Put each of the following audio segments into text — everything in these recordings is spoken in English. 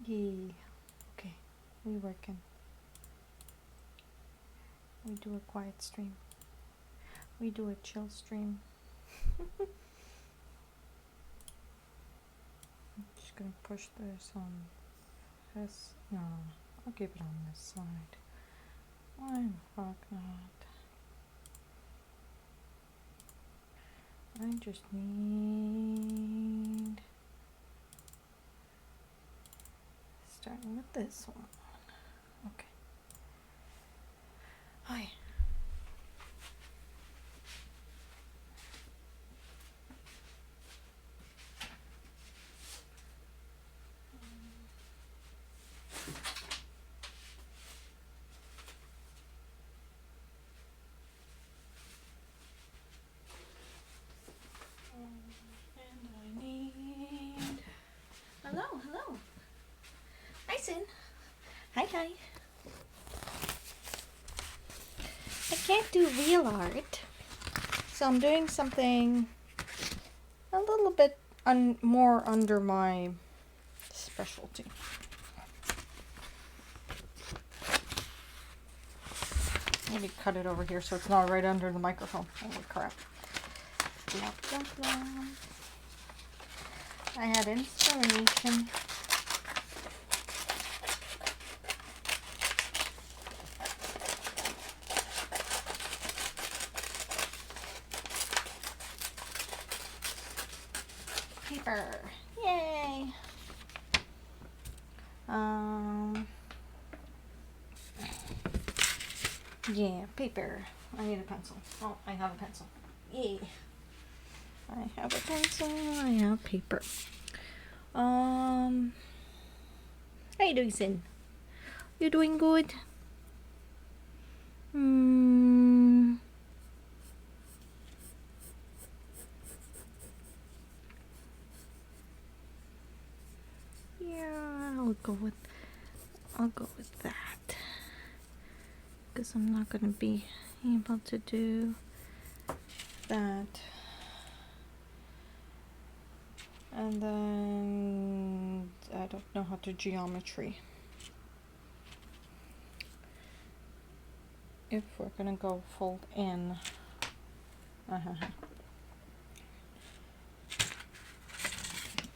Yay. Okay, we working. We do a quiet stream. We do a chill stream. I'm just gonna push this on this. No, I'll keep it on this side. Why the fuck not? I just need, starting with this one. Okay. Hi. And I need. Hello, hello. Hi, Sin. Hi, hi. I can't do real art, so I'm doing something a little bit more under my specialty. Maybe cut it over here so it's not right under the microphone. Holy crap. Blah, blah, blah. I had inspiration. Paper. Yay. Yeah, paper. I need a pencil. Oh, I have a pencil. Yay. I have a pencil. I have paper. How you doing, Sin? You doing good? Yeah, I'll go with that. Because I'm not gonna be able to do that. And then I don't know how to geometry. If we're gonna go fold in.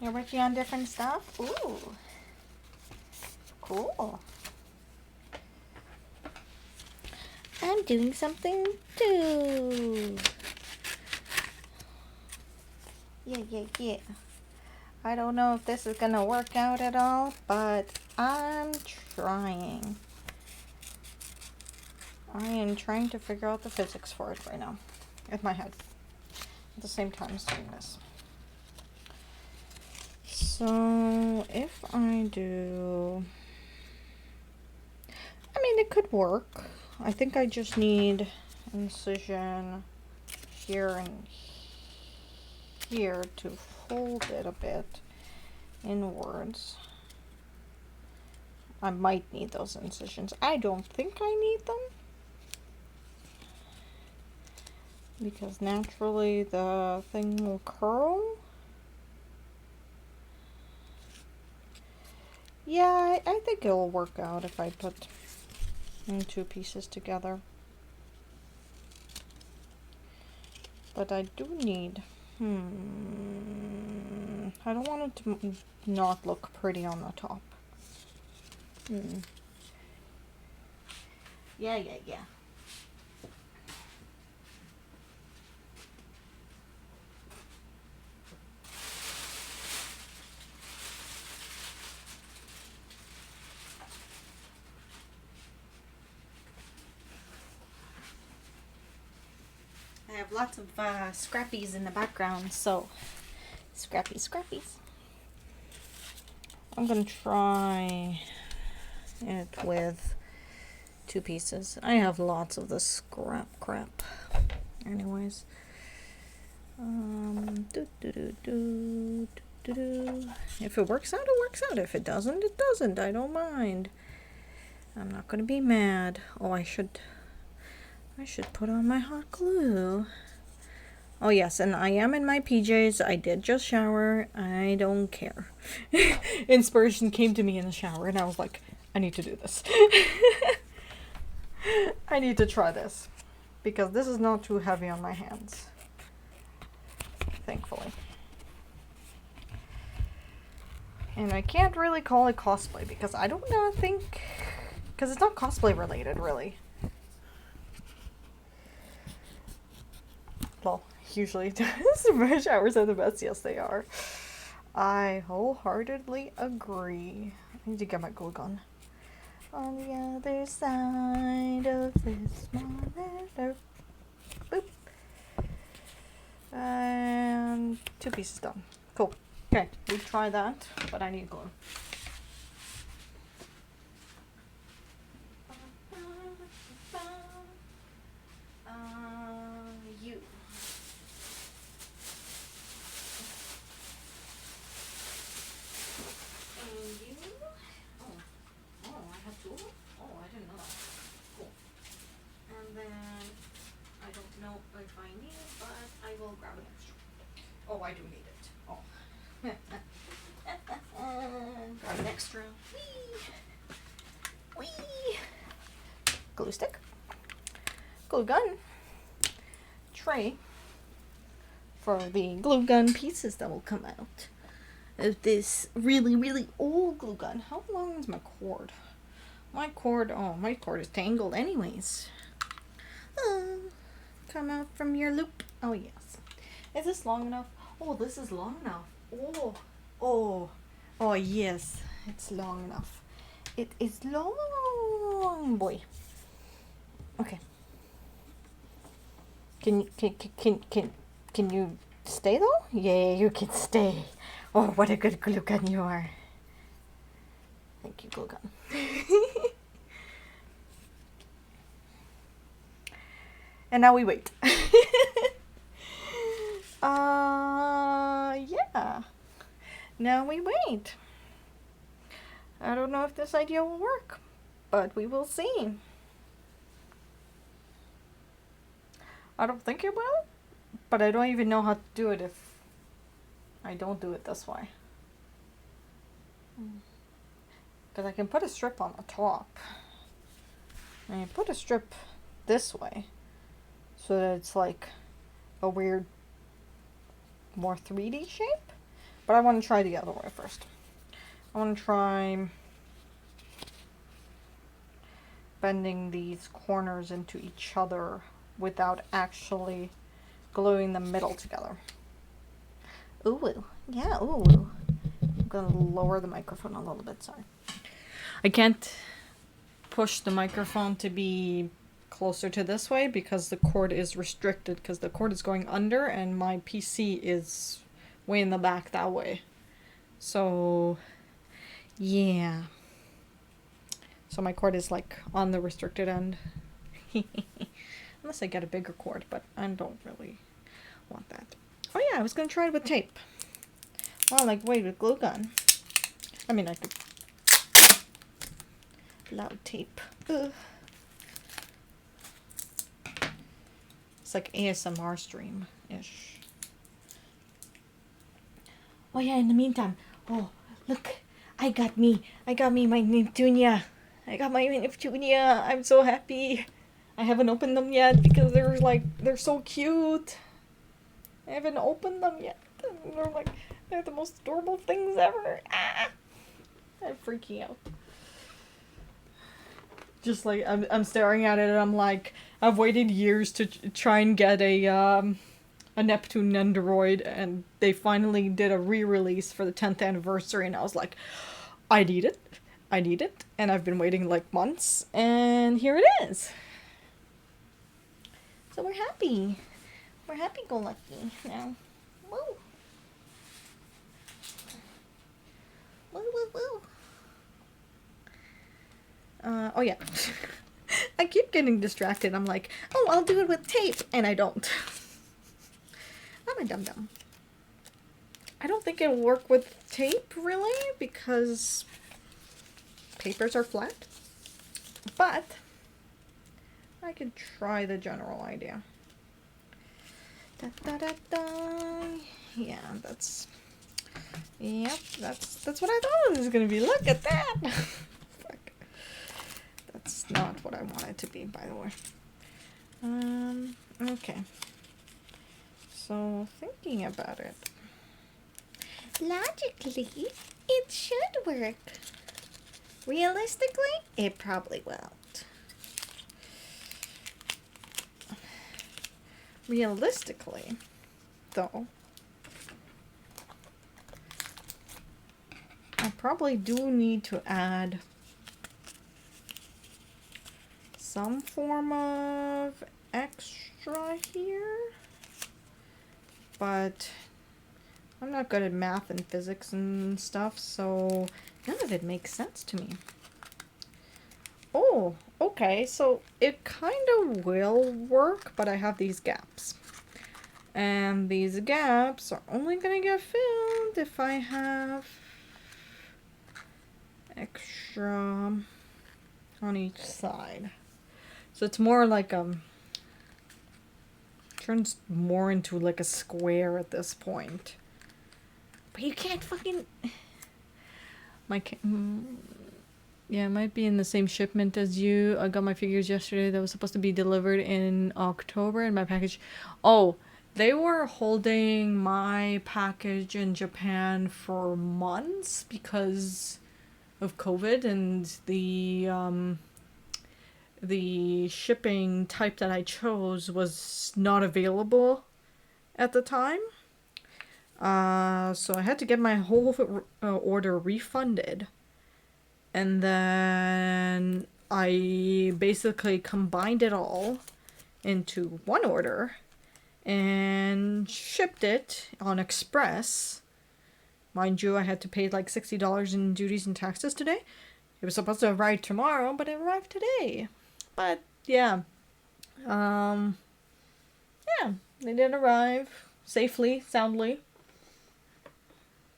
You're working on different stuff? Ooh. Cool. I'm doing something too. Yeah. I don't know if this is gonna work out at all, but I'm trying. I am trying to figure out the physics for it right now in my head at the same time as doing this. So if I do, I mean, it could work. I think I just need incision here and here to fold it a bit inwards. I might need those incisions. I don't think I need them, because naturally the thing will curl. Yeah, I think it'll work out if I put two pieces together. But I do need, I don't want it to not look pretty on the top. Yeah. I have lots of scrappies in the background, so scrappies. I'm gonna try it with two pieces. I have lots of the scrap crap. Anyways, if it works out, it works out. If it doesn't, it doesn't. I don't mind. I'm not gonna be mad. Oh, I should put on my hot glue. Oh yes, and I am in my PJs. I did just shower. I don't care. Inspiration came to me in the shower and I was like, I need to do this. I need to try this. Because this is not too heavy on my hands. Thankfully. And I can't really call it cosplay because I don't know, think... Because it's not cosplay related, really. Well, usually my showers are the best. Yes, they are. I wholeheartedly agree. I need to get my glue gun. On the other side of this monitor. Boop. And 2 pieces done. Cool. Okay, we try that, but I need glue. You. And you. Oh, I have 2 of them? Oh, I didn't know that. Cool. And then, I don't know if I need it, but I will grab an extra. Oh, I do need it. Oh. Grab an extra. Whee! Whee! Glue stick. Glue gun. Tray. For the glue gun pieces that will come out of this really, really old glue gun. How long is my cord? My cord is tangled anyways. Come out from your loop. Oh, yes. Is this long enough? Oh, this is long enough. Oh, yes. It's long enough. It is long, boy. Okay. Can you stay though? Yeah, you can stay. Oh, what a good glue gun you are. Thank you, glue gun. And now we wait. Yeah. Now we wait. I don't know if this idea will work, but we will see. I don't think it will, but I don't even know how to do it if I don't do it this way. Because I can put a strip on the top. And you put a strip this way so that it's like a weird, more 3D shape. But I want to try the other way first. I want to try bending these corners into each other without actually gluing the middle together. Ooh, yeah, ooh. I'm gonna lower the microphone a little bit, sorry. I can't push the microphone to be closer to this way because the cord is restricted, because the cord is going under and my PC is way in the back that way. So, yeah. So my cord is like on the restricted end. Unless I get a bigger cord, but I don't really want that. Oh yeah, I was gonna try it with tape. Well, like, wait, with glue gun. I mean, I could... Loud tape. Ugh. It's like ASMR stream-ish. Oh yeah, in the meantime, oh, look, I got me my Neptunia. I got my Neptunia. I'm so happy. I haven't opened them yet because they're so cute. I haven't opened them yet. They're the most adorable things ever. Ah! I'm freaking out. Just like, I'm staring at it and I'm like, I've waited years to try and get a Neptune Nendoroid, and they finally did a re-release for the 10th anniversary, and I was like, I need it, and I've been waiting like months, and here it is. So we're happy. We're happy-go-lucky now. Woo! Woo, woo, woo. Oh yeah. I keep getting distracted. I'm like, oh, I'll do it with tape, and I don't. I'm a dum-dum. I don't think it'll work with tape, really, because papers are flat. But I could try the general idea. Da, da, da, da. Yeah, yep, that's what I thought it was gonna be. Look at that. Fuck. That's not what I want it to be, by the way. Okay. So, thinking about it. Logically, it should work. Realistically, it probably won't. Realistically, though, I probably do need to add some form of extra here, but I'm not good at math and physics and stuff, so none of it makes sense to me. Oh, okay, so it kind of will work, but I have these gaps. And these gaps are only gonna get filled if I have extra on each side. So it's more like turns more into like a square at this point. But you can't fucking yeah, it might be in the same shipment as you. I got my figures yesterday that was supposed to be delivered in October, and my package, oh, they were holding my package in Japan for months because of COVID, and the shipping type that I chose was not available at the time. So I had to get my whole order refunded. And then I basically combined it all into one order and shipped it on Express. Mind you, I had to pay like $60 in duties and taxes today. It was supposed to arrive tomorrow, but it arrived today. But yeah, yeah, they did arrive safely, soundly,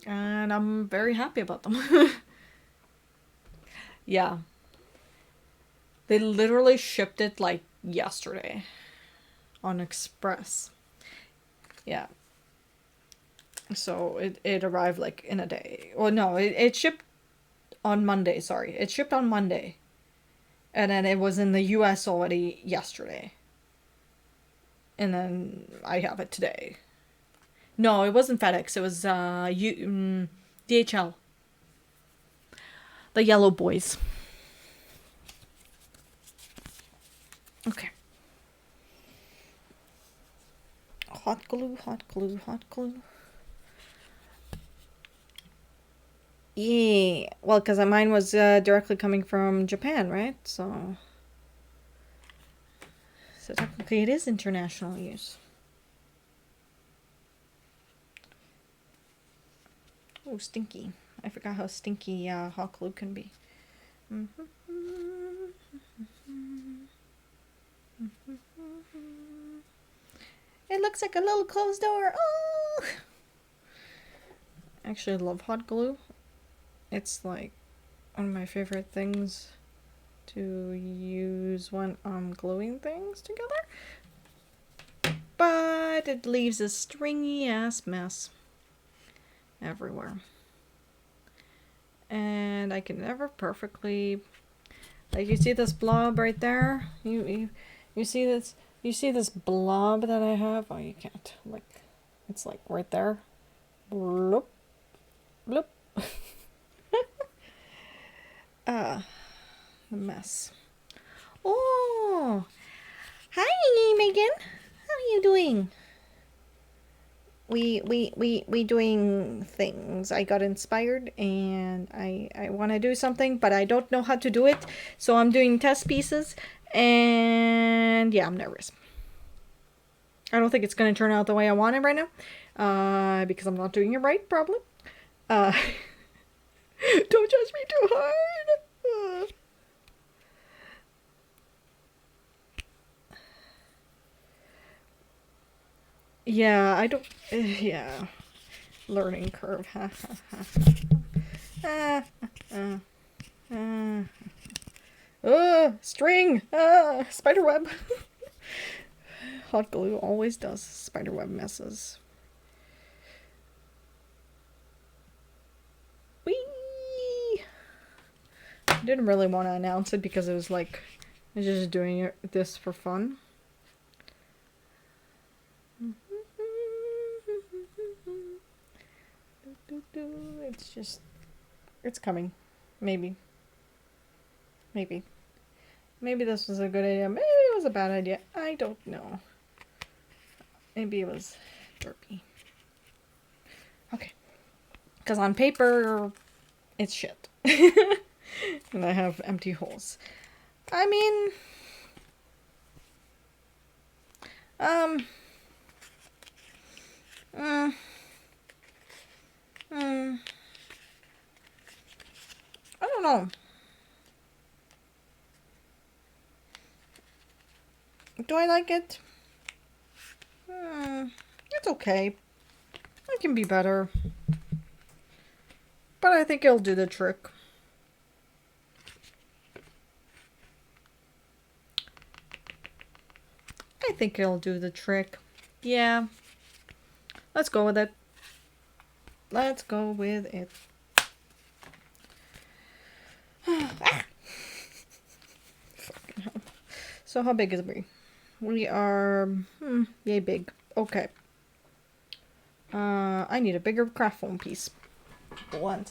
and I'm very happy about them. Yeah, they literally shipped it like yesterday on Express. Yeah. So it arrived like in a day. Well, no, it shipped on Monday, sorry. It shipped on Monday. And then it was in the US already yesterday. And then I have it today. No, it wasn't FedEx. It was DHL. The yellow boys. Okay. Hot glue, hot glue, hot glue. Yeah, well, because mine was directly coming from Japan, right? So technically it is international use. Oh, stinky. I forgot how stinky hot glue can be. It looks like a little closed door. Oh! Actually, I love hot glue. It's like one of my favorite things to use when I'm gluing things together. But it leaves a stringy ass mess everywhere. And I can never perfectly, like, you see this blob right there? You see this? You see this blob that I have? Oh, you can't. Like, it's like right there. Bloop. Bloop. The mess. Oh, hi, Megan. How are you doing? We doing things. I got inspired and I want to do something, but I don't know how to do it. So I'm doing test pieces, and yeah, I'm nervous. I don't think it's going to turn out the way I want it right now, because I'm not doing it right, probably. Don't judge me too hard. Yeah, I don't. Yeah, learning curve. String. Spider web. Hot glue always does spiderweb messes. Whee! I didn't really want to announce it because it was like, I was just doing this for fun. It's just, it's coming. Maybe. Maybe. Maybe this was a good idea. Maybe it was a bad idea. I don't know. Maybe it was burpy. Okay. Because on paper, it's shit. And I have empty holes. I mean... I don't know. Do I like it? It's okay. It can be better. But I think it'll do the trick. I think it'll do the trick. Yeah. Let's go with it. Let's go with it. Ah. Fucking hell. So how big is we? We are yay big. Okay. I need a bigger craft foam piece. One.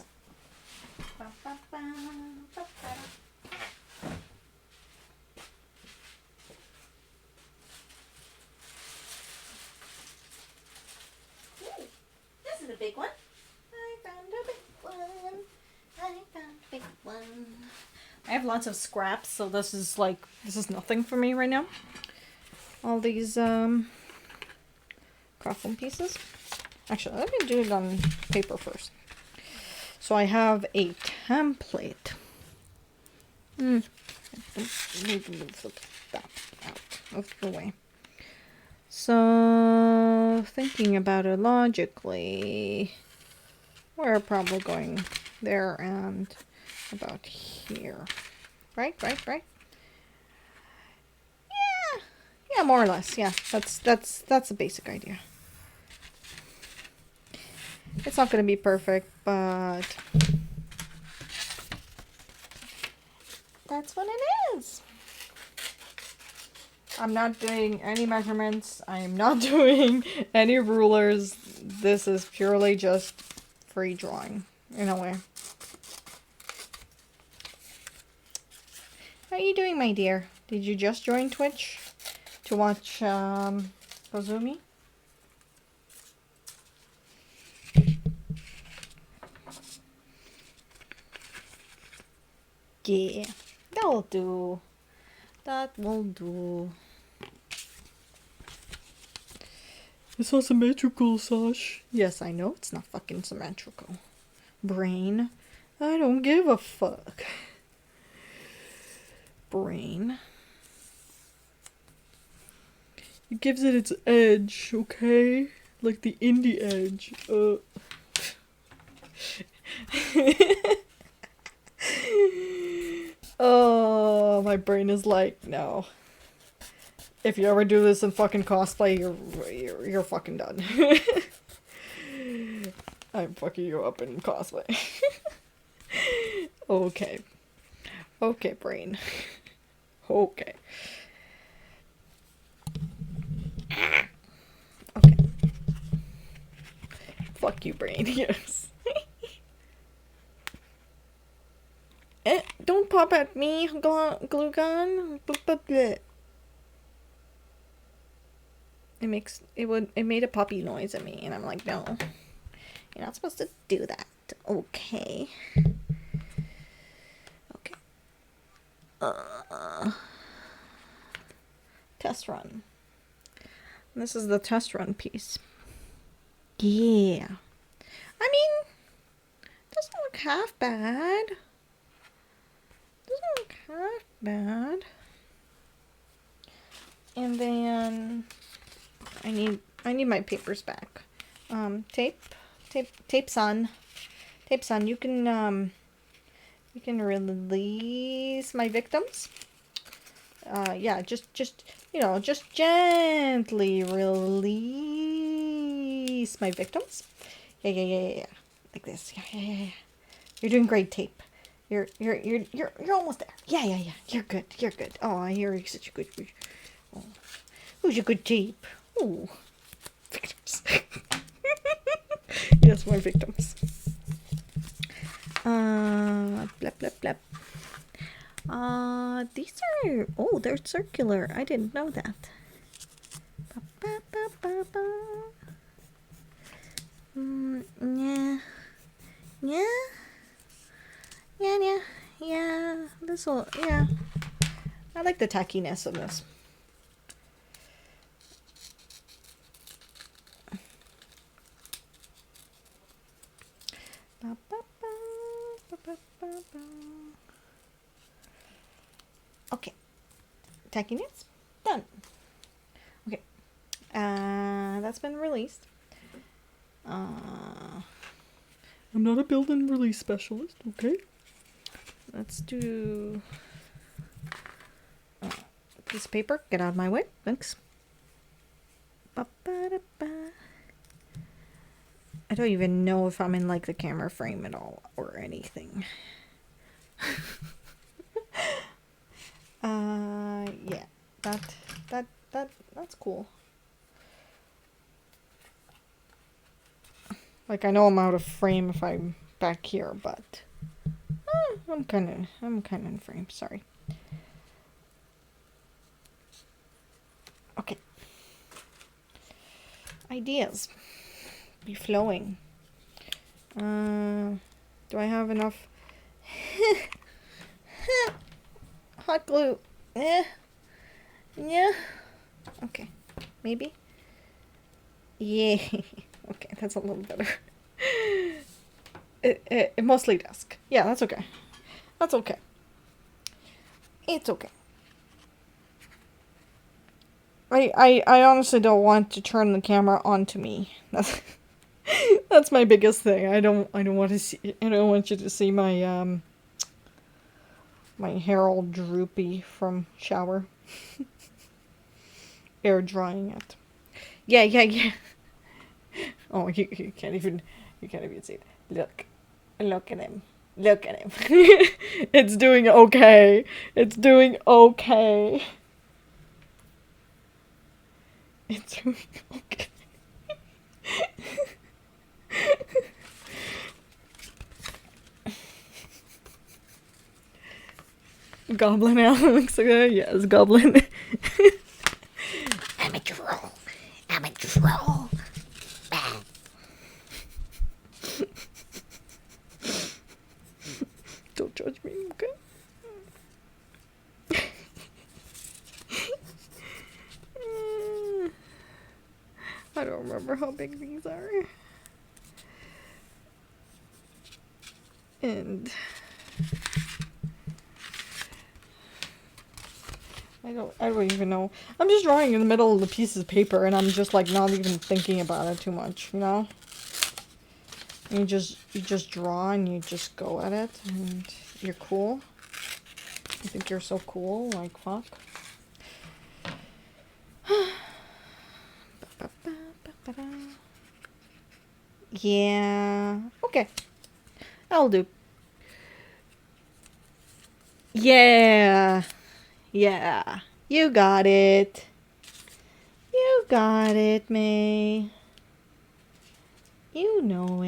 This is a big one. I found a big one. I found a big one. I have lots of scraps, so this is nothing for me right now. All these craft foam pieces. Actually, let me do it on paper first. So I have a template. Need to move that out of the way. So, thinking about it logically, we're probably going there and about here. Right? Yeah, more or less. Yeah, that's a basic idea. It's not going to be perfect, but that's what it is. I'm not doing any measurements. I'm not doing any rulers. This is purely just free drawing, in a way. How are you doing, my dear? Did you just join Twitch to watch Kozumi? Yeah, that'll do. That will do. It's not symmetrical, Sash. Yes, I know it's not fucking symmetrical. Brain. I don't give a fuck. Brain. It gives it its edge, okay? Like the indie edge. Oh, my brain is like, no. If you ever do this in fucking cosplay, you're fucking done. I'm fucking you up in cosplay. Okay. Okay, brain. Okay. Okay. Fuck you, brain. Yes. Don't pop at me, glue gun. It made a puppy noise at me, and I'm like, no, you're not supposed to do that. Okay. Okay. Test run. This is the test run piece. Yeah. I mean, doesn't look half bad. Doesn't look half bad. And then I need my papers back. Tape son, you can release my victims. Yeah, just, you know, just gently release my victims. Yeah. Like this. Yeah. You're doing great, tape. You're almost there. Yeah. You're good. Oh, you're such a good. Oh, who's a good tape? Oh, victims. Yes, more victims. Blep. These are, oh, they're circular. I didn't know that. Yeah. This'll, yeah. I like the tackiness of this. Okay. Tackiness. Done. Okay. That's been released. I'm not a build and release specialist, okay? Let's do piece of paper. Get out of my way. Thanks. I don't even know if I'm in like the camera frame at all or anything. Yeah. That's cool. Like, I know I'm out of frame if I'm back here, but I'm kind of in frame. Sorry. Okay. Ideas be flowing. Do I have enough hot glue? Yeah. Okay. Maybe. Yeah. Okay, that's a little better. It mostly does. Yeah, that's okay. That's okay. It's okay. I honestly don't want to turn the camera onto me. That's my biggest thing. I don't want to see. I don't want you to see my my hair all droopy from shower. Air drying it. Yeah. Oh, you can't even see it. Look at him. It's doing okay. It's doing okay. Goblin Alex. Yes, Goblin. I'm a troll. Don't judge me, okay? I don't remember how big these are. And I don't even know. I'm just drawing in the middle of the piece of paper, and I'm just like not even thinking about it too much, you know? And you just draw and you just go at it, and you're cool. You think you're so cool, like fuck. Yeah. Okay. That'll do. Yeah. You got it. May. You know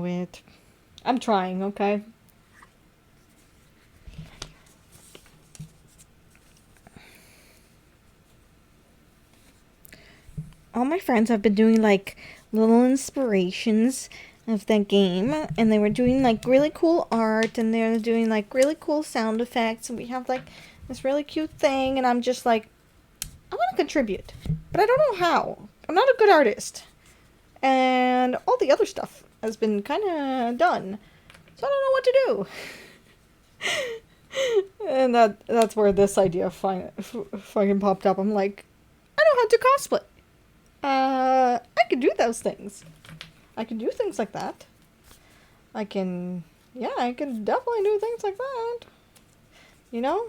it. I'm trying, okay? All my friends have been doing like little inspirations of that game, and they were doing like really cool art, and they're doing like really cool sound effects, and we have like this really cute thing, and I'm just like, I want to contribute, but I don't know how. I'm not a good artist, and all the other stuff has been kind of done, so I don't know what to do. And that's where this idea fucking popped up. I'm like, I know how to cosplay. I can do those things. I can do things like that. I can Yeah, I can definitely do things like that. You know?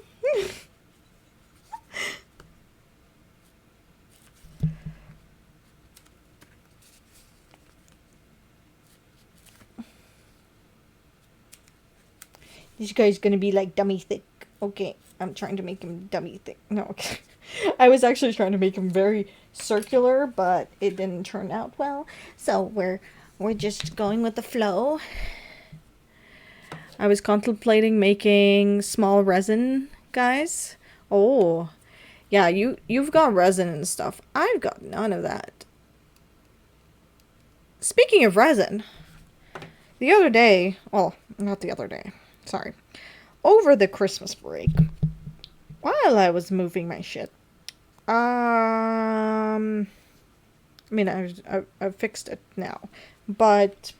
This guy's gonna be like dummy thick. Okay, I'm trying to make him dummy thick. No, okay. I was actually trying to make him very circular, but it didn't turn out well. So we're just going with the flow. I was contemplating making small resin guys. Oh, yeah, you've got resin and stuff. I've got none of that. Speaking of resin, the other day, well, not the other day. Sorry. Over the Christmas break, while I was moving my shit, I mean, I've fixed it now, but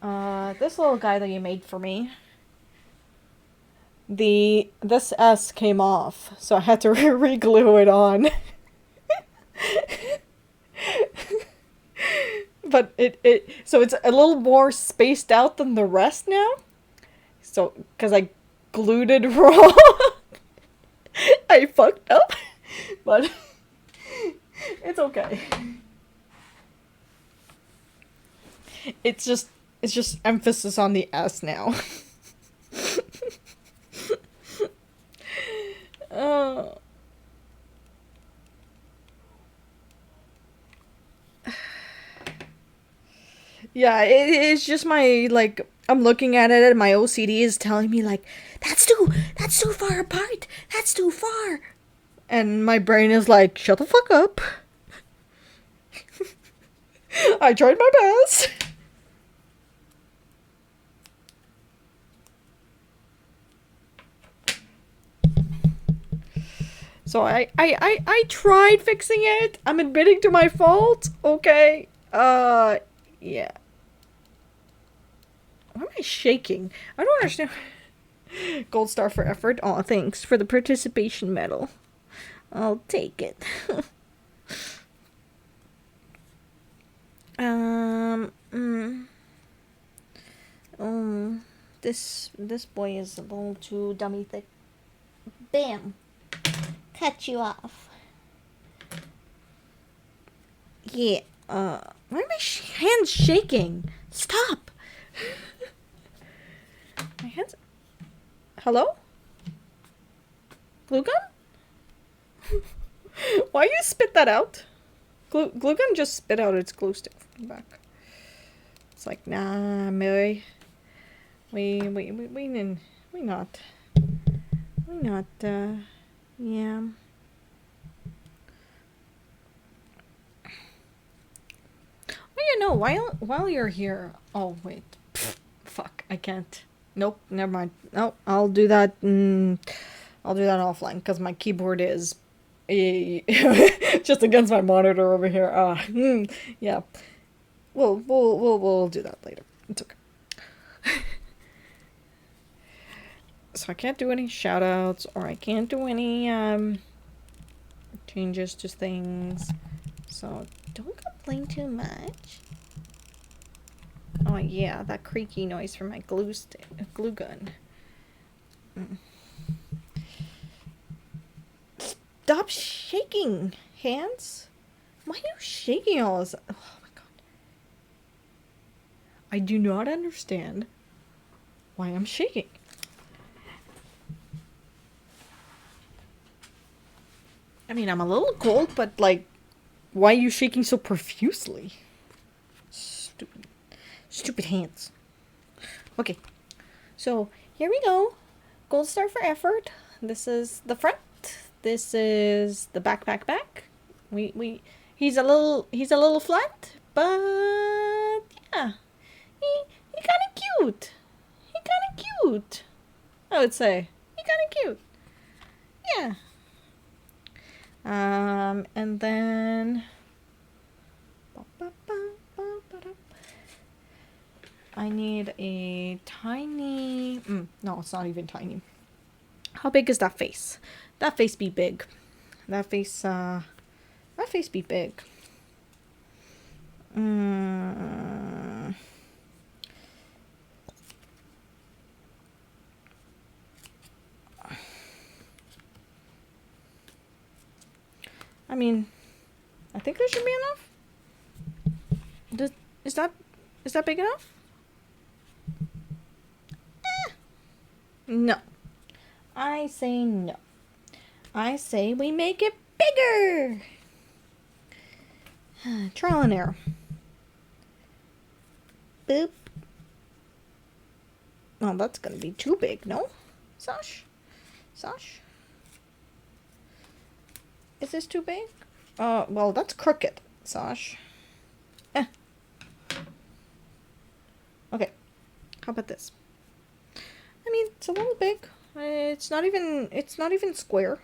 this little guy that you made for me, this S came off, so I had to re-glue it on. But so it's a little more spaced out than the rest now. So, because I glued it wrong, I fucked up, but it's okay. It's just emphasis on the S now. uh, yeah, it's just my, like, I'm looking at it and my OCD is telling me, like, that's too far apart. That's too far. And my brain is like, shut the fuck up. I tried my best. So I tried fixing it. I'm admitting to my fault. Okay. Yeah. Why am I shaking? I don't understand. Gold star for effort. Aw, thanks for the participation medal. I'll take it. Oh, this boy is a little too dummy thick. Bam. Cut you off. Yeah. Why are my hands shaking? Stop. My hands. Hello? Glue gun? Why you spit that out? Glue gun just spit out its glue stick from the back. It's like, nah, Mary. We not, yeah. Well, you know, while you're here, oh, wait. Pfft, fuck, I can't. Nope, never mind. Nope, I'll do that, I'll do that offline, because my keyboard is just against my monitor over here. Yeah. We'll do that later. It's okay. So I can't do any shoutouts, or I can't do any changes to things. So don't complain too much. Oh yeah, that creaky noise from my glue gun. Stop shaking, hands. Why are you shaking all this? Oh my god. I do not understand why I'm shaking. I mean, I'm a little cold, but, like, why are you shaking so profusely? Stupid hands. Okay, so here we go. Gold star for effort. This is the front. This is the back. He's a little flat, but yeah, he kind of cute. I would say he kind of cute. Yeah. And then I need a tiny, no, it's not even tiny. How big is that face? That face be big. That face be big. I mean, I think there should be enough. Is that big enough? No. I say no. I say we make it bigger. Trial and error. Boop. Oh, that's gonna be too big, no? Sash? Is this too big? Well, that's crooked, Sash. Okay. How about this? I mean, it's a little big. It's not even square.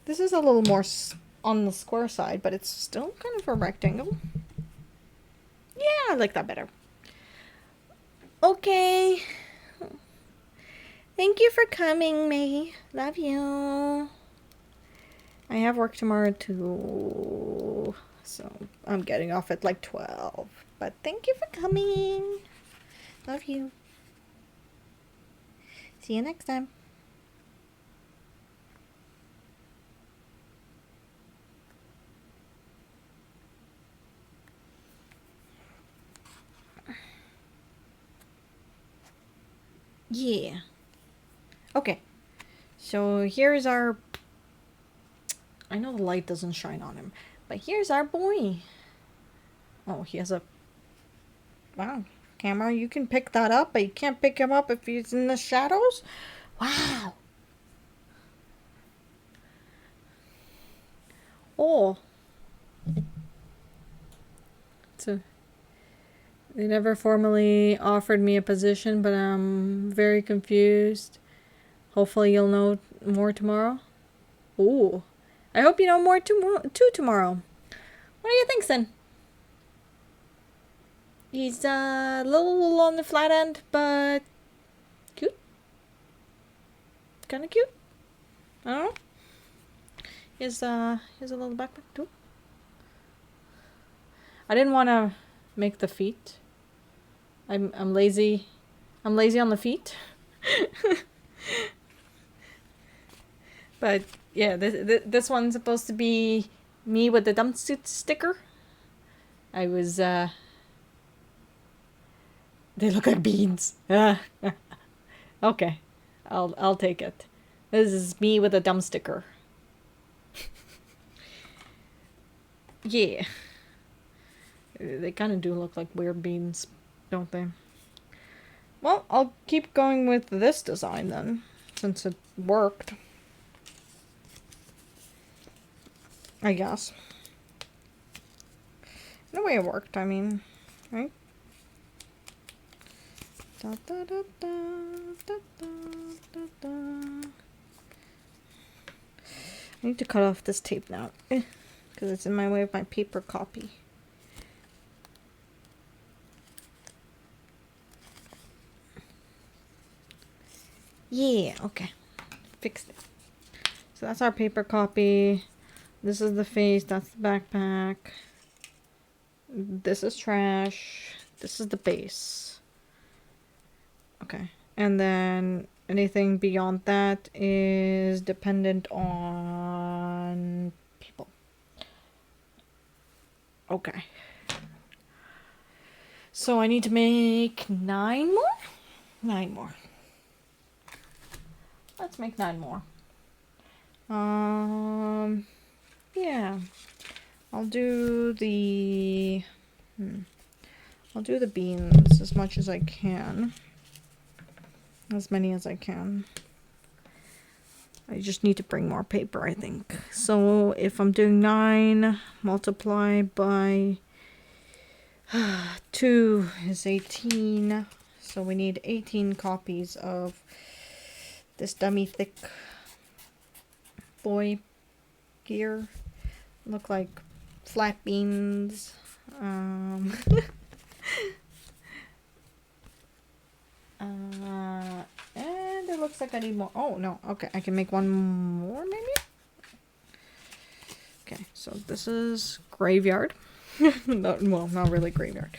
This is a little more on the square side, but it's still kind of a rectangle. Yeah, I like that better. Okay. Thank you for coming, May. Love you. I have work tomorrow too, so I'm getting off at like 12. But thank you for coming. Love you. See you next time. Yeah. Okay. So here's our... I know the light doesn't shine on him, but here's our boy. Oh, he has a... Wow. Camera, you can pick that up, but you can't pick him up if he's in the shadows? Wow. Oh. So, they never formally offered me a position, but I'm very confused. Hopefully you'll know more tomorrow. Ooh. I hope you know more too tomorrow. What do you think, Sin? He's a little on the flat end, but cute. Kind of cute. I don't know. Here's a little backpack too. I didn't want to make the feet. I'm lazy. I'm lazy on the feet. But yeah, this one's supposed to be me with the dumpsuit sticker. I was they look like beans. Okay. I'll take it. This is me with a dumb sticker. Yeah. They kind of do look like weird beans, don't they? Well, I'll keep going with this design then, since it worked. I guess. In a way it worked, I mean, right? Da, da, da, da, da, da, da, da. I need to cut off this tape now, because it's in my way of my paper copy. Yeah, okay. Fixed it. So that's our paper copy. This is the face, that's the backpack. This is trash. This is the base. Okay. And then anything beyond that is dependent on people. Okay. So I need to make 9 more? 9 more. Let's make 9 more. Yeah. I'll do the beans as much as I can. As many as I can. I just need to bring more paper, I think. So if I'm doing 9 multiplied by 2 is 18. So we need 18 copies of this dummy thick boy gear. Look like flat beans. And it looks like I need more. Oh no, okay, I can make 1 more maybe. Okay, so this is graveyard. Well, not really graveyard.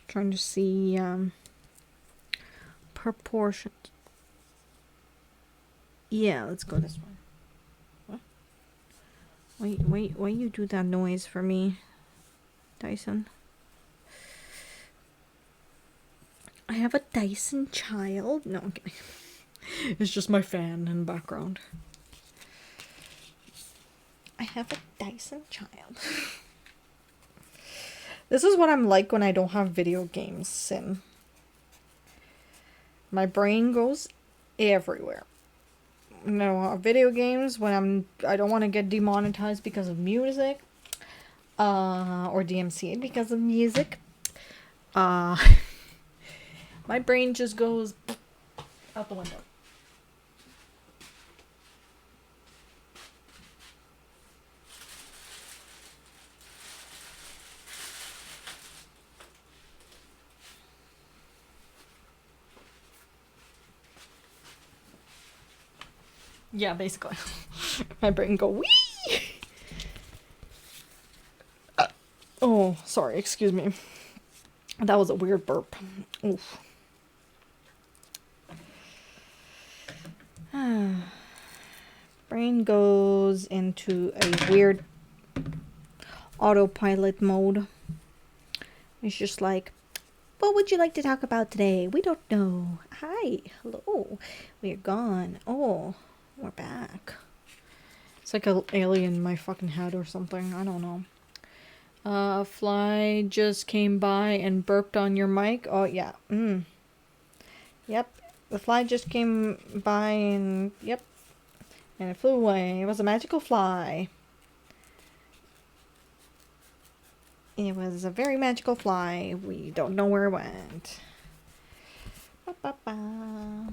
Trying to see proportions. Yeah, let's go this way. What? Why you do that noise for me, Dyson? I have a Dyson child. No, I'm kidding. It's just my fan in the background. I have a Dyson child. This is what I'm like when I don't have video games, Sim. My brain goes everywhere. No, video games when I don't want to get demonetized because of music. Or DMCA'd because of music. My brain just goes out the window. Yeah, basically. My brain go wee. Oh, sorry, excuse me. That was a weird burp. Oof. Brain goes into a weird autopilot mode. It's just like, what would you like to talk about today? We don't know. Hi, hello. We're gone. Oh, we're back. It's like an alien in my fucking head or something. I don't know. A fly just came by and burped on your mic. Oh, yeah. Yep. The fly just came by and, yep. And it flew away. It was a magical fly. It was a very magical fly. We don't know where it went. Ba-ba-ba.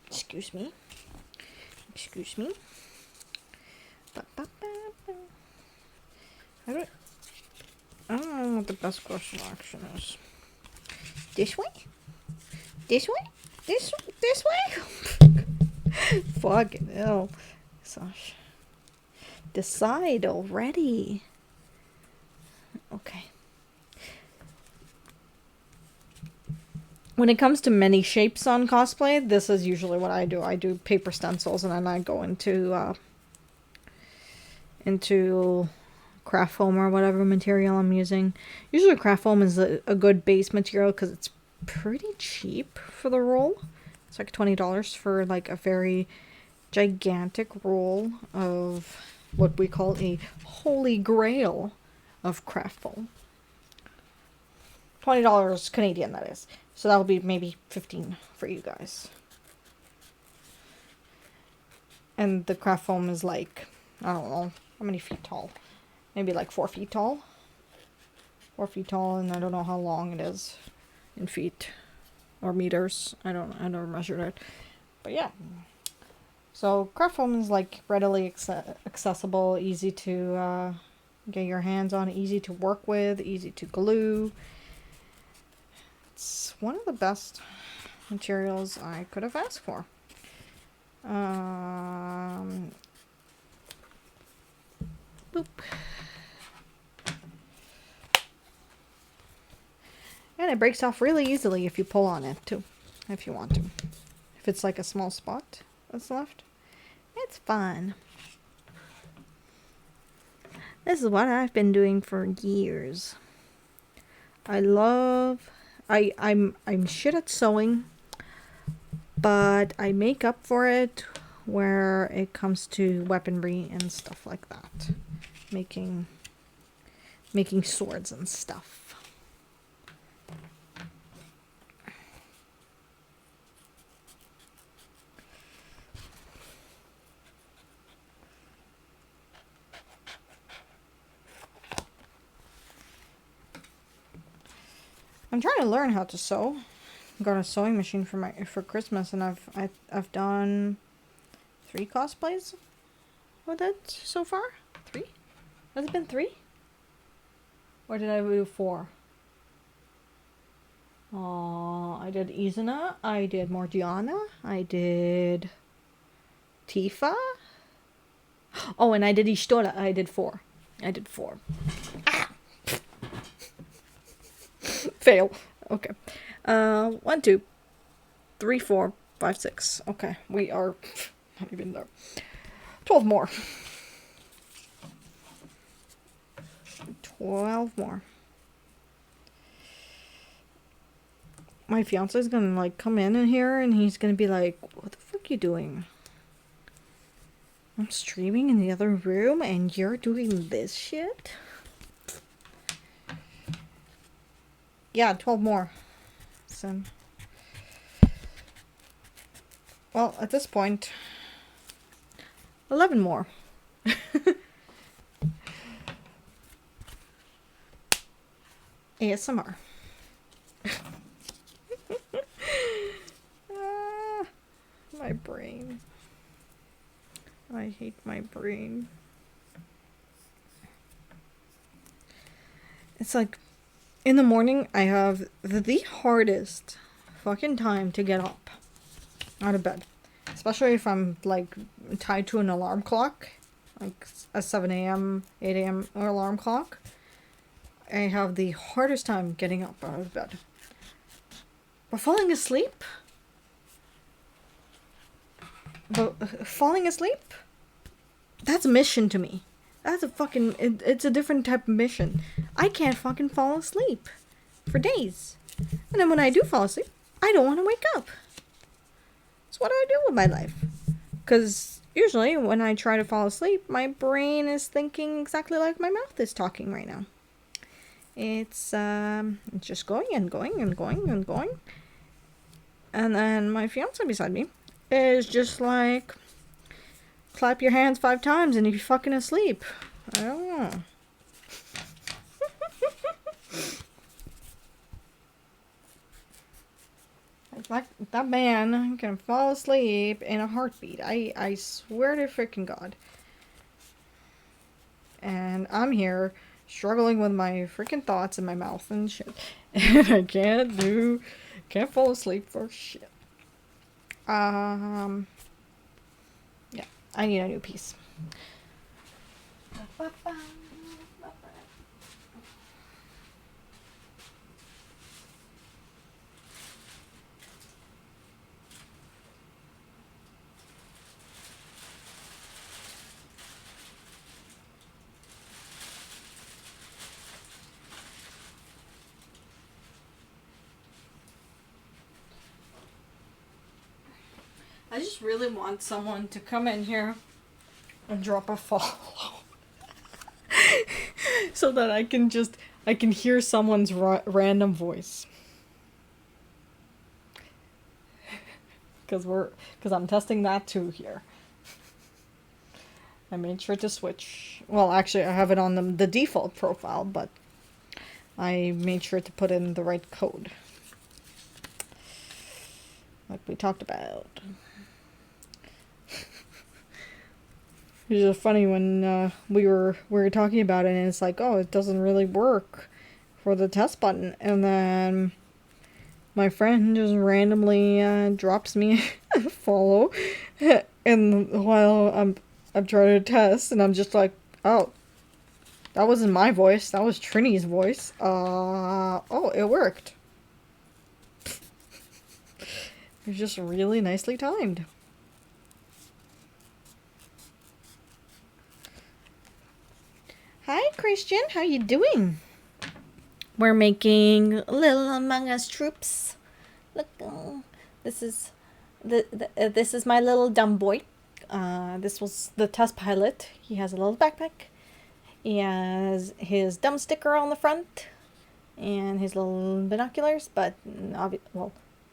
Excuse me. Excuse me. Ba-ba-ba. I don't know what the best course of action is. This way? This way? This way? Fucking hell. Sash. Decide already. Okay. When it comes to many shapes on cosplay, this is usually what I do. I do paper stencils and then I go into craft foam or whatever material I'm using. Usually craft foam is a good base material because it's pretty cheap for the roll. It's like $20 for like a very gigantic roll of what we call a holy grail of craft foam. $20 Canadian, that is. So that will be maybe $15 for you guys. And the craft foam is like, I don't know, how many feet tall? Maybe like 4 feet tall. 4 feet tall, and I don't know how long it is in feet or meters. I never measured it. But yeah. So craft foam is like readily accessible, easy to get your hands on, easy to work with, easy to glue. It's one of the best materials I could have asked for. Boop. And it breaks off really easily if you pull on it too, if you want to. If it's like a small spot that's left, it's fun. This is what I've been doing for years. I'm shit at sewing, but I make up for it where it comes to weaponry and stuff like that. Making swords and stuff. I'm trying to learn how to sew. Got a sewing machine for Christmas, and I've done 3 cosplays with it so far. 3? Has it been 3? Or did I do 4? I did Izuna, I did Morgiana, I did Tifa. Oh, and I did Ishtora. I did 4. Ah! Fail. Okay. 1, 2, 3, 4, 5, 6. Okay, we are not even there. 12 more. 12 more. My fiance is gonna like come in here and he's gonna be like, "What the fuck you doing? I'm streaming in the other room and you're doing this shit?" Yeah, 12 more. So, well, at this point, 11 more. ASMR. My brain. I hate my brain. It's like, in the morning, I have the hardest fucking time to get up out of bed. Especially if I'm, like, tied to an alarm clock. Like a 7 a.m., 8 a.m. alarm clock. I have the hardest time getting up out of bed. But falling asleep? That's a mission to me. That's a fucking... It's a different type of mission. I can't fucking fall asleep. For days. And then when I do fall asleep, I don't want to wake up. That's what I do with my life. Because usually when I try to fall asleep, my brain is thinking exactly like my mouth is talking right now. It's just going and going and going and going. And then my fiance beside me is just like, clap your hands 5 times and you're fucking asleep. I don't know. Like that man can fall asleep in a heartbeat. I swear to freaking God. And I'm here struggling with my freaking thoughts in my mouth and shit. And I can't fall asleep for shit. Yeah, I need a new piece. I just really want someone to come in here and drop a follow. So that I can hear someone's random voice. Because I'm testing that too here. I made sure to switch. Well, actually, I have it on the default profile, but I made sure to put in the right code. Like we talked about. It was funny when we were talking about it, and it's like, oh, it doesn't really work for the test button, and then my friend just randomly drops me a follow, and while I'm trying to test, and I'm just like, oh, that wasn't my voice, that was Trini's voice. Oh, it worked. It was just really nicely timed. Hi, Christian. How you doing? We're making Little Among Us troops. Look, this is this is my little dumb boy. This was the test pilot. He has a little backpack. He has his dumb sticker on the front, and his little binoculars. But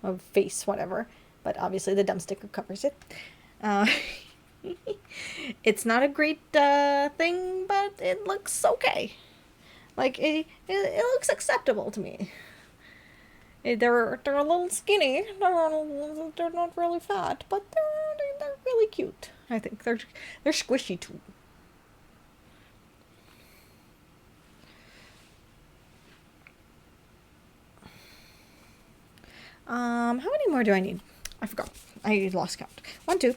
a face, whatever. But obviously the dumb sticker covers it. It's not a great thing, but it looks okay. Like, it looks acceptable to me. They're a little skinny. They're not really fat, but they're really cute. I think they're squishy too. How many more do I need? I forgot. I lost count. 1, 2,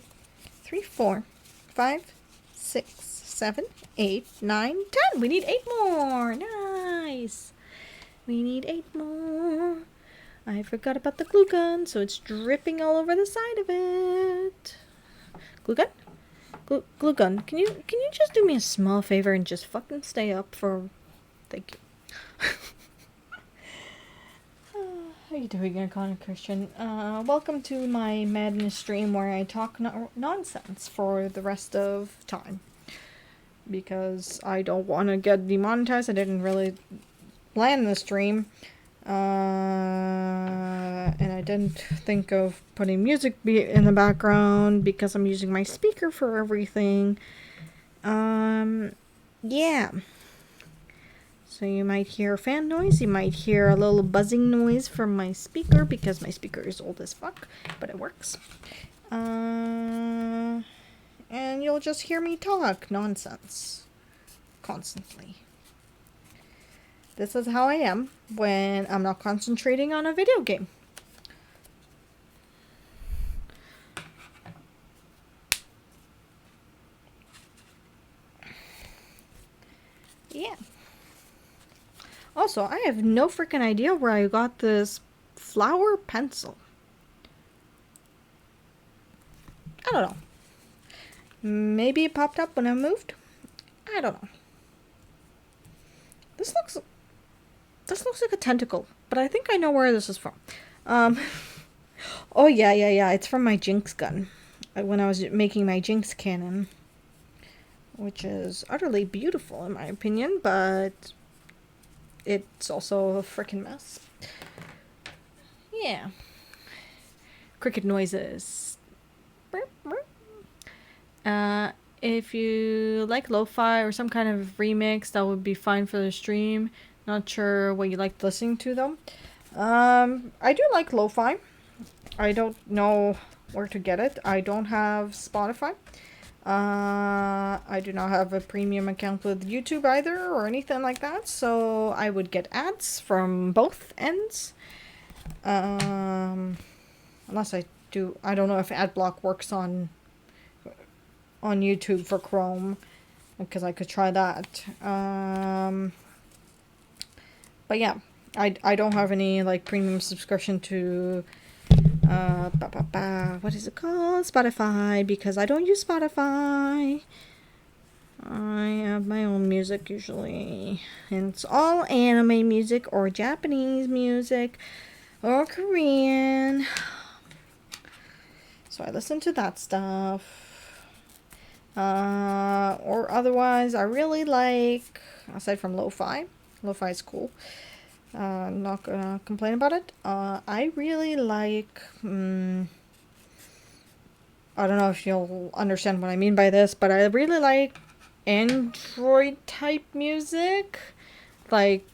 3, 4, 5, 6, 7, 8, 9, 10. We need 8 more. Nice. We need 8 more. I forgot about the glue gun, so it's dripping all over the side of it. Glue gun? Glue gun, can you just do me a small favor and just fucking stay up for... Thank you. How you doing, Iconic Christian? Welcome to my madness stream where I talk nonsense for the rest of time. Because I don't want to get demonetized. I didn't really plan the stream. And I didn't think of putting music in the background because I'm using my speaker for everything. Yeah. So you might hear fan noise, you might hear a little buzzing noise from my speaker because my speaker is old as fuck, but it works. And you'll just hear me talk nonsense constantly. This is how I am when I'm not concentrating on a video game. Yeah. Also, I have no freaking idea where I got this flower pencil. I don't know. Maybe it popped up when I moved? I don't know. This looks like a tentacle, but I think I know where this is from. Oh yeah. It's from my Jinx gun. When I was making my Jinx cannon. Which is utterly beautiful in my opinion, but it's also a freaking mess. Yeah. Cricket noises. If you like lo-fi or some kind of remix, that would be fine for the stream. Not sure what you like listening to though. I do like lo-fi. I don't know where to get it. I don't have Spotify. I do not have a premium account with YouTube either or anything like that, so I would get ads from both ends. Unless I do, I don't know if AdBlock works on YouTube for Chrome, because I could try that. But yeah, I don't have any like premium subscription to what is it called? Spotify, because I don't use Spotify. I have my own music usually, and it's all anime music or Japanese music or Korean. So I listen to that stuff. Or otherwise, I really like, aside from lo-fi is cool. I'm not gonna complain about it. I really like, I don't know if you'll understand what I mean by this, but I really like Android type music, like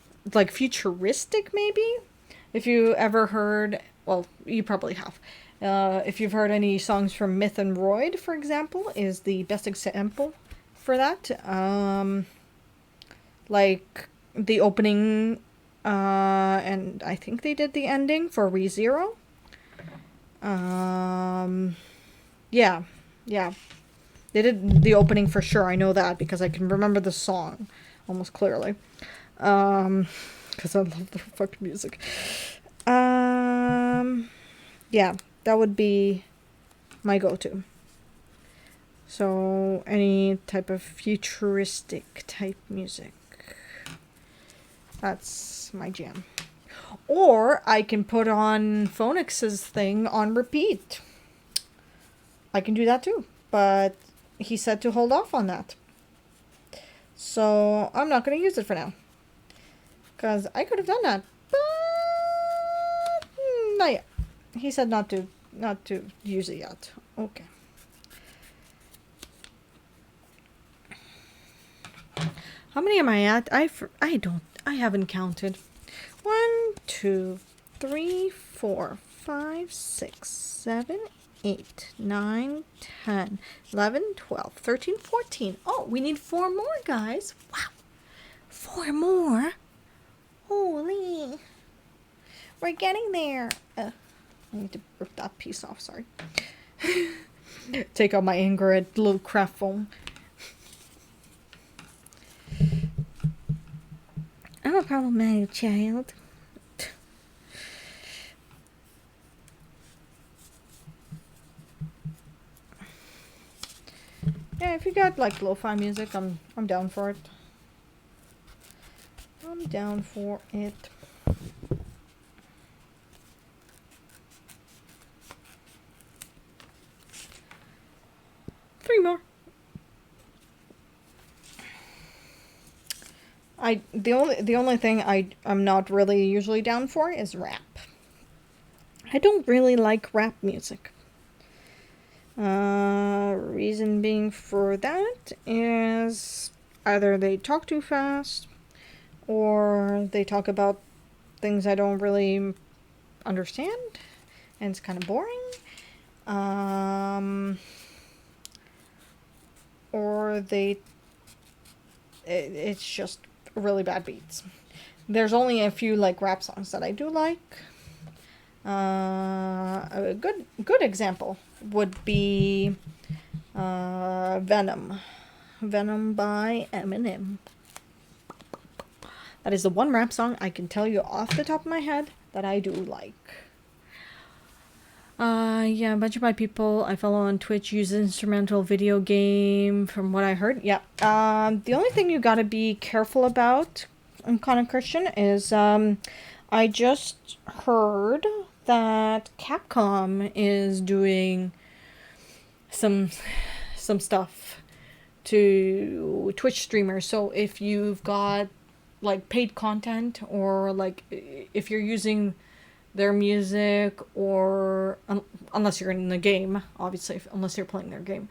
futuristic maybe. If you ever heard, well, you probably have. If you've heard any songs from Myth and Royd, for example, is the best example for that. Like the opening, and I think they did the ending for ReZero. Yeah. They did the opening for sure. I know that because I can remember the song almost clearly. Because I love the fucking music. Yeah, that would be my go-to. So any type of futuristic type music. That's my jam. Or I can put on Phonix's thing on repeat. I can do that too. But he said to hold off on that. So I'm not going to use it for now. Because I could have done that. But not yet. He said not to use it yet. Okay. How many am I at? I haven't counted. 1, 2, 3, 4, 5, 6, 7, 8, 9, 10, 11, 12, 13, 14. Oh, we need 4 more, guys. Wow. 4 more? Holy. We're getting there. I need to rip that piece off, sorry. Take out my anger at little craft foam. I'm a problematic child. Yeah, if you got like lo-fi music, I'm down for it. I'm down for it. Three more. The only thing I'm not really usually down for is rap. I don't really like rap music. Reason being for that is either they talk too fast or they talk about things I don't really understand and it's kind of boring. Or it's just really bad beats. There's only a few like rap songs that I do like. A good example would be Venom. Venom by Eminem. That is the one rap song I can tell you off the top of my head that I do like. Yeah, a bunch of my people I follow on Twitch use instrumental video game from what I heard. Yeah. The only thing you gotta be careful about in Conan Christian is I just heard that Capcom is doing some stuff to Twitch streamers. So if you've got like paid content or like if you're using their music or unless you're in the game, obviously, unless you're playing their game,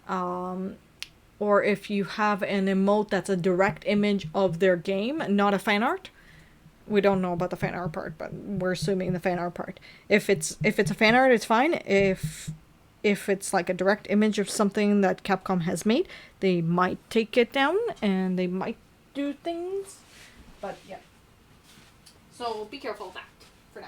or if you have an emote that's a direct image of their game, not a fan art. We don't know about the fan art part, but we're assuming the fan art part. If it's a fan art, it's fine. If it's like a direct image of something that Capcom has made, they might take it down and they might do things. But yeah. So be careful of that for now.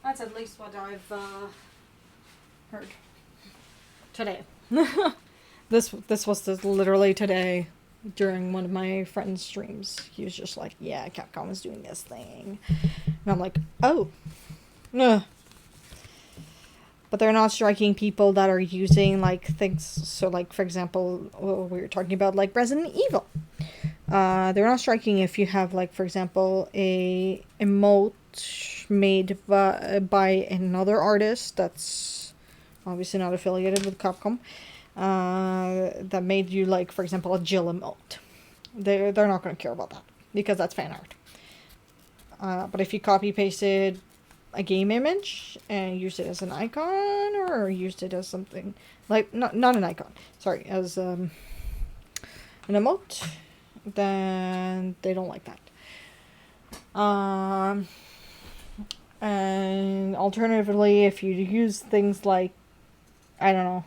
That's at least what I've heard today. This was literally today during one of my friend's streams. He was just like, "Yeah, Capcom is doing this thing," and I'm like, "Oh, no." But they're not striking people that are using like things. So, like for example, we were talking about like Resident Evil. They're not striking if you have like, for example, a emote made by another artist that's obviously not affiliated with Capcom, that made you like, for example, a Jill emote. They're not going to care about that because that's fan art. But if you copy pasted a game image and used it as an icon or used it as something like not an icon, sorry, as an emote, then they don't like that. And alternatively, if you use things like, I don't know,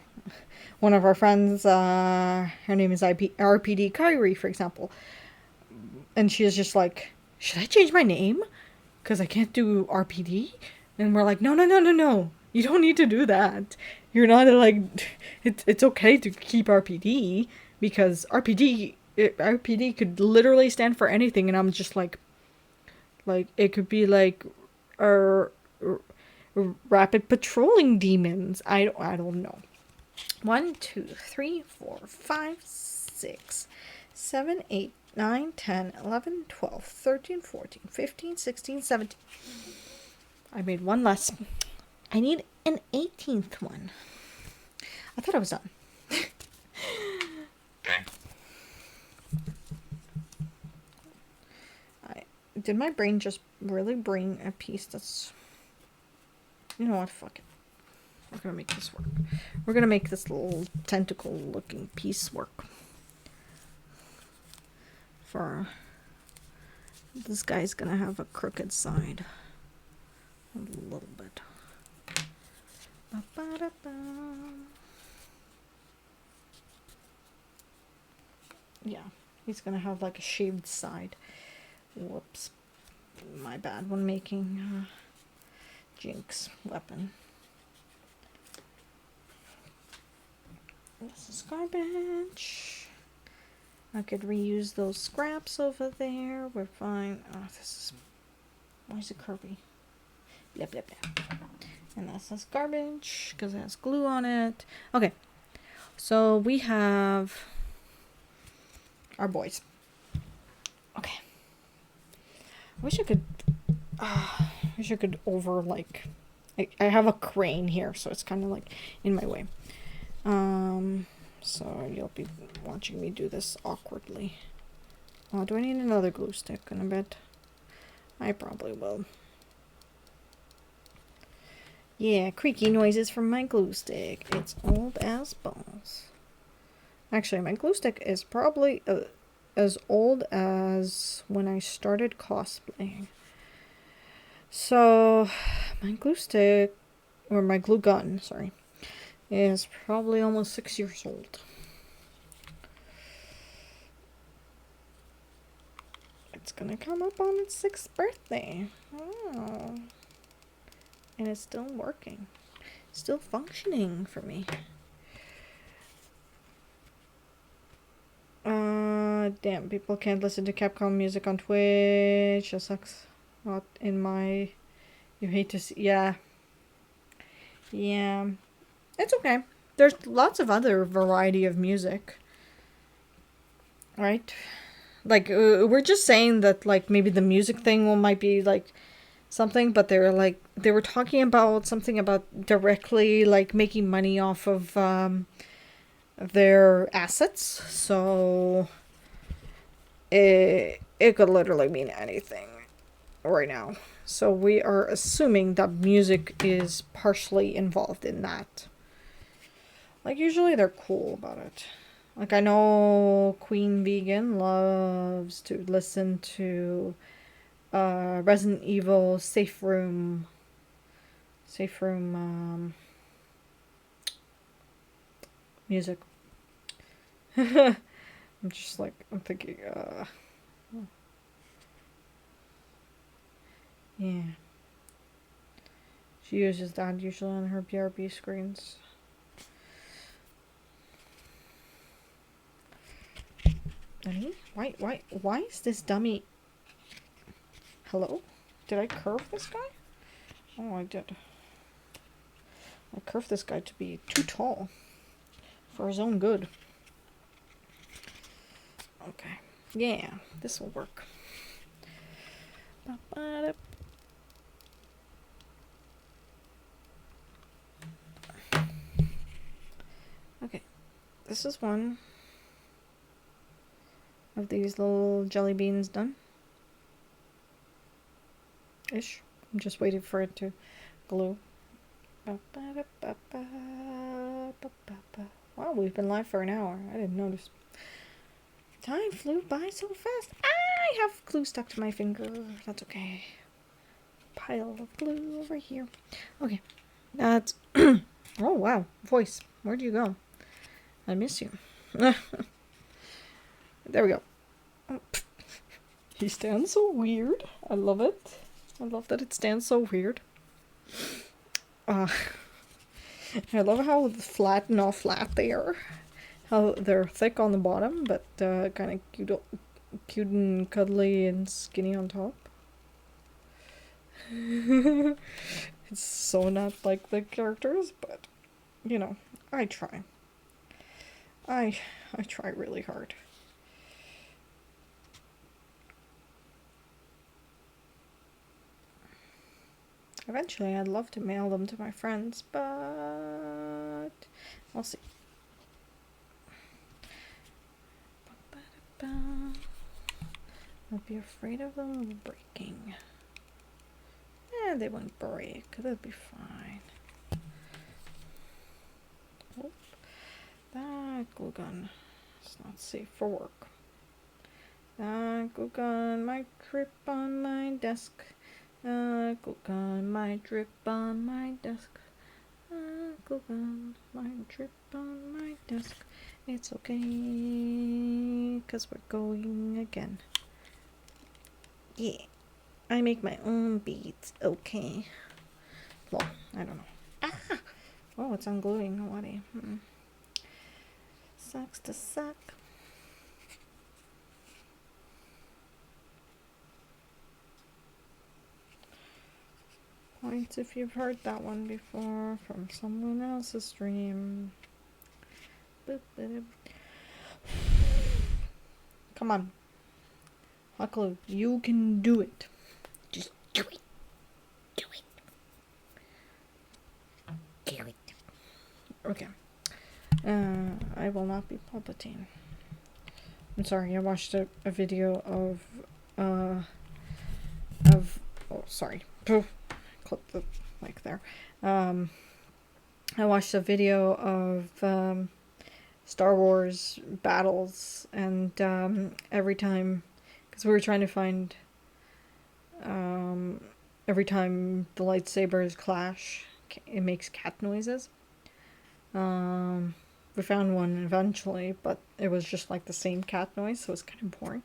one of our friends, her name is RPD Kyrie, for example, and she is just like, should I change my name? Because I can't do RPD? And we're like, no, you don't need to do that. You're not like, it's okay to keep RPD, because RPD could literally stand for anything, and I'm just like it could be like rapid patrolling demons. I don't know. 1, 2, 3, 4, 5, 6, 7, 8, 9, 10, 11, 12, 13, 14, 15, 16, 17. I made one less. I need an 18th one. I thought I was done. Did my brain just really bring a piece that's... You know what? Fuck it. We're gonna make this work. We're gonna make this little tentacle-looking piece work. For... This guy's gonna have a crooked side. A little bit. Ba-ba-da-ba. Yeah, he's gonna have like a shaved side. Whoops. My bad when making Jinx weapon. This is garbage. I could reuse those scraps over there. We're fine. Oh, this is... Why is it curvy? Blah, blah, blah. And that's this garbage because it has glue on it. Okay. So we have our boys. Okay. I wish I could over, like... I have a crane here, so it's kind of like in my way. So you'll be watching me do this awkwardly. Oh, do I need another glue stick in a bit? I probably will. Yeah, creaky noises from my glue stick. It's old as balls. Actually, my glue stick is probably as old as when I started cosplaying. So, my glue stick, or my glue gun, sorry, is probably almost 6 years old. It's gonna come up on its 6th birthday. Oh. And it's still working. Still functioning for me. Damn, people can't listen to Capcom music on Twitch. That sucks. Not in my... You hate to see... Yeah. Yeah. It's okay. There's lots of other variety of music. Right? Like, we're just saying that, like, maybe the music thing might be, like, something, but they were talking about something about directly, like, making money off of, their assets, so it could literally mean anything right now. So we are assuming that music is partially involved in that. Like, usually they're cool about it. Like, I know Queen Vegan loves to listen to Resident Evil Safe Room music. I'm just like, I'm thinking, yeah. She uses that usually on her BRB screens. Honey? Why is this dummy... Hello? Did I curve this guy? Oh, I did. I curved this guy to be too tall. For his own good. Okay. Yeah, this will work. Okay. This is one of these little jelly beans done. Ish. I'm just waiting for it to glue. Wow, we've been live for an hour. I didn't notice. Time flew by so fast. I have glue stuck to my finger. That's okay. Pile of glue over here. Okay. That's... Oh, wow. Voice. Where'd you go? I miss you. There we go. Oh, he stands so weird. I love it. I love that it stands so weird. I love how flat and all flat they are. How they're thick on the bottom, but kind of cute and cuddly and skinny on top. It's so not like the characters, but, you know, I try. I try really hard. Eventually, I'd love to mail them to my friends, but we'll see. I'd be afraid of them breaking. They won't break. They'll be fine. Oh, that glue gun is not safe for work. That glue gun might drip on my desk. Glue gun might drip on my desk. Glue gun might drip on my desk. It's okay, 'cause we're going again. Yeah, I make my own beads, okay. Well, I don't know. Ah! Oh, it's ungluing already. Sucks to suck. points if you've heard that one before from someone else's stream. Boop, boop. Come on. Huckle, you can do it. Just do it. Do it. Do it. Okay. I will not be Palpatine. I'm sorry, I watched a video of oh, sorry. Clip the mic there. I watched a video of Star Wars battles, and every time, because we were trying to find every time the lightsabers clash, it makes cat noises. We found one eventually, but it was just like the same cat noise, so it was kind of boring.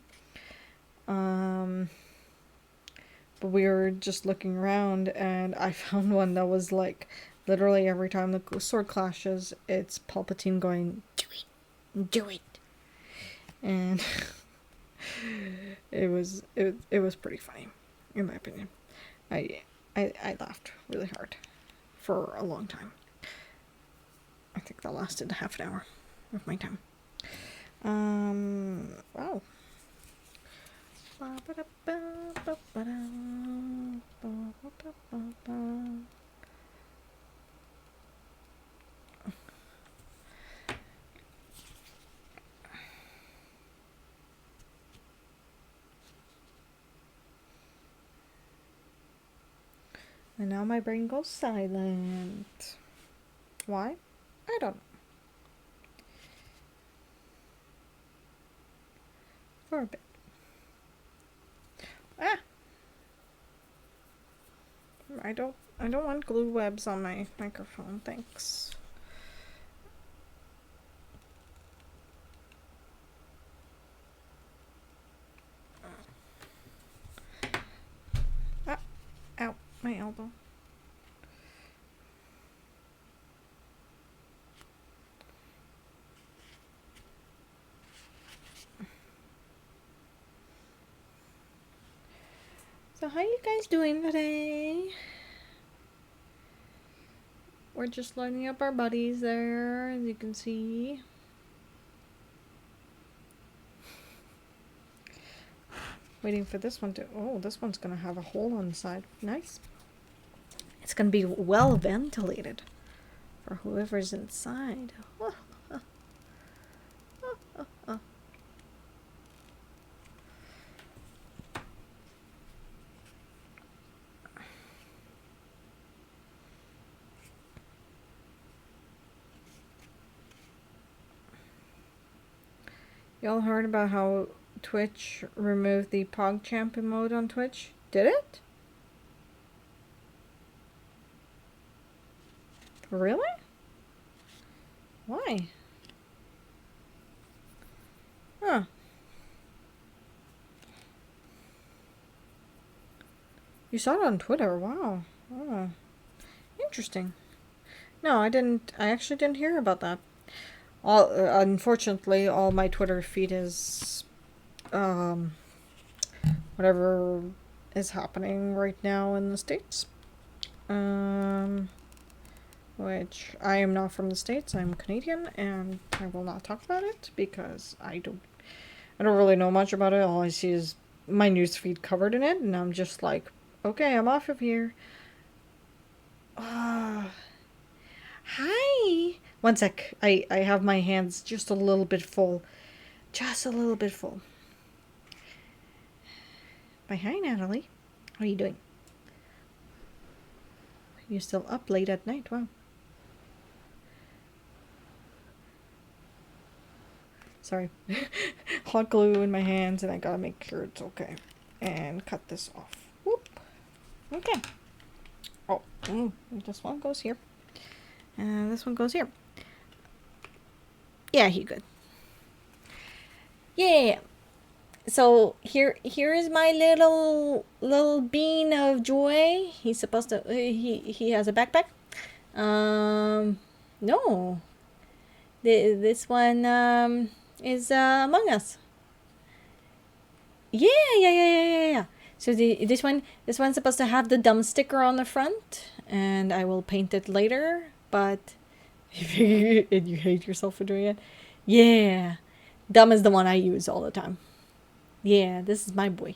But we were just looking around, and I found one that was like literally every time the sword clashes, it's Palpatine going, "Do it, do it," and it was pretty funny, in my opinion. I laughed really hard for a long time. I think that lasted half an hour of my time. Wow. And now my brain goes silent. Why? I don't know. For a bit. Ah! I don't want glue webs on my microphone, thanks. Ah! Ow, my elbow. So how you guys doing today? We're just lining up our buddies there, as you can see. Waiting for this one to... Oh, this one's gonna have a hole on the side. Nice. It's gonna be well ventilated for whoever's inside. Y'all heard about how Twitch removed the PogChamp emote on Twitch? Did it? Really? Why? Huh. You saw it on Twitter. Wow. Oh. Interesting. No, I didn't. I actually didn't hear about that. Unfortunately, all my Twitter feed is whatever is happening right now in the States. Which I am not from the States. I'm Canadian, and I will not talk about it because I don't really know much about it. All I see is my newsfeed covered in it, and I'm just like, okay, I'm off of here. Hi. One sec. I have my hands just a little bit full. Just a little bit full. Hi, Natalie. How are you doing? You're still up late at night. Wow. Sorry. Hot glue in my hands, and I gotta make sure it's okay. And cut this off. Whoop. Okay. Oh, this one goes here. And this one goes here. Yeah, he good. Yeah. So here is my little bean of joy. He's supposed to. He has a backpack. No. This one is Among Us. Yeah. So this one's supposed to have the dumb sticker on the front, and I will paint it later. But you hate yourself for doing it. Yeah, dumb is the one I use all the time. Yeah, this is my boy.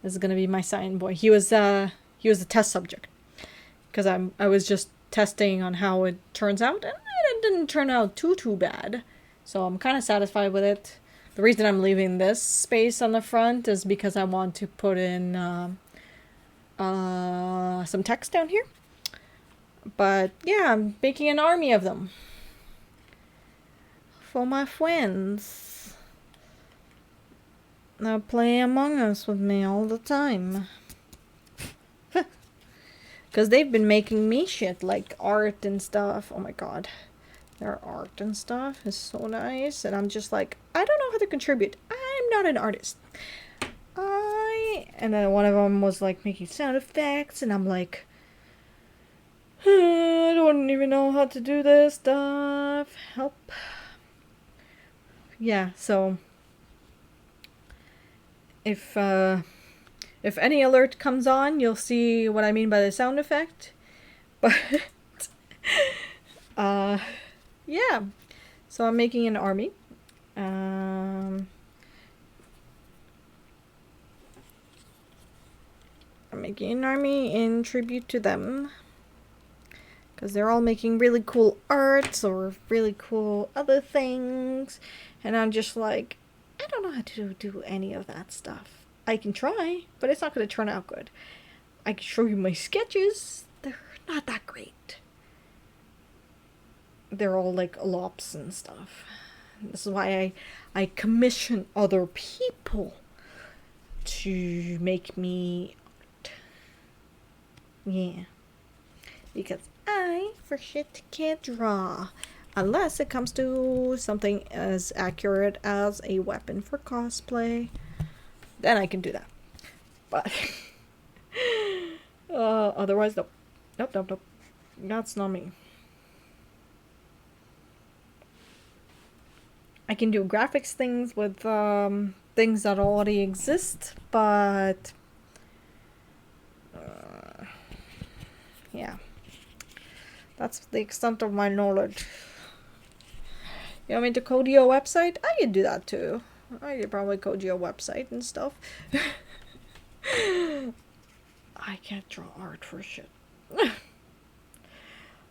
This is gonna be my sign boy. He was a test subject because I was just testing on how it turns out, and it didn't turn out too bad. So I'm kind of satisfied with it. The reason I'm leaving this space on the front is because I want to put in some text down here. But yeah, I'm making an army of them for my friends. They play Among Us with me all the time. Because they've been making me shit, like art and stuff. Oh my god. Their art and stuff is so nice. And I'm just like, I don't know how to contribute. I'm not an artist. And then one of them was like making sound effects. And I'm like, I don't even know how to do this stuff. Help. Yeah, so if any alert comes on, you'll see what I mean by the sound effect. But yeah. So I'm making an army. I'm making an army in tribute to them. Because they're all making really cool arts or really cool other things. And I'm just like, I don't know how to do any of that stuff. I can try, but it's not going to turn out good. I can show you my sketches. They're not that great. They're all like lops and stuff. This is why I commission other people to make me art. Yeah. Because I, for shit, can't draw. Unless it comes to something as accurate as a weapon for cosplay. Then I can do that. But otherwise, nope. Nope. That's not me. I can do graphics things with things that already exist, but yeah. That's the extent of my knowledge. You want me to code your website? I could do that too. I could probably code your website and stuff. I can't draw art for shit.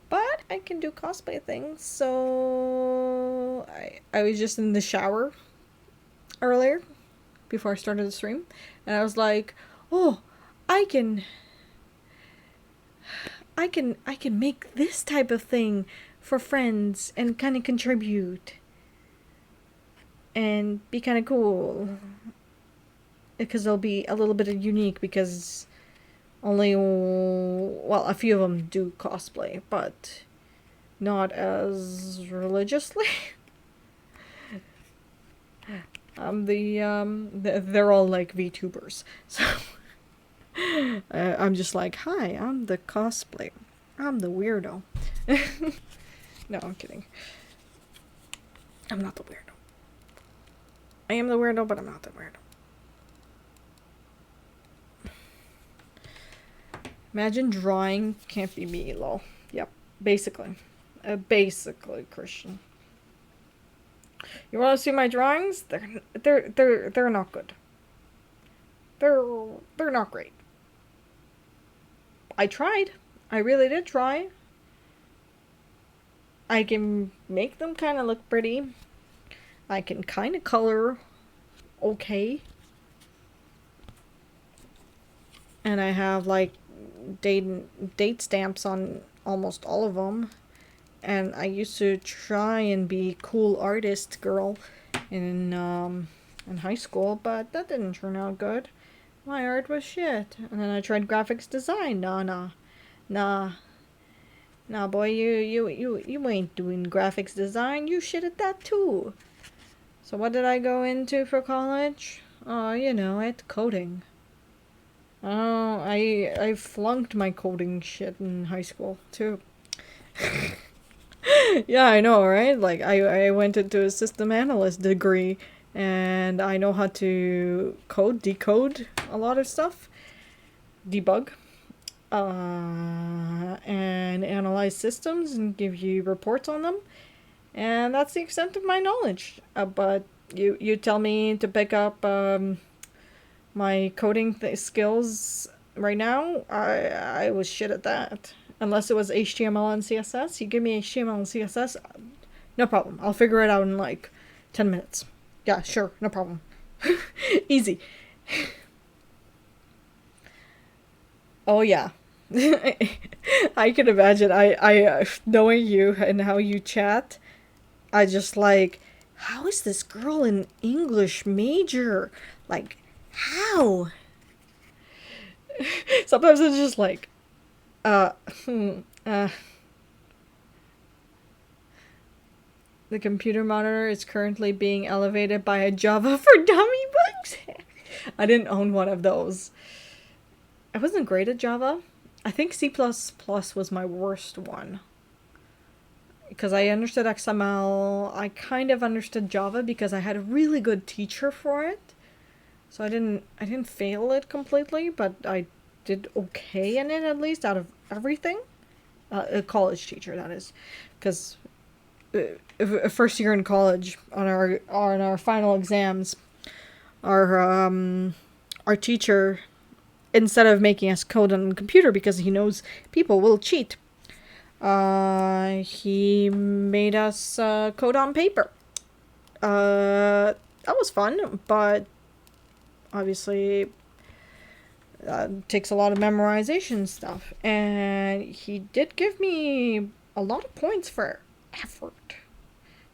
But I can do cosplay things, so I was just in the shower earlier before I started the stream, and I was like, oh, I can make this type of thing for friends and kind of contribute and be kind of cool, because it'll be a little bit unique, because only, well, a few of them do cosplay, but not as religiously. They're all like VTubers, so I'm just like, hi, I'm the cosplay. I'm the weirdo. No, I'm kidding. I'm not the weirdo. I am the weirdo, but I'm not the weirdo. Imagine drawing can't be me, lol. Yep, basically. Basically, Christian. You want to see my drawings? They're not good. They're not great. I tried. I really did try. I can make them kind of look pretty. I can kind of color okay. And I have like date stamps on almost all of them. And I used to try and be cool artist girl in high school, but that didn't turn out good. My art was shit. And then I tried graphics design. Nah, boy, you ain't doing graphics design. You shit at that too. So what did I go into for college? Oh, it's coding. Oh, I flunked my coding shit in high school too. Yeah, I know, right? Like, I went into a system analyst degree, and I know how to decode a lot of stuff, debug, and analyze systems and give you reports on them. And that's the extent of my knowledge. But you tell me to pick up my coding skills right now, I was shit at that. Unless it was HTML and CSS. You give me HTML and CSS, no problem. I'll figure it out in like 10 minutes. Yeah, sure, no problem. Easy. Oh yeah. I can imagine. I knowing you and how you chat, I just like, how is this girl an English major? Like, how? Sometimes it's just like, uh, hmm, uh. The computer monitor is currently being elevated by a Java for Dummy books. I didn't own one of those. I wasn't great at Java. I think C++ was my worst one. Because I understood XML. I kind of understood Java because I had a really good teacher for it. So I didn't fail it completely, but I did okay in it, at least out of everything. A college teacher, that is. Because first year in college, on our final exams, our teacher, instead of making us code on the computer because he knows people will cheat, he made us code on paper. That was fun, but obviously takes a lot of memorization stuff. And he did give me a lot of points for effort.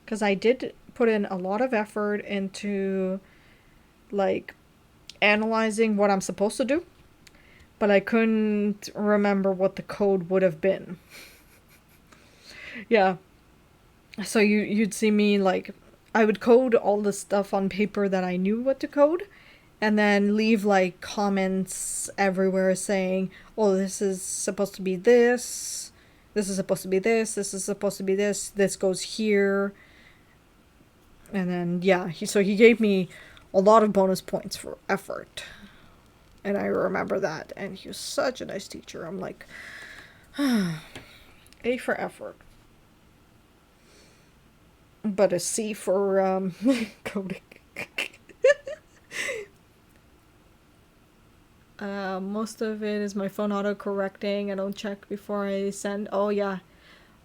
Because I did put in a lot of effort into, like, analyzing what I'm supposed to do. But I couldn't remember what the code would have been. Yeah. So you'd see me, like, I would code all the stuff on paper that I knew what to code. And then leave, like, comments everywhere saying, oh, this is supposed to be this. This is supposed to be this. This is supposed to be this. This goes here. And then, yeah, he gave me a lot of bonus points for effort. And I remember that. And he was such a nice teacher. I'm like, A for effort. But a C for coding. Most of it is my phone auto-correcting. I don't check before I send. Oh, yeah.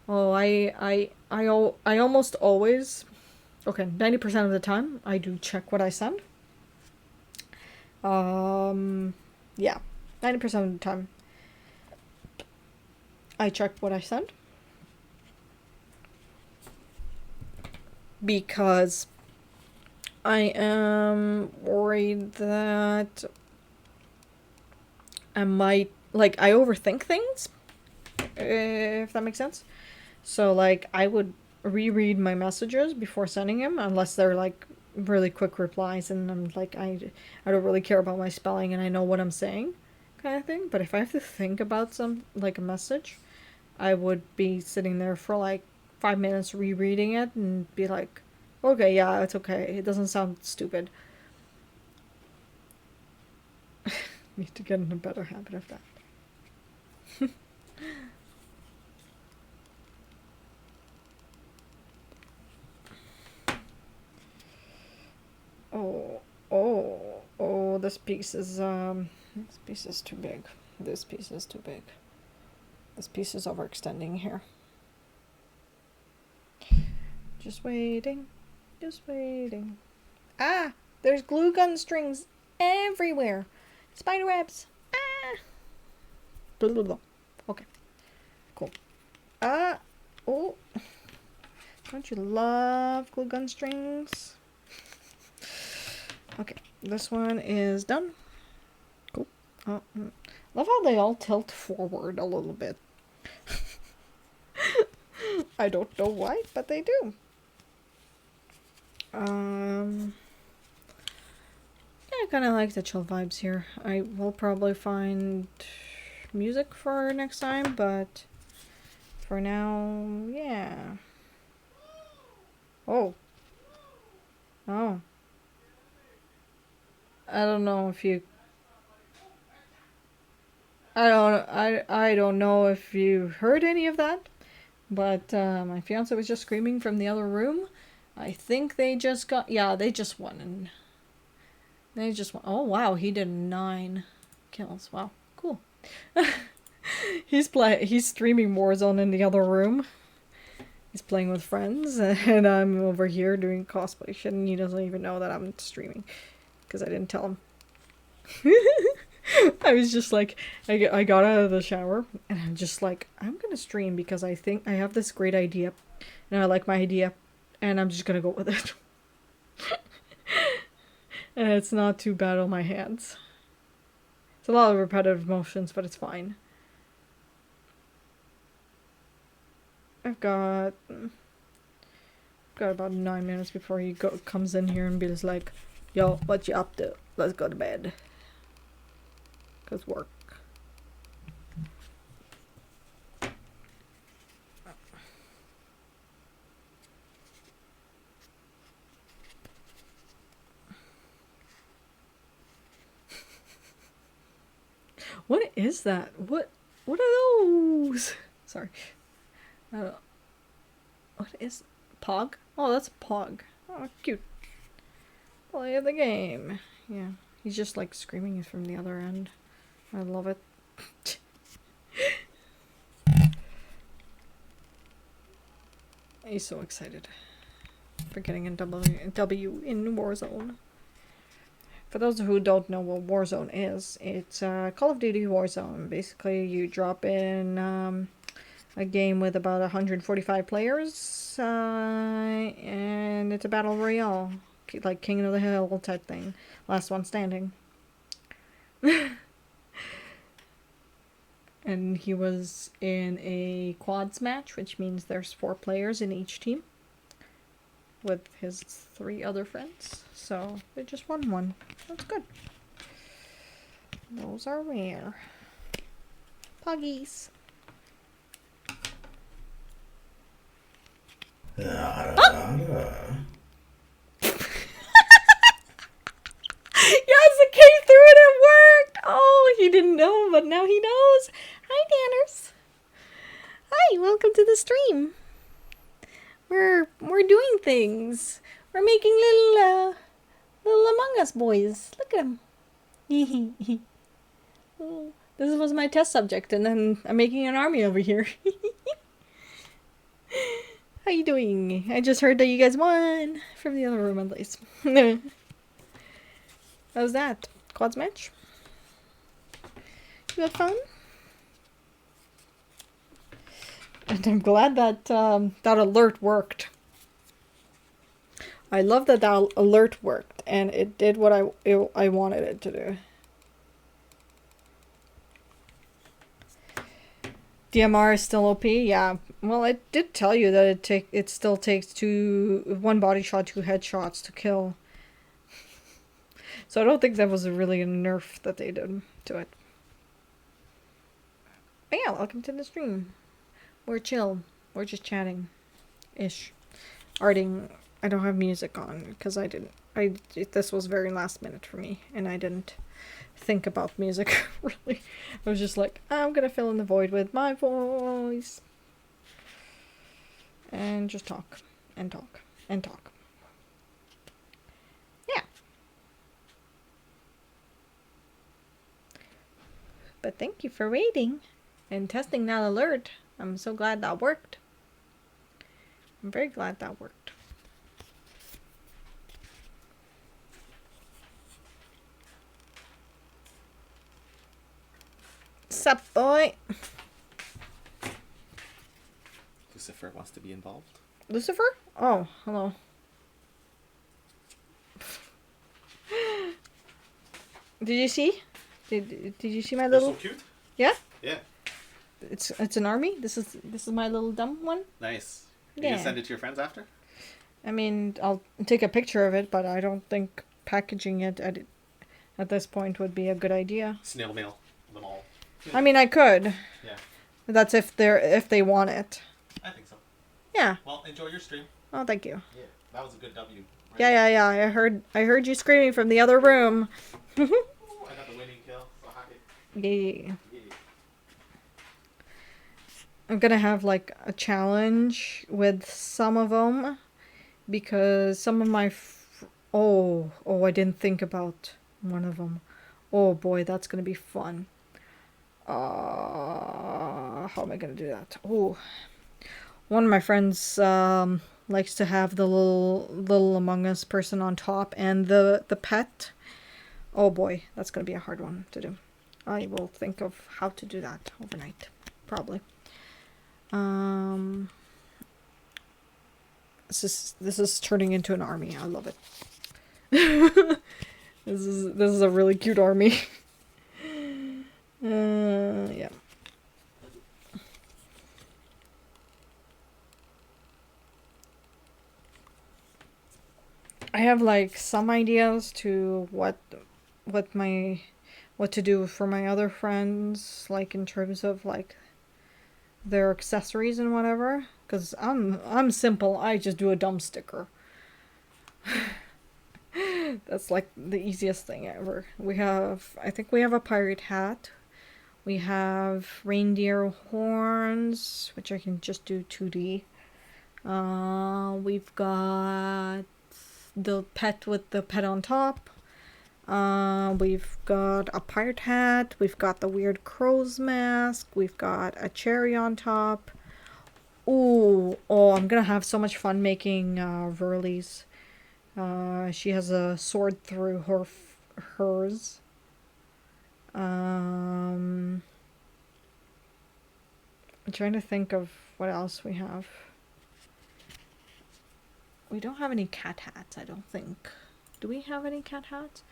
Oh, I almost always... Okay, 90% of the time, I do check what I send. Yeah, 90% of the time, I check what I send. Because I am worried that I might, like, I overthink things, if that makes sense. So, like, I would reread my messages before sending them, unless they're, like, really quick replies, and I'm like, I don't really care about my spelling, and I know what I'm saying, kind of thing. But if I have to think about some, like, a message, I would be sitting there for, like, 5 minutes rereading it, and be like, okay, yeah, it's okay, it doesn't sound stupid. Need to get in a better habit of that. Oh, this piece is too big. This piece is too big. This piece is overextending here. Just waiting. Ah, there's glue gun strings everywhere. Spider webs. Ah. Blah, blah, blah. Okay. Cool. Oh. Don't you love glue gun strings? Okay, this one is done. Cool. Love how they all tilt forward a little bit. I don't know why, but they do. Yeah, I kind of like the chill vibes here. I will probably find music for next time, but for now, yeah. Oh. I don't know if you I don't know if you heard any of that, but my fiance was just screaming from the other room. I think they just got, yeah, they just won. And they just won. Oh wow, he did 9 kills. Wow, cool. He's streaming Warzone in the other room. He's playing with friends, and I'm over here doing cosplay shit, and he doesn't even know that I'm streaming, because I didn't tell him. I was just like, I got out of the shower, and I'm just like, I'm gonna stream because I think I have this great idea, and I like my idea, and I'm just gonna go with it. And it's not too bad on my hands. It's a lot of repetitive motions, but it's fine. I've got about 9 minutes before he comes in here and be just like, yo, what you up to? Let's go to bed. 'Cause work. What is that? What are those? Sorry. What is Pog? Oh, that's Pog. Oh, cute. Play the game. Yeah, he's just like screaming from the other end. I love it. He's so excited for getting a W in Warzone. For those who don't know what Warzone is, it's Call of Duty Warzone. Basically, you drop in a game with about 145 players, and it's a battle royale, like King of the Hill type thing. Last one standing. And he was in a quads match, which means there's 4 players in each team, with his 3 other friends. So they just won one. That's good. Those are rare. Puggies. Yes, it came through and it worked! Oh, he didn't know, but now he knows. Hi, Danners. Hi, welcome to the stream. We're doing things. We're making little Among Us boys. Look at them. This was my test subject, and then I'm making an army over here. How you doing? I just heard that you guys won from the other room, at least. How's that? Quads match? You had fun? And I'm glad that that alert worked. I love that alert worked, and it did what I wanted it to do. DMR is still OP? Yeah. Well, it did tell you that it still takes 1 body shot, 2 headshots to kill. So I don't think that was really a nerf that they did to it. But yeah, welcome to the stream. We're chill. We're just chatting. Ish. Arting. I don't have music on because this was very last minute for me, and I didn't think about music really. I was just like, I'm gonna fill in the void with my voice. And just talk. And talk. And talk. Yeah. But thank you for waiting and testing that alert. I'm so glad that worked. I'm very glad that worked. Sup, boy? Lucifer wants to be involved. Lucifer? Oh, hello. Did you see? Did you see my little? They're so cute. Yeah. Yeah. It's an army. This is my little dumb one. Nice. You Yeah. gonna send it to your friends after? I mean, I'll take a picture of it, but I don't think packaging it at this point would be a good idea. Snail mail them all. I mean, I could. Yeah. That's if they want it. I think so. Yeah. Well, enjoy your stream. Oh, thank you. Yeah, that was a good W. Right? Yeah. I heard you screaming from the other room. Ooh, I got the winning kill. So happy. Yeah. Yeah. I'm gonna have like a challenge with some of them because some of my oh, I didn't think about one of them. Oh boy, that's gonna be fun. How am I gonna do that? Oh, one of my friends likes to have the little Among Us person on top and the pet. Oh boy, that's gonna be a hard one to do. I will think of how to do that overnight, probably. This is turning into an army. I love it. This is a really cute army. Yeah. I have like some ideas to what to do for my other friends, like in terms of like their accessories and whatever. Cause I'm simple. I just do a dumb sticker. That's like the easiest thing ever. I think we have a pirate hat. We have reindeer horns, which I can just do 2D. We've got the pet with the pet on top. We've got a pirate hat. We've got the weird crow's mask. We've got a cherry on top. Ooh, I'm gonna have so much fun making Verly's. She has a sword through hers. I'm trying to think of what else we have. We don't have any cat hats, I don't think. Do we have any cat hats?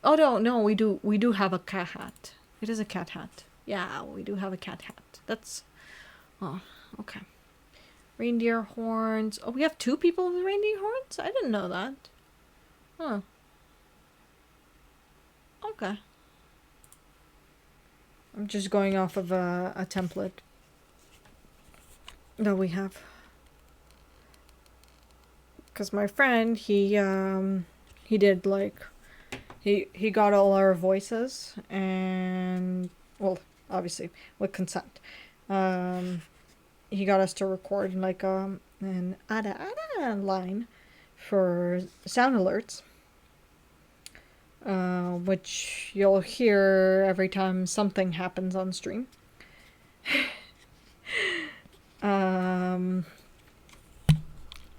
Oh no, we do have a cat hat. It is a cat hat. Yeah, we do have a cat hat. That's okay. Reindeer horns. Oh, we have 2 people with reindeer horns? I didn't know that. Huh. Okay. I'm just going off of a template that we have. Because my friend, he did like, he got all our voices and, well, obviously with consent. He got us to record like an ada line for sound alerts, which you'll hear every time something happens on stream. And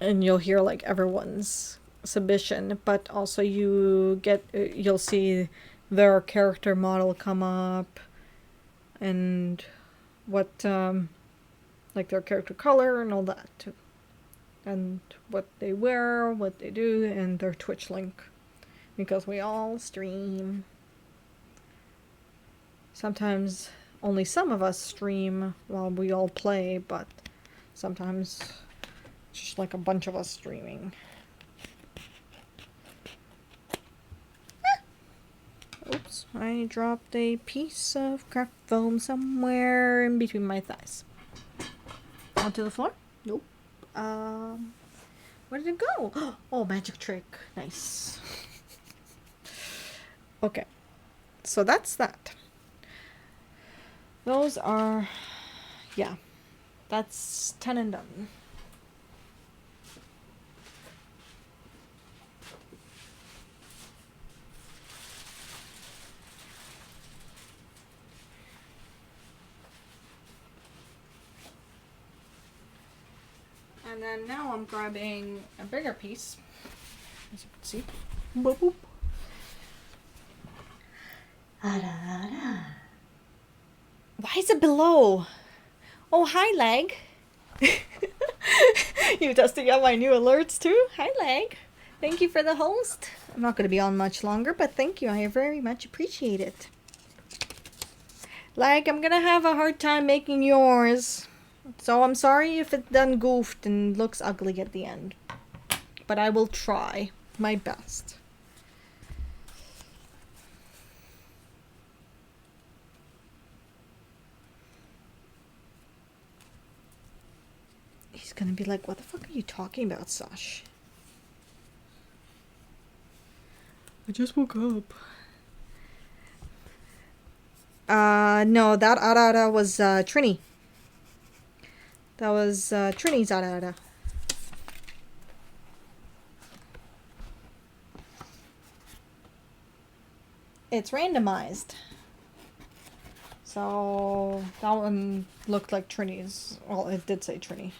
you'll hear like everyone's submission, but also you'll see their character model come up and what like their character color and all that too. And what they wear, what they do, and their Twitch link. Because we all stream. Sometimes only some of us stream while we all play, but sometimes just like a bunch of us streaming. Oops, I dropped a piece of craft foam somewhere in between my thighs. Onto the floor? Nope. Where did it go? Oh, magic trick. Nice. Okay. So that's that. Those are, yeah. That's 10 and done. And then now I'm grabbing a bigger piece, as you can see. Boop, boop. Why is it below? Oh, hi, Leg. You testing out my new alerts too? Hi, Leg. Thank you for the host. I'm not going to be on much longer, but thank you. I very much appreciate it. Leg, I'm going to have a hard time making yours. So I'm sorry if it done goofed and looks ugly at the end. But I will try my best. He's gonna be like, what the fuck are you talking about, Sash? I just woke up. No, that Arara was Trini. That was Trini's Ada Ada. It's randomized. So that one looked like Trini's. Well, it did say Trini.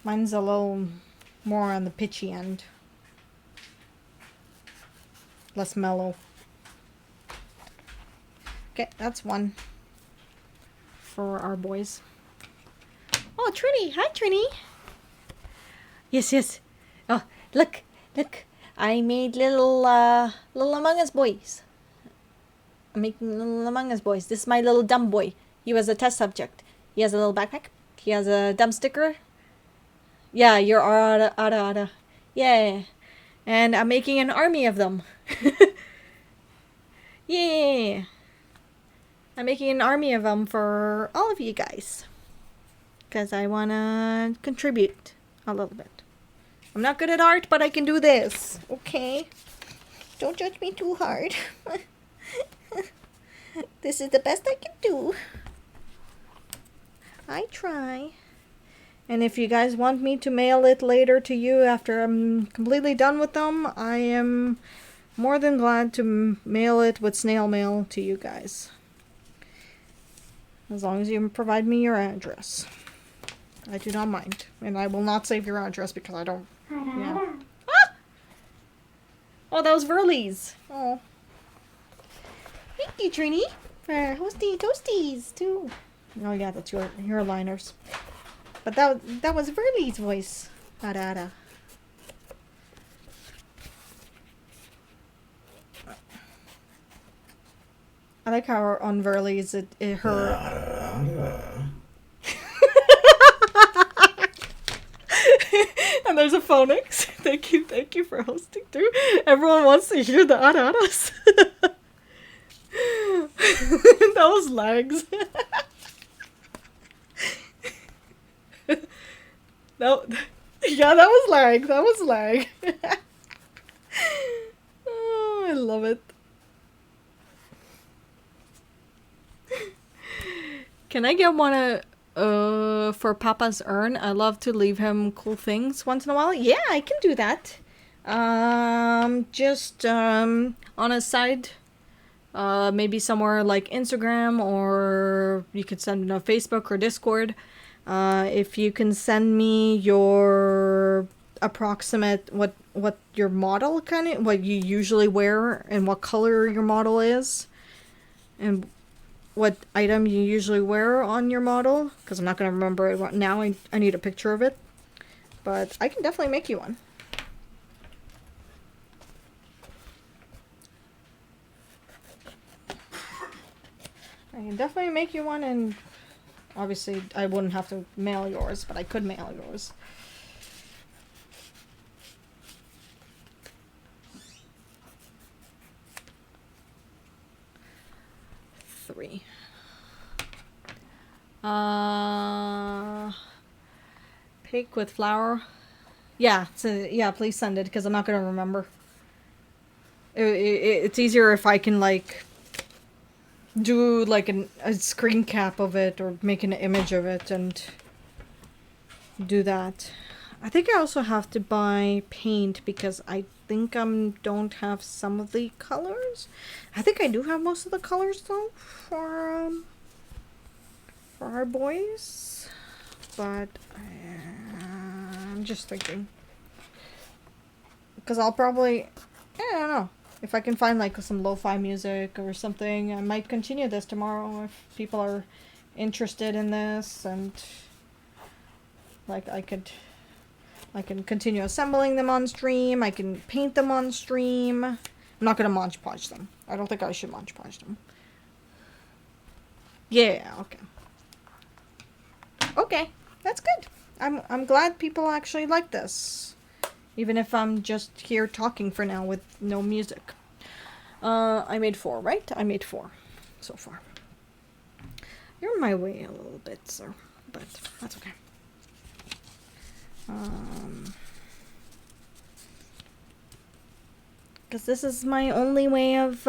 Mine's a little more on the pitchy end. Less mellow. Okay, that's one for our boys. Oh, Trini. Hi, Trini. Yes, yes. Oh, look, look. I made little Among Us boys. I'm making little Among Us boys. This is my little dumb boy. He was a test subject. He has a little backpack. He has a dumb sticker. Yeah, you're Ada. Yeah. And I'm making an army of them. Yeah. I'm making an army of them for all of you guys. Because I want to contribute a little bit. I'm not good at art, but I can do this. Okay? Don't judge me too hard. This is the best I can do. I try. And if you guys want me to mail it later to you after I'm completely done with them, I am more than glad to mail it with snail mail to you guys. As long as you provide me your address. I do not mind. And I will not save your address because I don't... Yeah. Ah! Oh, that was Verlie's. Oh. Thank you, Trini. For hosting toasties, too. Oh, yeah, that's your liners. But that was Verlie's voice. Ada Ada. I like how on Verlie's her... And there's a phonics. Thank you for hosting too. Everyone wants to hear the Ada Adas. That was lags. No, yeah, that was lag. That was lag. Oh, I love it. Can I get one for Papa's urn? I love to leave him cool things once in a while. Yeah, I can do that. Just on a side, maybe somewhere like Instagram, or you could send it on Facebook or Discord. If you can send me your approximate what your model what you usually wear and what color your model is, and what item you usually wear on your model, because I'm not going to remember it now. I need a picture of it, but I can definitely make you one. I can definitely make you one, and obviously I wouldn't have to mail yours, but I could mail yours. Three. Cake with flour. Yeah, yeah, please send it, because I'm not going to remember. It's easier if I can, like, do, like, a screen cap of it, or make an image of it, and do that. I think I also have to buy paint, because I think I don't have some of the colors. I think I do have most of the colors, though, for our boys. But I'm just thinking, because I'll probably, I don't know, if I can find like some lo-fi music or something, I might continue this tomorrow if people are interested in this, and like I can continue assembling them on stream. I can paint them on stream. I'm not gonna Mod Podge them. I don't think I should Mod Podge them. Yeah, okay. Okay, that's good. I'm glad people actually like this. Even if I'm just here talking for now with no music. I made 4, right? I made 4 so far. You're in my way a little bit, sir. But that's okay. Because this is my only way of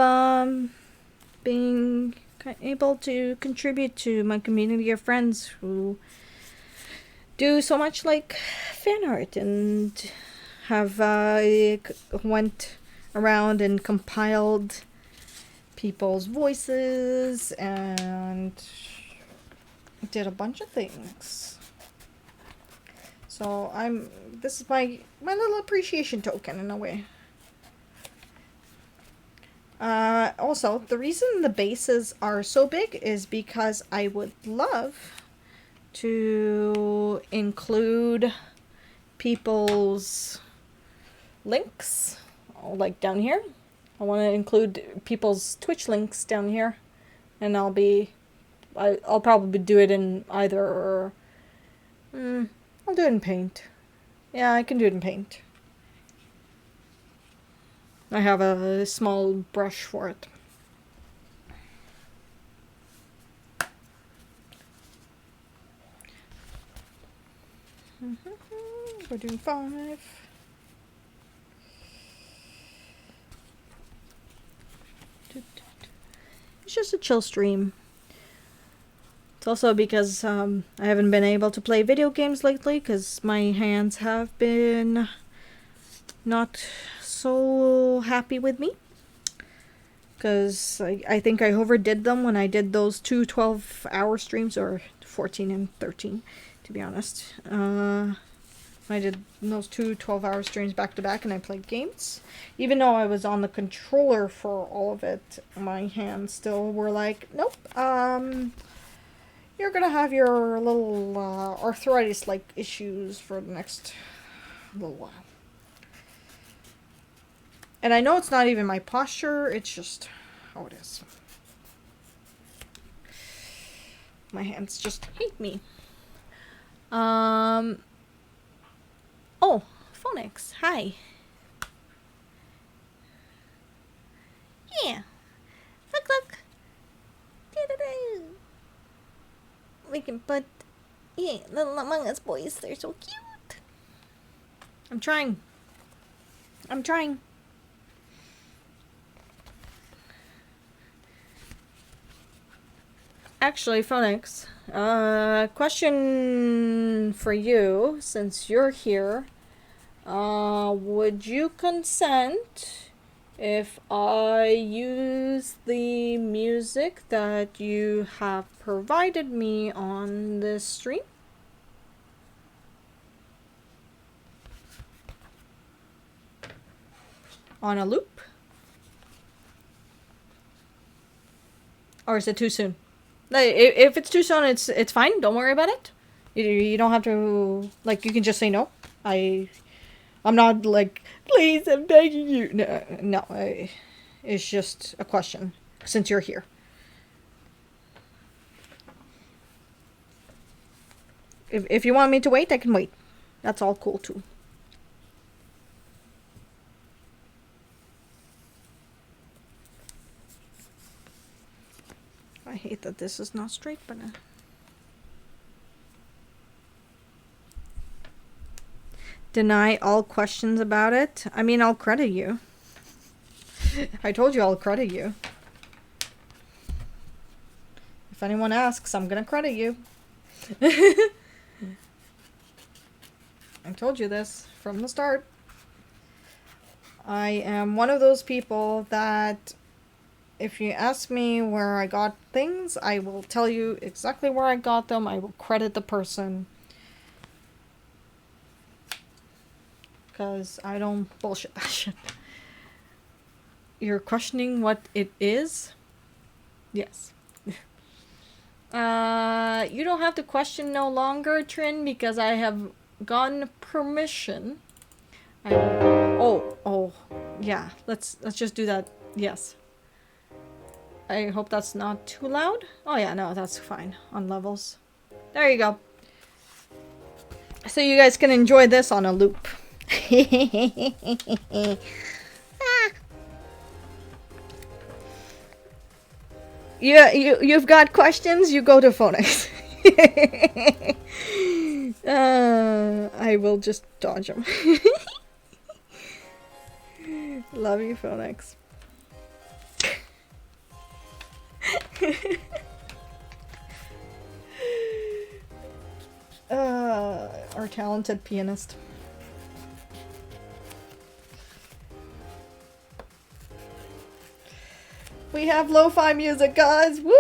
being able to contribute to my community of friends who do so much like fan art and have went around and compiled people's voices and did a bunch of things. So this is my little appreciation token in a way. Also, the reason the bases are so big is because I would love to include people's links, like down here. I want to include people's Twitch links down here, and I'll probably do it in either. I'll do it in Paint. Yeah, I can do it in Paint. I have a small brush for it. We're doing 5. It's just a chill stream. It's also because I haven't been able to play video games lately because my hands have been not so happy with me. Because I think I overdid them when I did those 2 12-hour streams, or 14 and 13, to be honest. I did those 2 12-hour streams back to back and I played games. Even though I was on the controller for all of it, my hands still were like, nope, you're gonna have your little arthritis-like issues for the next little while. And I know it's not even my posture, it's just how it is. My hands just hate me. Oh, Phonics, hi. Yeah. Look. We can put, yeah, little Among Us boys, they're so cute. I'm trying. Actually, Phonics, question for you, since you're here. Would you consent if I use the music that you have provided me on this stream? On a loop? Or is it too soon? If it's too soon, it's fine. Don't worry about it. You don't have to, like, you can just say no. I'm not like, please, I'm begging you. No, it's just a question, since you're here. If you want me to wait, I can wait. That's all cool, too. I hate that this is not straight, but... Deny all questions about it? I mean, I'll credit you. I told you I'll credit you. If anyone asks, I'm gonna credit you. I told you this from the start. I am one of those people that if you ask me where I got things, I will tell you exactly where I got them. I will credit the person. Because I don't bullshit that shit. You're questioning what it is? Yes. You don't have to question no longer, Trin, because I have gotten permission. Oh, yeah. Let's just do that. Yes. I hope that's not too loud. Oh yeah, no, that's fine on levels. There you go. So you guys can enjoy this on a loop. Yeah, you've got questions, you go to Phonics. I will just dodge them. Love you, Phonics. our talented pianist. We have lo-fi music, guys! Woo!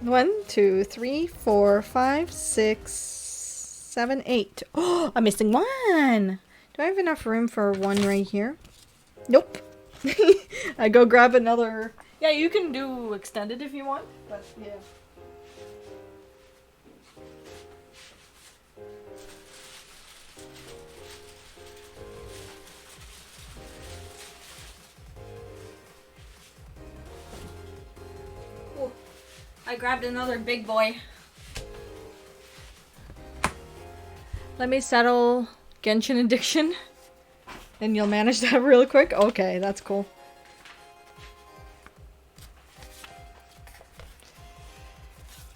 One, two, three, four, five, 6, 7, 8. Oh, I'm missing one. Do I have enough room for one right here? Nope. I go grab another. Yeah, you can do extended if you want, but yeah. Ooh, I grabbed another big boy. Let me settle Genshin addiction. And you'll manage that real quick? Okay, that's cool.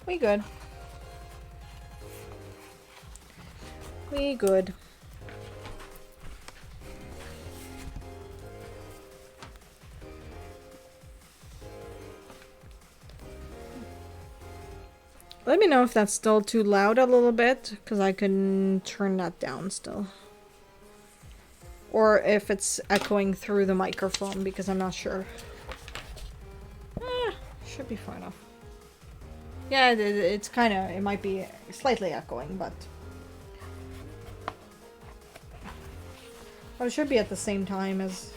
We good. We good. Let me know if that's still too loud a little bit, because I can turn that down still. Or if it's echoing through the microphone, because I'm not sure. Should be fine enough. Yeah, it's kind of, it might be slightly echoing, but... Oh, it should be at the same time as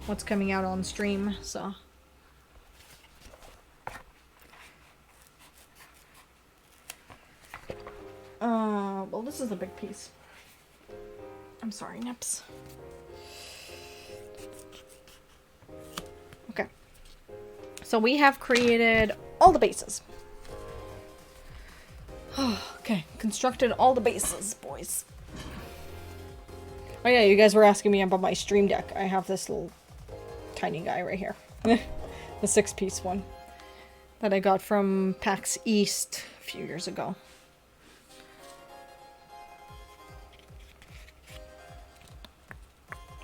what's coming out on stream, so... Well, this is a big piece. I'm sorry, Nips. Okay. So we have created all the bases. Okay, constructed all the bases, boys. Oh yeah, you guys were asking me about my stream deck. I have this little tiny guy right here. The 6-piece one that I got from PAX East a few years ago.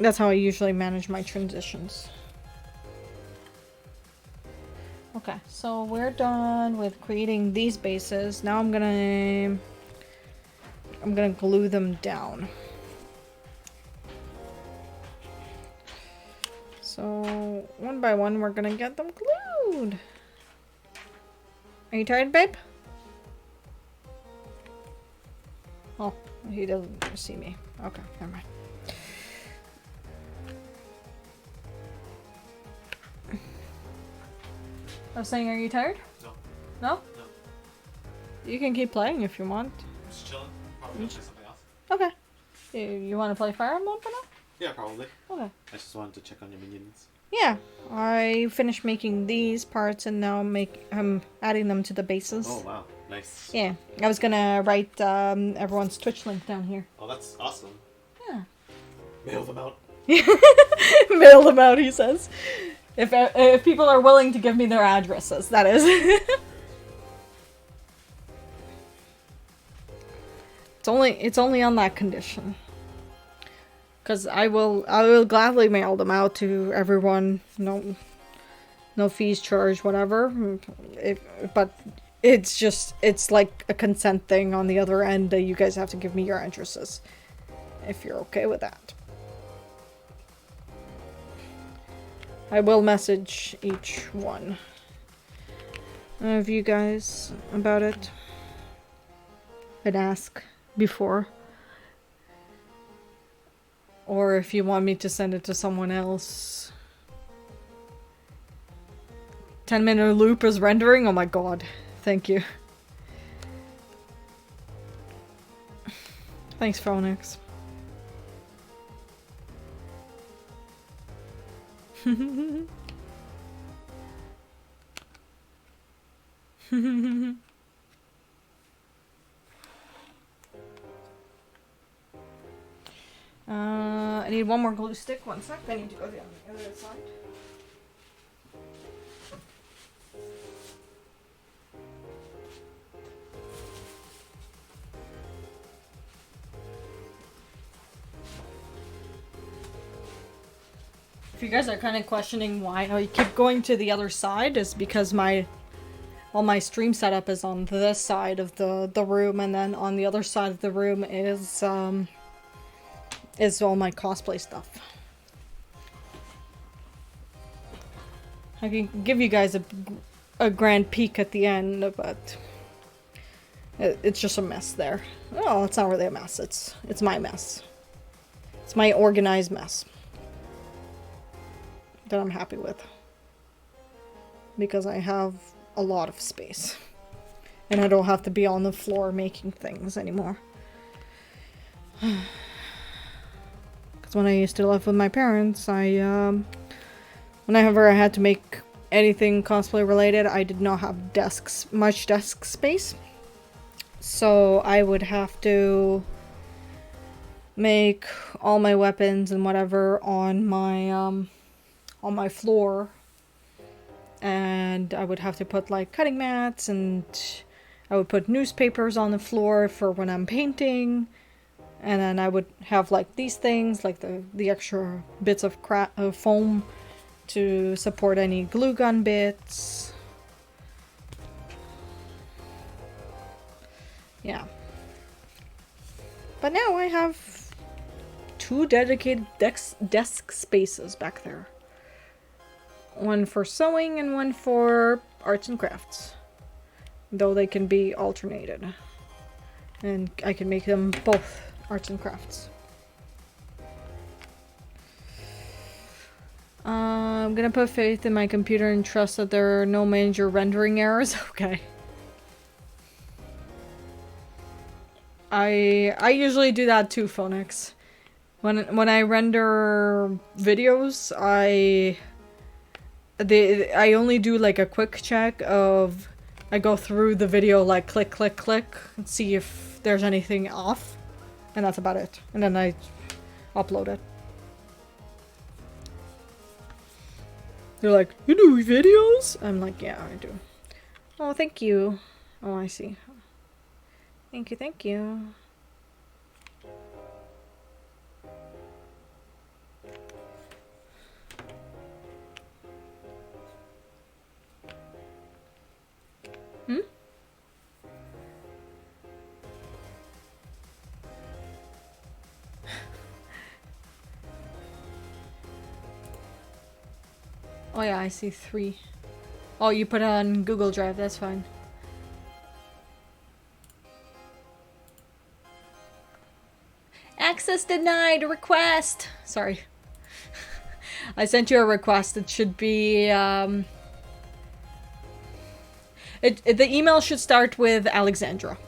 That's how I usually manage my transitions. Okay, so we're done with creating these bases. Now I'm gonna glue them down. So one by one we're gonna get them glued. Are you tired, babe? Oh, he doesn't see me. Okay, never mind. I was saying, are you tired? No. No? No. You can keep playing if you want. I'm just chilling. Probably gonna play something else. Okay. You want to play Fire Emblem for now? Yeah, probably. Okay. I just wanted to check on your minions. Yeah. I finished making these parts and now I'm adding them to the bases. Oh, wow. Nice. Yeah. I was gonna write everyone's Twitch link down here. Oh, that's awesome. Yeah. Mail them out. Mail them out, he says. If people are willing to give me their addresses, that is. It's only on that condition. Cause I will gladly mail them out to everyone. No fees charged, whatever. But it's like a consent thing on the other end that you guys have to give me your addresses. If you're okay with that. I will message each one of you guys about it and ask before. Or if you want me to send it to someone else. 10-minute loop is rendering? Oh my god. Thank you. Thanks, Phoenix. I need one more glue stick. One sec. I need to go down the other side. If you guys are kind of questioning why I keep going to the other side, is because all my stream setup is on this side of the room, and then on the other side of the room is all my cosplay stuff. I can give you guys a grand peek at the end, but it's just a mess there. Oh, it's not really a mess. It's my mess. It's my organized mess that I'm happy with, because I have a lot of space and I don't have to be on the floor making things anymore. Because when I used to live with my parents, whenever I had to make anything cosplay related, I did not have much desk space. So I would have to make all my weapons and whatever on my floor. And I would have to put like cutting mats, and I would put newspapers on the floor for when I'm painting. And then I would have like these things, like the extra bits of foam to support any glue gun bits. Yeah. But now I have 2 dedicated desk spaces back there. One for sewing and one for arts and crafts. Though they can be alternated. And I can make them both arts and crafts. I'm gonna put faith in my computer and trust that there are no major rendering errors. Okay. I usually do that too, Phoenix. When I render videos, I only do like a quick check of, I go through the video like click, click, click, and see if there's anything off, and that's about it. And then I upload it. They're like, you do videos? I'm like, yeah, I do. Oh, thank you. Oh, I see. Thank you, thank you. Hmm? Oh yeah, I see 3. Oh, you put it on Google Drive, that's fine. Access denied, request! Sorry. I sent you a request. It should be, the email should start with Alexandra.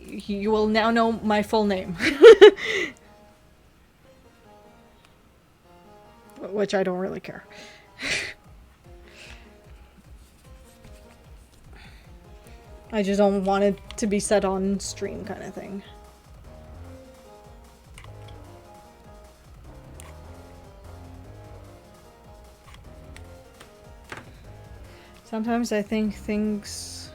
You will now know my full name. Which I don't really care. I just don't want it to be said on stream kind of thing. Sometimes I think things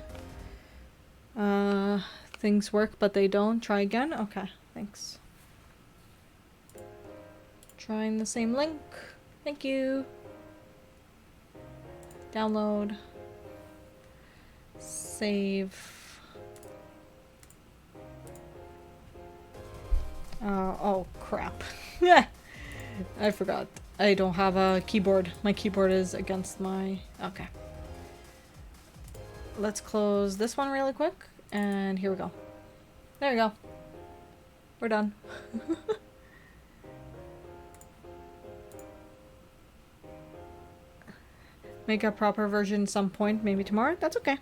work, but they don't. Try again? Okay, thanks. Trying the same link. Thank you. Download. Save. Oh crap. Yeah, I forgot. I don't have a keyboard. My keyboard is against my... Okay. Let's close this one really quick, and here we go. There we go. We're done. Make a proper version some point, maybe tomorrow. That's okay.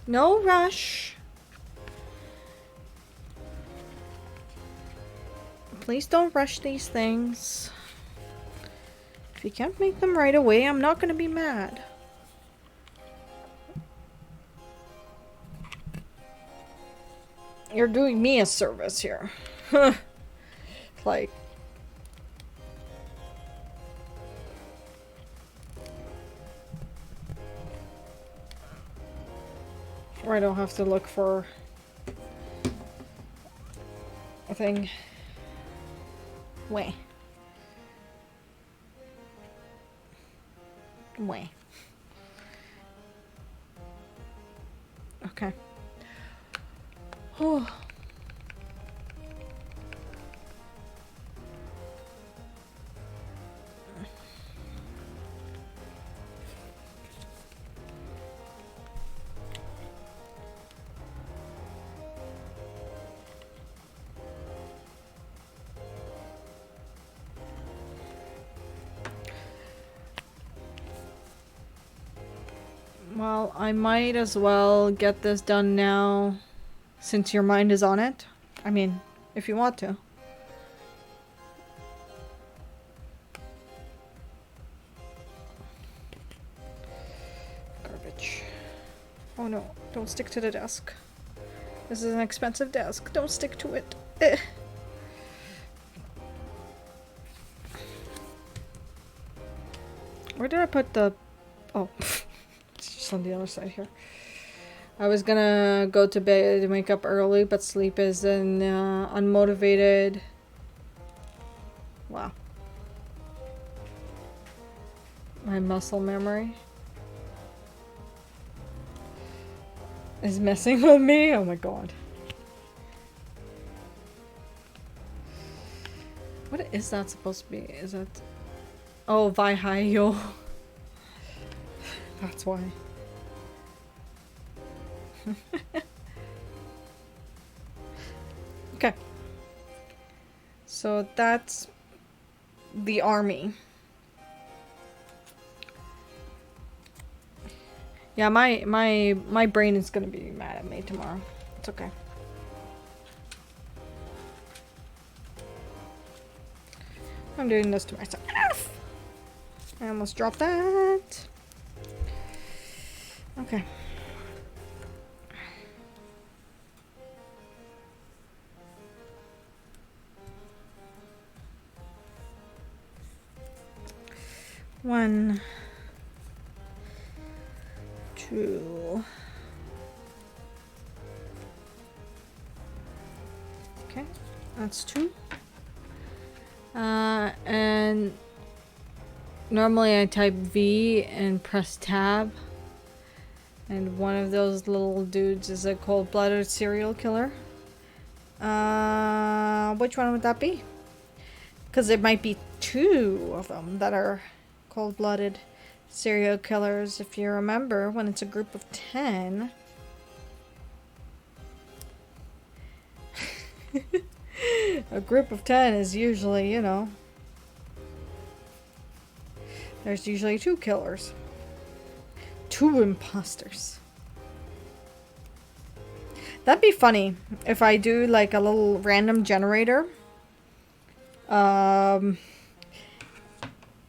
No rush. Please don't rush these things. If you can't make them right away, I'm not gonna be mad. You're doing me a service here. Like... Or I don't have to look for thing. Way. Way. Okay. Oh. Well, I might as well get this done now, since your mind is on it. I mean, if you want to. Garbage. Oh no, don't stick to the desk. This is an expensive desk. Don't stick to it. Where did I put the... Oh. It's just on the other side here. I was gonna go to bed and wake up early, but sleep is an unmotivated... Wow. My muscle memory is messing with me. Oh my god. What is that supposed to be? Is that... Oh, Vaihayo. That's why. Okay. So that's the army. Yeah, my brain is gonna be mad at me tomorrow. It's okay. I'm doing this to myself. I almost dropped that. Okay. One, two. Okay, that's two. And normally I type V and press tab. And one of those little dudes is a cold-blooded serial killer. Which one would that be? Because there might be two of them that are cold-blooded serial killers. If you remember, when it's a group of 10... a group of 10 is usually, you know... There's usually two killers. Two imposters. That'd be funny if I do like a little random generator.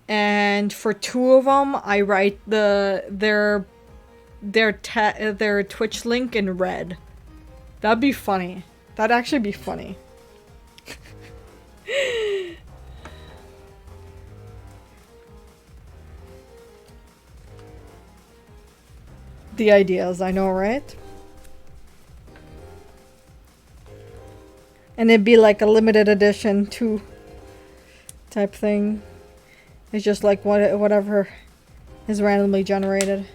And for two of them, I write their Twitch link in red. That'd be funny. That'd actually be funny. The ideas, I know, right? And it'd be like a limited edition too, type thing. It's just like whatever is randomly generated.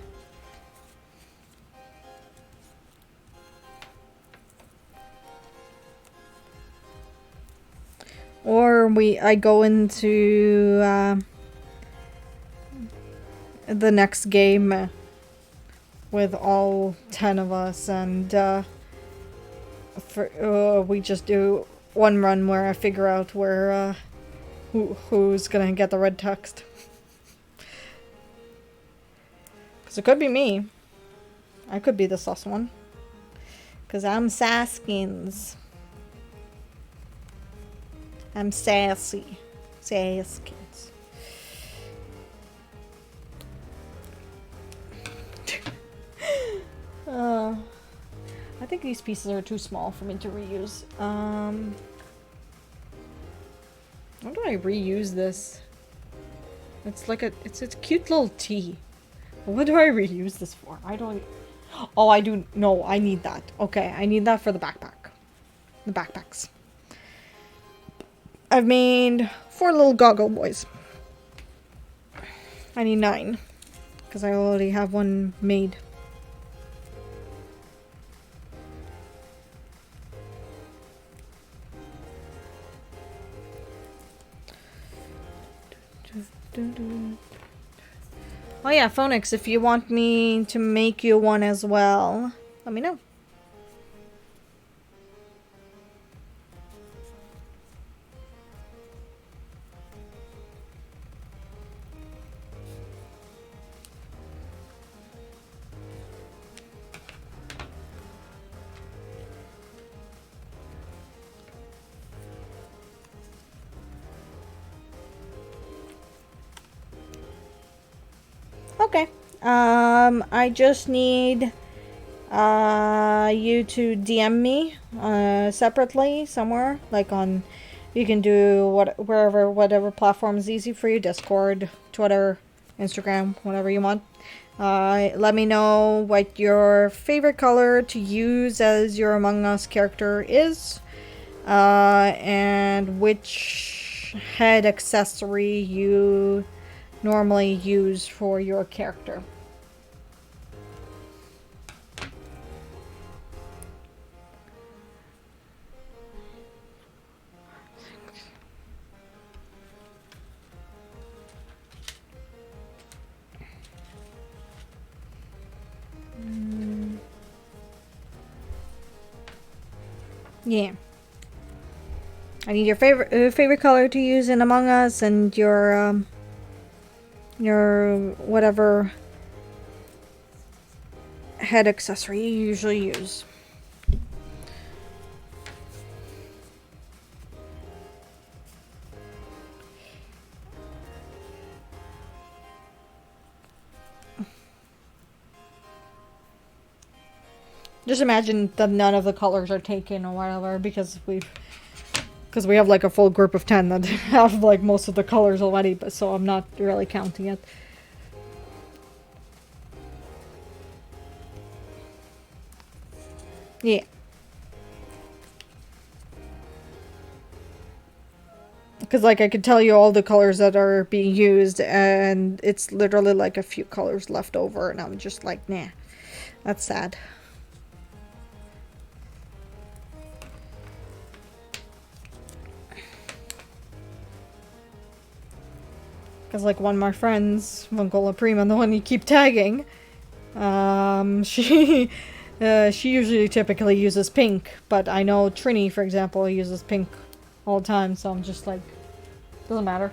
Or I go into the next game with all 10 of us, and we just do one run where I figure out where who's gonna get the red text. Because it could be me. I could be the sus one. Because I'm Sashkinz. I'm sassy. Sashkinz. I think these pieces are too small for me to reuse. How do I reuse this? It's like it's a cute little tea. What do I reuse this for? I don't... Oh, I do... No, I need that. Okay, I need that for the backpack. The backpacks. I've made 4 little goggle boys. I need 9 because I already have one made. Oh yeah, Phonix, if you want me to make you one as well, let me know. Okay. I just need you to DM me separately somewhere, like on, you can do whatever platform is easy for you, Discord, Twitter, Instagram, whatever you want. Let me know what your favorite color to use as your Among Us character is, and which head accessory you normally use for your character. Yeah. I need your favorite color to use in Among Us, and your whatever head accessory you usually use. Just imagine that none of the colors are taken or whatever, because we have like a full group of 10 that have like most of the colors already, but so I'm not really counting it. Yeah. Because like I could tell you all the colors that are being used, and it's literally like a few colors left over, and I'm just like, nah, that's sad. Because like one of my friends, Vongola Prima, the one you keep tagging, she usually typically uses pink, but I know Trini, for example, uses pink all the time, so I'm just like, doesn't matter.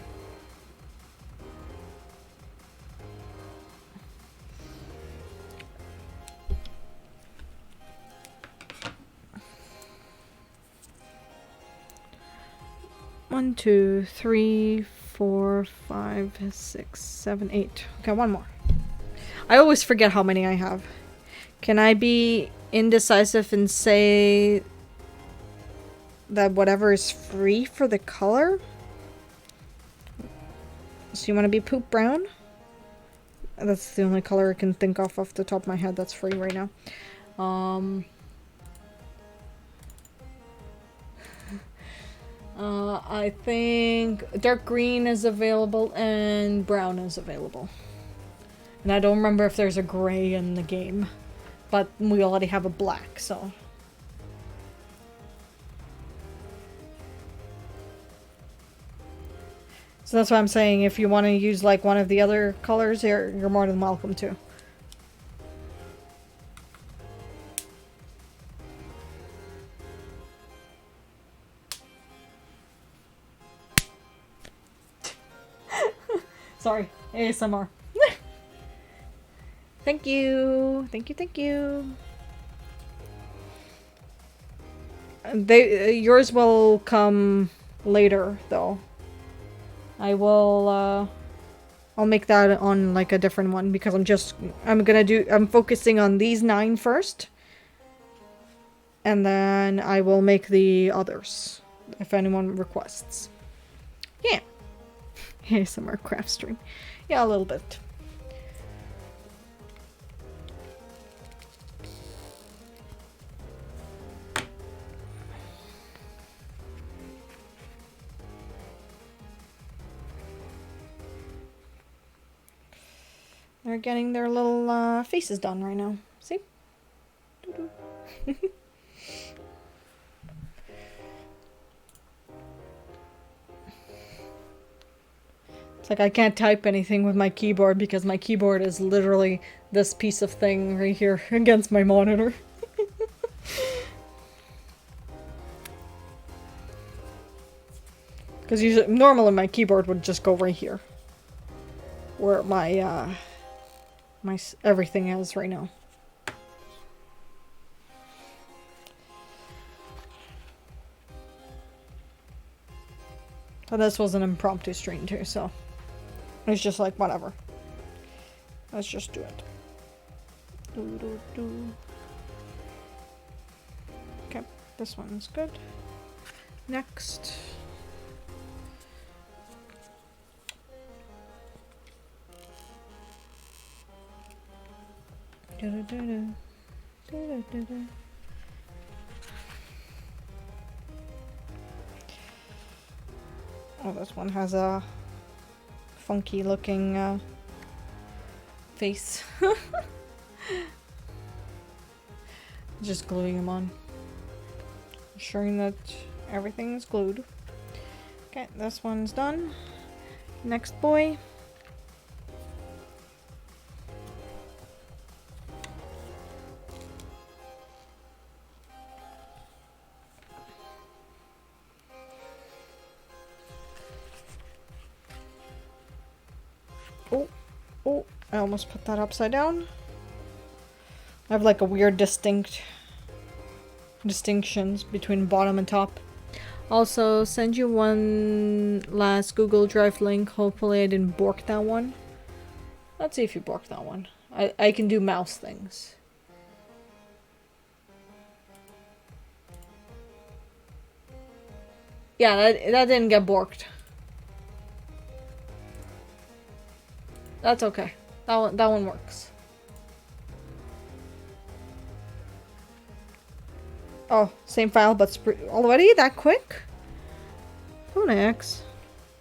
One, 2, 3, 4, 5, 6, 7, 8. Okay, one more. I always forget how many I have. Can I be indecisive and say that whatever is free for the color? So you want to be poop brown? That's the only color I can think of the top of my head that's free right now. I think dark green is available and brown is available. And I don't remember if there's a gray in the game. But we already have a black, so. So that's why I'm saying if you want to use like one of the other colors, you're more than welcome to. Sorry, ASMR. Thank you. Thank you, thank you. Yours will come later, though. I'll make that on like a different one because I'm focusing on these 9 first. And then I will make the others if anyone requests. Yeah. ASMR craft stream. Yeah, a little bit. They're getting their little faces done right now. See? It's like I can't type anything with my keyboard because my keyboard is literally this piece of thing right here against my monitor. Because usually, normally my keyboard would just go right here, where my everything is right now. But this was an impromptu stream too, so it's just like whatever. Let's just do it. Okay, this one's good. Next. Oh, this one has a funky looking face. Just gluing them on. Ensuring that everything is glued. Okay, this one's done. Next boy. Oh, I almost put that upside down. I have like a weird distinctions between bottom and top. Also, send you one last Google Drive link. Hopefully I didn't bork that one. Let's see if you borked that one. I can do mouse things. Yeah, that didn't get borked. That's okay. That one works. Oh, same file, but already that quick? Phoenix,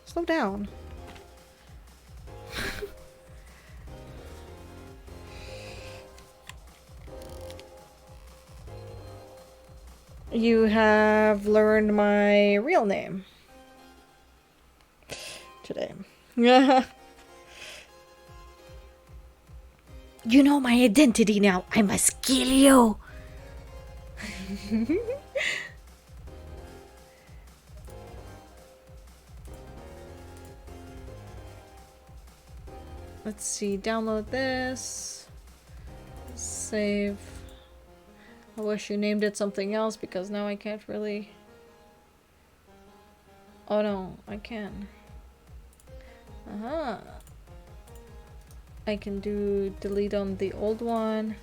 slow down. You have learned my real name today. Yeah. You know my identity now. I must kill you. Let's see. Download this. Save. I wish you named it something else because now I can't really... Oh no, I can. Uh-huh. I can do delete on the old one.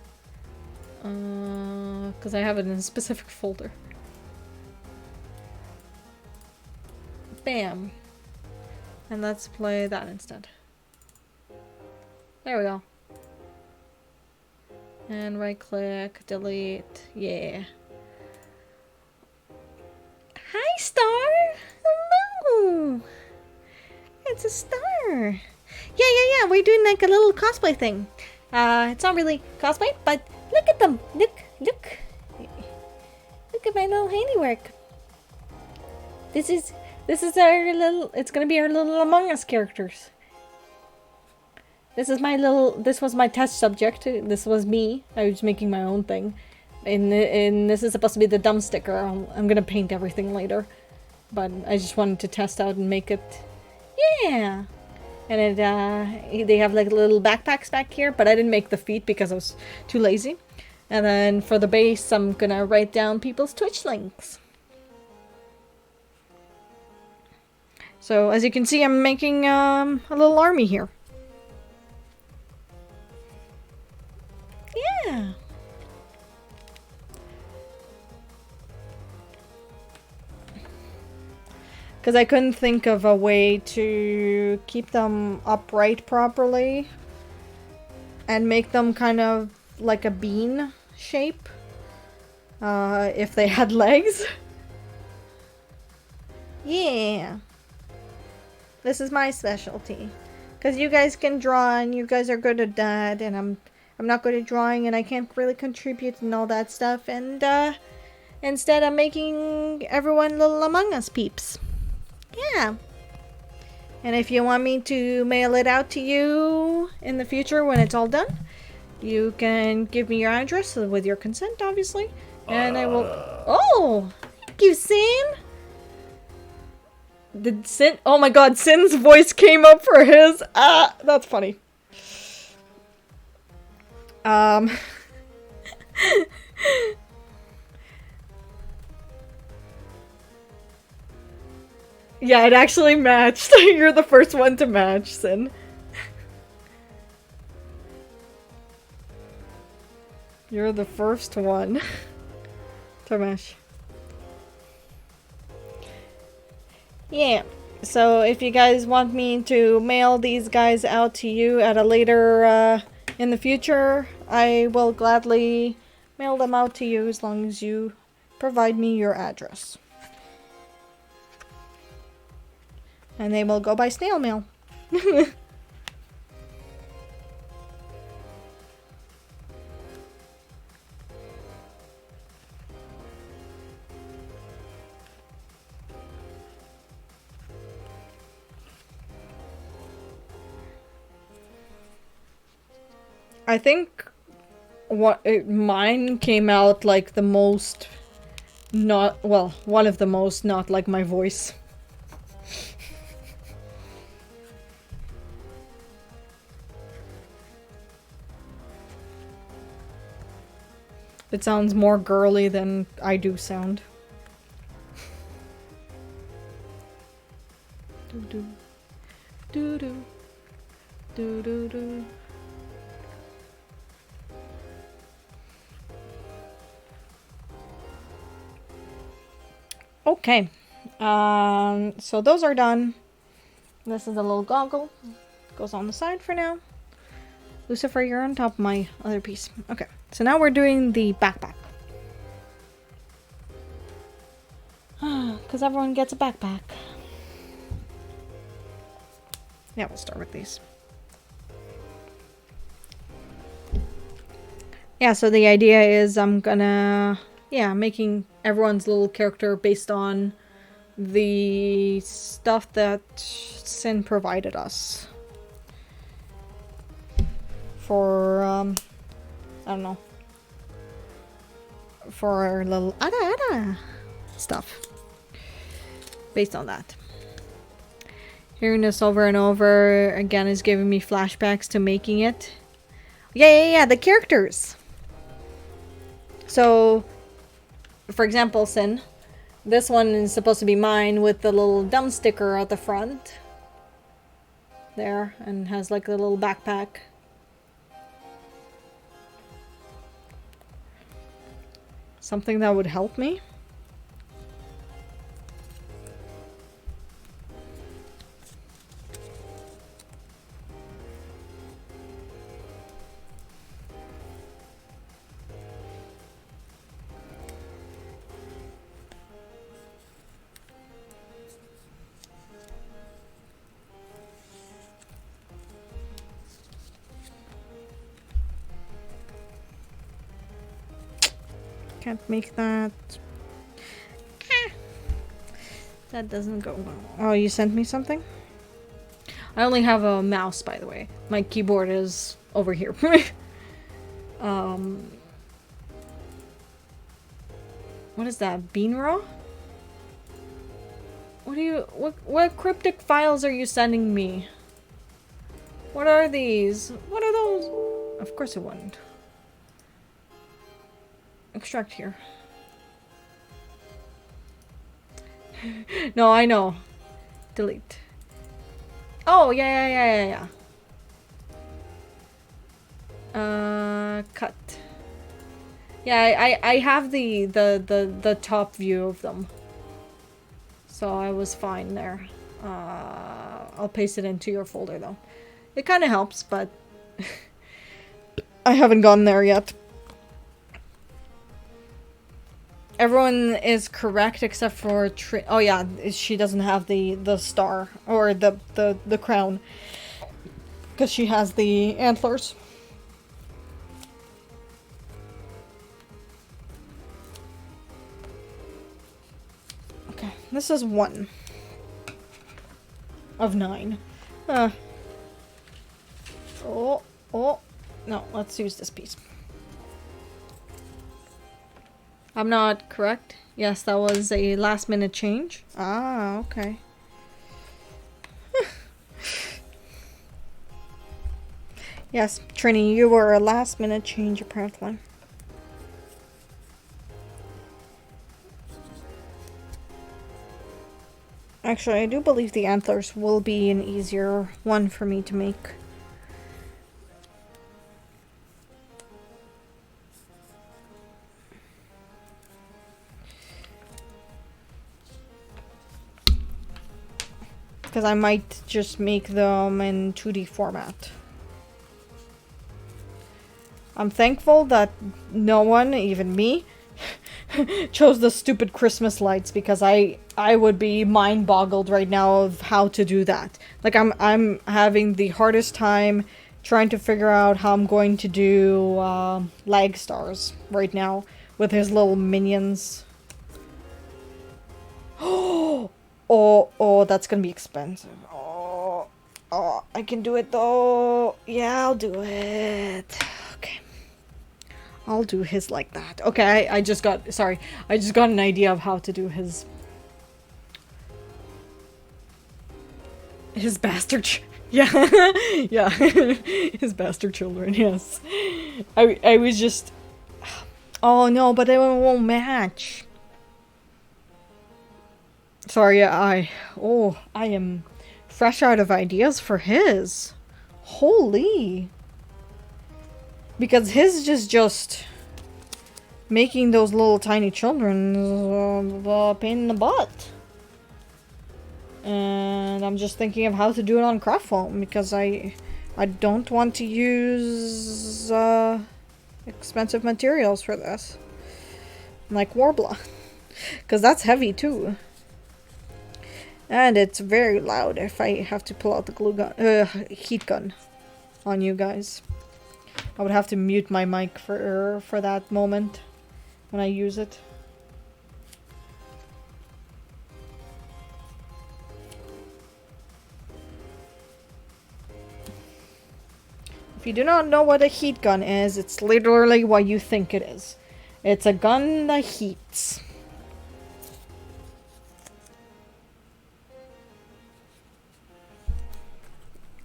Because I have it in a specific folder. Bam. And let's play that instead. There we go. And right click, delete, yeah. Hi Star! Hello! It's a star! Yeah, we're doing like a little cosplay thing. It's not really cosplay, but look at them! Look! Look at my little handiwork. This is our little, it's gonna be our little Among Us characters. This was my test subject. This was me. I was making my own thing. And this is supposed to be the dumb sticker. I'm gonna paint everything later. But I just wanted to test out and make it... Yeah! And they have like little backpacks back here, but I didn't make the feet because I was too lazy. And then for the base, I'm gonna write down people's Twitch links. So as you can see, I'm making a little army here. Yeah. Because I couldn't think of a way to keep them upright properly and make them kind of like a bean shape if they had legs. Yeah. This is my specialty. Because you guys can draw and you guys are good at that, and I'm not good at drawing and I can't really contribute and all that stuff, and instead I'm making everyone little Among Us peeps. Yeah. And if you want me to mail it out to you in the future when it's all done, you can give me your address with your consent, obviously. And I will... Oh! Thank you, Sin! Did Sin... Oh my god, Sin's voice came up for his. Ah, that's funny. Yeah, it actually matched. You're the first one to match, Sin. You're the first one to match. Yeah, so if you guys want me to mail these guys out to you at a later, in the future, I will gladly mail them out to you as long as you provide me your address. And they will go by snail mail. I think mine came out like the most not, well, one of the most not like my voice. It sounds more girly than I do sound. Do do do do do do. Okay, so those are done. This is a little goggle. Goes on the side for now. Lucifer, you're on top of my other piece. Okay, so now we're doing the backpack. Because everyone gets a backpack. Yeah, we'll start with these. Yeah, so the idea is I'm gonna... Yeah, making everyone's little character based on the stuff that Sin provided us. For, I don't know. For our little Ada stuff. Based on that. Hearing this over and over again is giving me flashbacks to making it. Yeah, the characters! So... For example, Sin, this one is supposed to be mine with the little dumb sticker at the front. There, and has like a little backpack. Something that would help me. Can't make that. That doesn't go well. Oh, you sent me something? I only have a mouse, by the way. My keyboard is over here. What is that? Beanraw? What cryptic files are you sending me? What are these? What are those? Of course it wouldn't. Extract here. No, I know. Delete. Oh, yeah. Cut. Yeah, I have the top view of them. So I was fine there. I'll paste it into your folder though. It kind of helps, but I haven't gone there yet. Everyone is correct except for oh yeah, she doesn't have the star or the crown. Because she has the antlers. Okay, this is 1 of 9. Oh, no, let's use this piece. I'm not correct. Yes, that was a last minute change. Ah, okay. Yes, Trini, you were a last minute change apparently. Actually, I do believe the antlers will be an easier one for me to make. Because I might just make them in 2D format. I'm thankful that no one, even me, chose the stupid Christmas lights, because I would be mind boggled right now of how to do that. Like I'm having the hardest time trying to figure out how I'm going to do lag stars right now with his little minions. Oh, that's gonna be expensive. Oh, I can do it though. Yeah, I'll do it. Okay. I'll do his like that. Okay, I just got an idea of how to do his bastard yeah. Yeah. His bastard children, yes. I was just, oh no, but they won't match. Sorry, I am fresh out of ideas for his. Holy. Because his is just making those little tiny children a pain in the butt. And I'm just thinking of how to do it on craft foam, because I don't want to use expensive materials for this. Like Warbler. Because that's heavy too. And it's very loud if I have to pull out the glue gun, heat gun on you guys. I would have to mute my mic for that moment when I use it. If you do not know what a heat gun is, it's literally what you think it is. It's a gun that heats.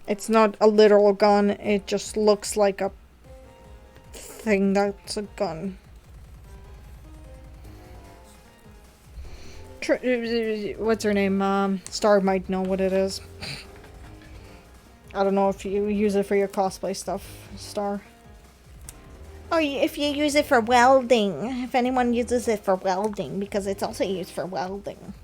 It's not a literal gun, it just looks like a thing that's a gun. What's her name? Star might know what it is. I don't know if you use it for your cosplay stuff, Star. Oh, if you use it for welding. If anyone uses it for welding, because it's also used for welding.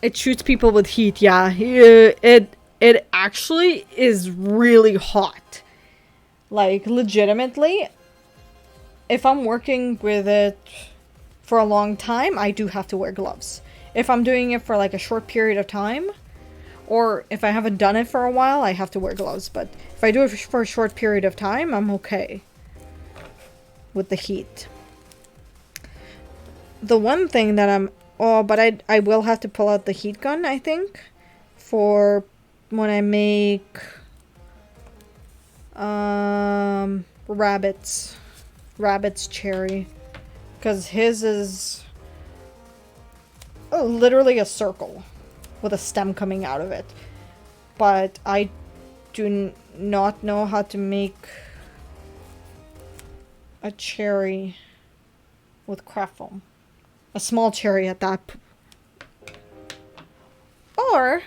It shoots people with heat, yeah. It actually is really hot. Like, legitimately, if I'm working with it for a long time, I do have to wear gloves. If I'm doing it for like a short period of time, or if I haven't done it for a while, I have to wear gloves. But if I do it for a short period of time, I'm okay with the heat. The one thing that I'm... Oh, but I will have to pull out the heat gun, I think, for when I make rabbit's cherry, because his is literally a circle with a stem coming out of it. But I do not know how to make a cherry with craft foam. A small cherry at that. Or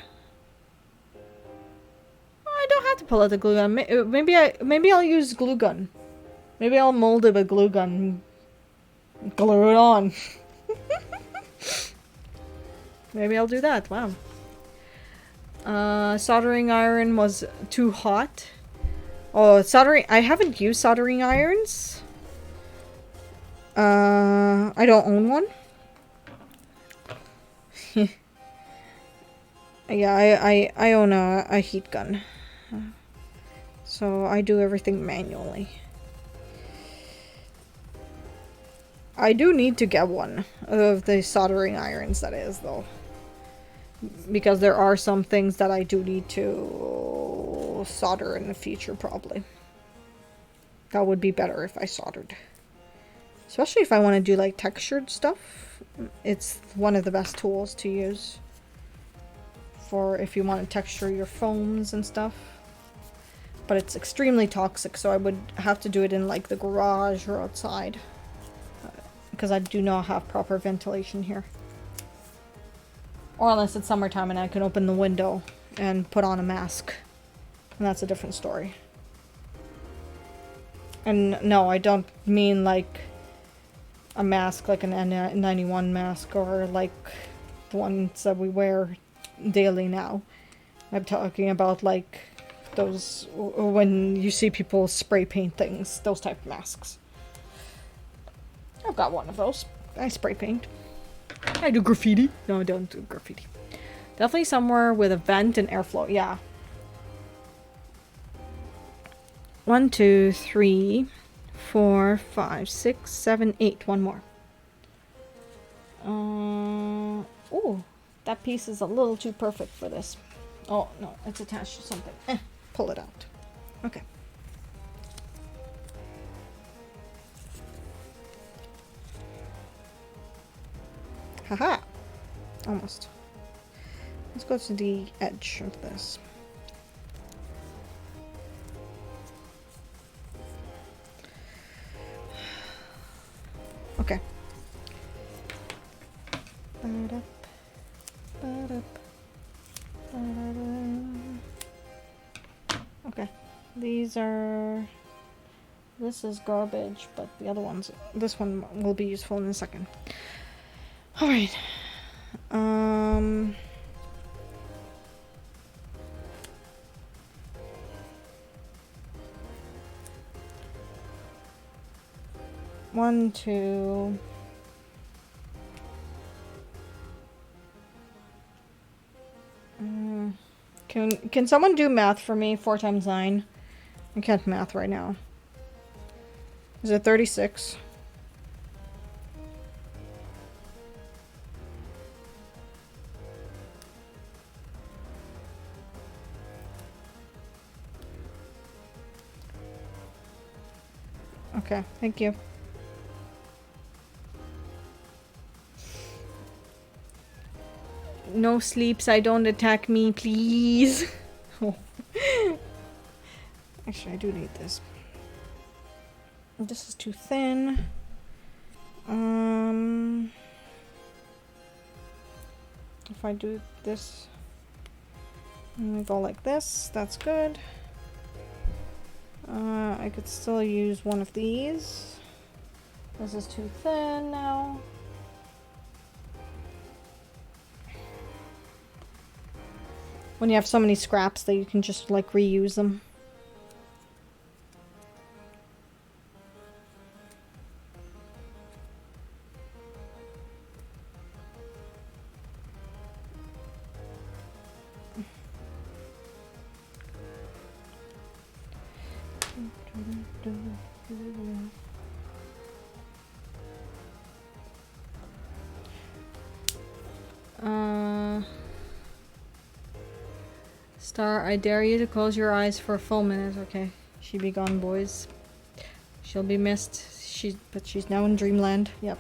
I don't have to pull out the glue gun. Maybe I'll use glue gun. Maybe I'll mold it with glue gun. Glue it on. Maybe I'll do that. Wow. Soldering iron was too hot. Oh, soldering. I haven't used soldering irons. I don't own one. Yeah, I own a heat gun. So I do everything manually. I do need to get one of the soldering irons, that is, though. Because there are some things that I do need to solder in the future, probably. That would be better if I soldered. Especially if I want to do like textured stuff. It's one of the best tools to use. For if you want to texture your foams and stuff. But it's extremely toxic, so I would have to do it in like the garage or outside. Because I do not have proper ventilation here. Or unless it's summertime and I can open the window and put on a mask. And that's a different story. And no, I don't mean like a mask like an N91 mask or like the ones that we wear daily now. I'm talking about like those when you see people spray paint things, those type of masks. I've got one of those. I spray paint. I do graffiti. No, I don't do graffiti. Definitely somewhere with a vent and airflow. Yeah. 1, 2, 3, 4, 5, 6, 7, 8. One more. Ooh, that piece is a little too perfect for this. Oh, no, it's attached to something. Pull it out. Okay. Haha. Almost. Let's go to the edge of this. Okay. Okay. These are... This is garbage, but the other ones... This one will be useful in a second. Alright. One, two... Can someone do math for me? 4 times 9. I can't math right now. Is it 36? Okay, thank you. No sleeps, I don't attack me, please. Oh. Actually, I do need this. This is too thin. If I do this, and we go like this, that's good. I could still use one of these. This is too thin now. When you have so many scraps that you can just like reuse them. Star, I dare you to close your eyes for a full minute. Okay, she be gone, boys. She'll be missed. But she's now in dreamland. Yep.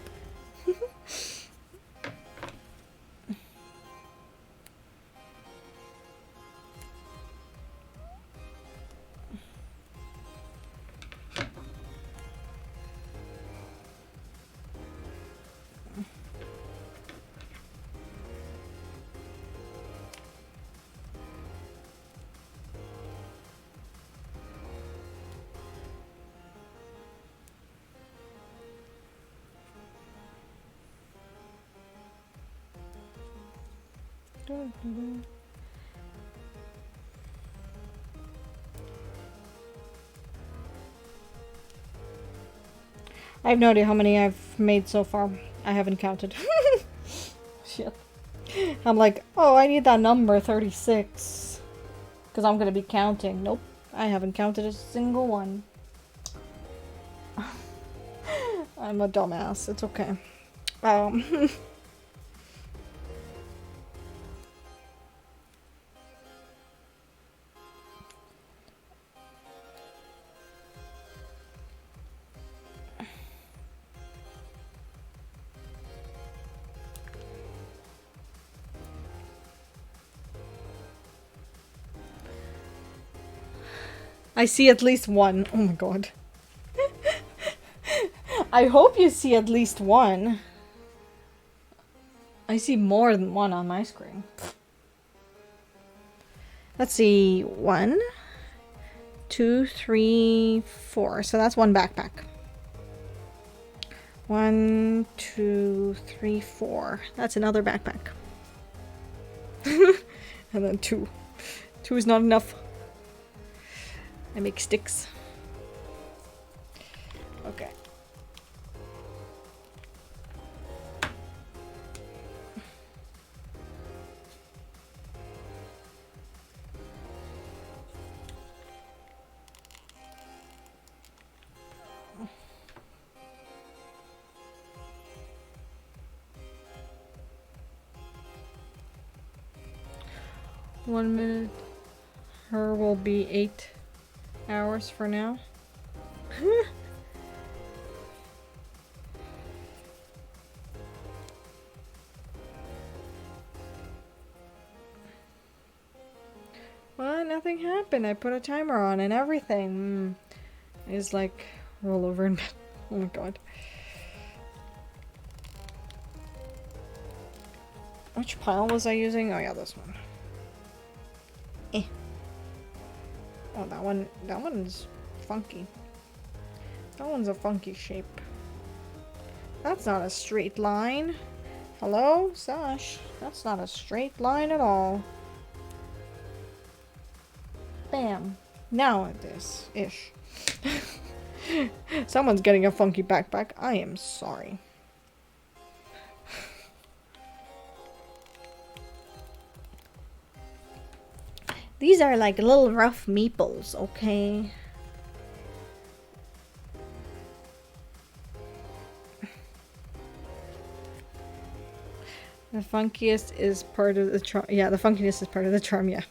I have no idea how many I've made so far. I haven't counted. Shit. I'm like, oh, I need that number 36. Because I'm going to be counting. Nope. I haven't counted a single one. I'm a dumbass. It's okay. I see at least one. Oh my god. I hope you see at least one. I see more than one on my screen. Let's see. 1, 2, 3, 4. So that's one backpack. 1, 2, 3, 4. That's another backpack. And then 2. 2 is not enough. I make sticks. Okay. One minute. Her will be 8 hours for now. Well, nothing happened. I put a timer on and everything. It's like roll over in bed. Oh my god. Which pile was I using? Oh yeah, this one. Eh. Oh, that one's funky. That one's a funky shape. That's not a straight line. Hello, Sash? That's not a straight line at all. Bam. Now it is. Ish. Someone's getting a funky backpack. I am sorry. These are like little rough meeples, okay? The funkiest is part of the charm. Yeah, the funkiness is part of the charm, yeah.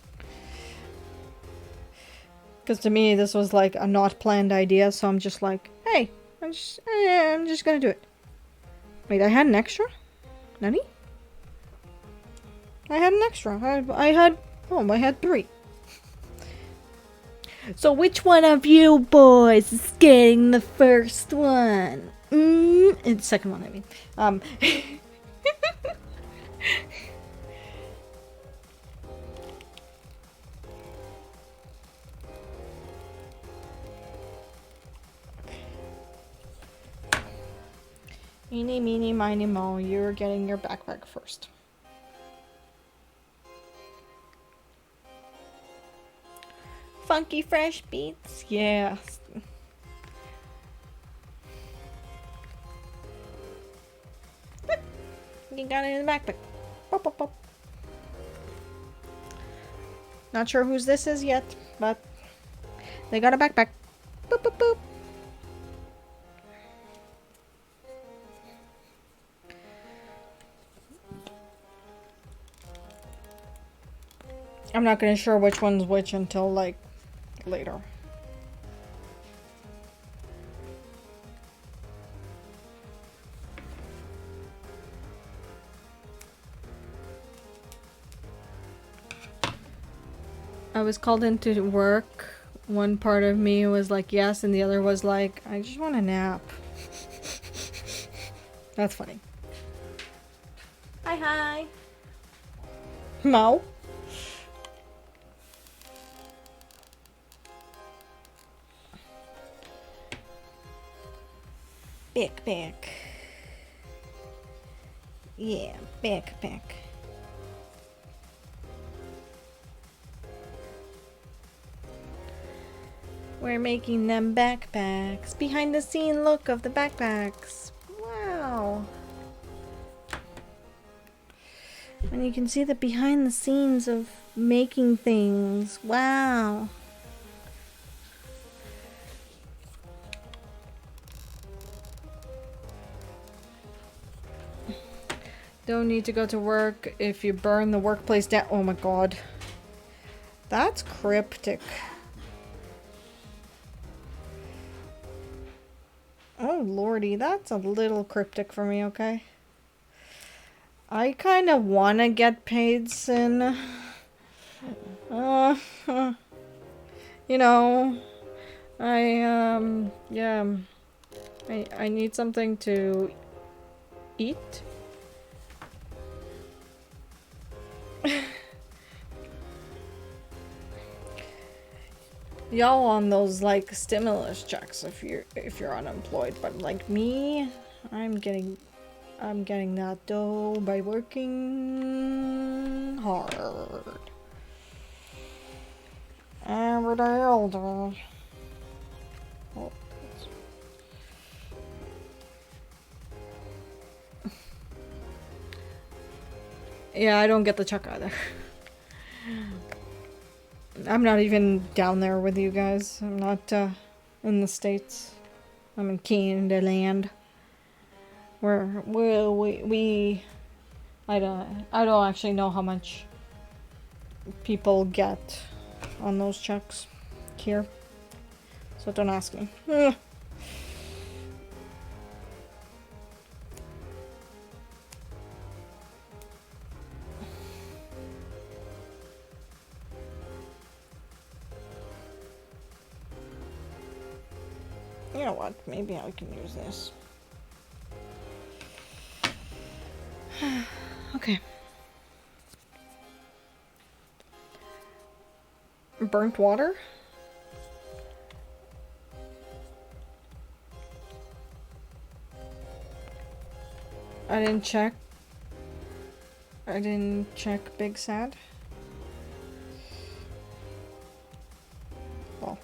Because to me, this was like a not planned idea, so I'm just like, hey, I'm just gonna do it. Wait, I had an extra? Nani? I had an extra. I had 3. So which one of you boys is getting the first one? The second one, I mean. Eeny, meeny, miny, mo, you're getting your backpack first. Funky fresh beats, yeah. You got it in the backpack. Pop, pop, pop. Not sure whose this is yet, but they got a backpack. Boop, boop, boop. I'm not gonna sure which one's which until like later. I was called into work. One part of me was like yes, and the other was like, I just want a nap. That's funny. Hi. Mo. Backpack. Yeah, backpack. We're making them backpacks. Behind the scene look of the backpacks. Wow. I And you can see the behind the scenes of making things. Wow. Don't need to go to work if you burn the workplace down. Oh my god. That's cryptic. Oh lordy, that's a little cryptic for me, okay? I kind of want to get paid soon. You know, yeah, I need something to eat. Y'all on those like stimulus checks if you're unemployed, but like me, I'm getting that dough by working hard. Every day all day. Oh, yeah, I don't get the check either. I'm not even down there with you guys. I'm not in the States. I'm in Canada land. Where I don't actually know how much people get on those checks here. So don't ask me. You know what? Maybe I can use this. Okay. Burnt water? I didn't check Big Sad. Well.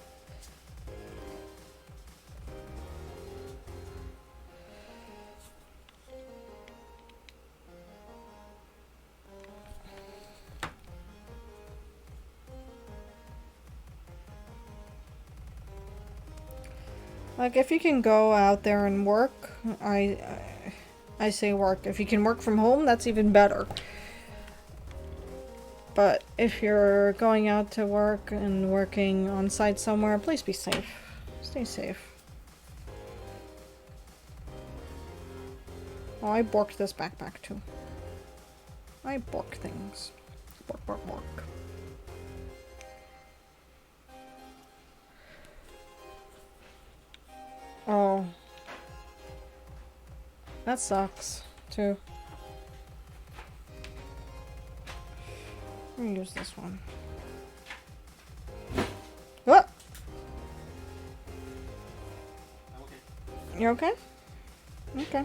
Like, if you can go out there and work, I say work. If you can work from home, that's even better. But if you're going out to work and working on site somewhere, please be safe. Stay safe. Oh, I borked this backpack too. I bork things. Bork, bork, bork. Oh. That sucks, too. I'm gonna use this one. What? Okay. You okay? Okay.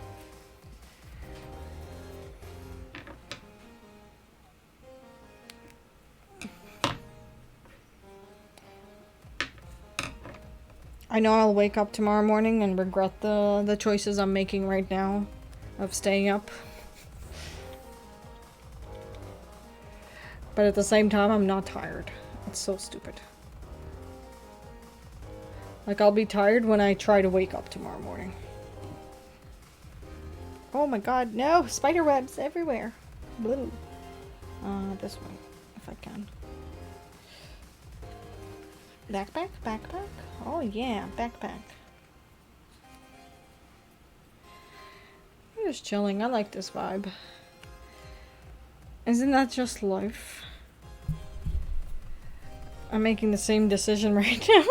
I know I'll wake up tomorrow morning and regret the choices I'm making right now of staying up. But at the same time, I'm not tired. It's so stupid. Like, I'll be tired when I try to wake up tomorrow morning. Oh my god, no! Spider webs everywhere! Blue. This way, if I can. Backpack? Backpack? Oh yeah, backpack. I'm just chilling. I like this vibe. Isn't that just life? I'm making the same decision right now.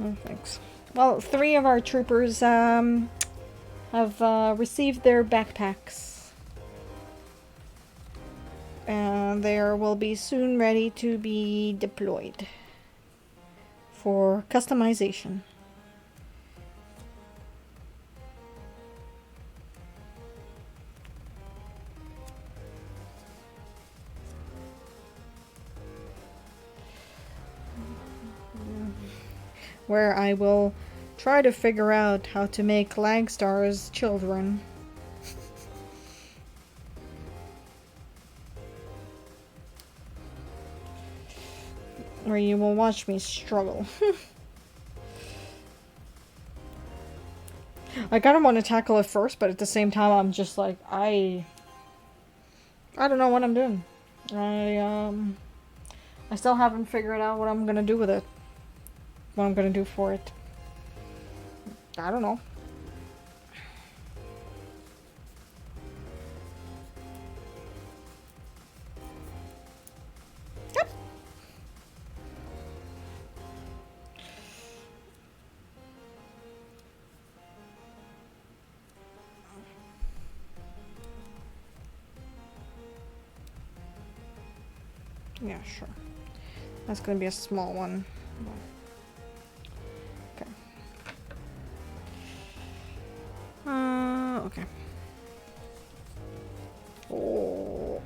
Oh, thanks. Well, 3 of our troopers have received their backpacks. And they will be soon ready to be deployed for customization. Where I will try to figure out how to make Lagstar's children. where you will watch me struggle. I kind of want to tackle it first, but at the same time, I'm just like, I don't know what I'm doing. I still haven't figured out what I'm gonna do with it. What I'm gonna do for it. I don't know. Yep. Yeah, sure. That's gonna be a small one. Okay. Okay. Oh.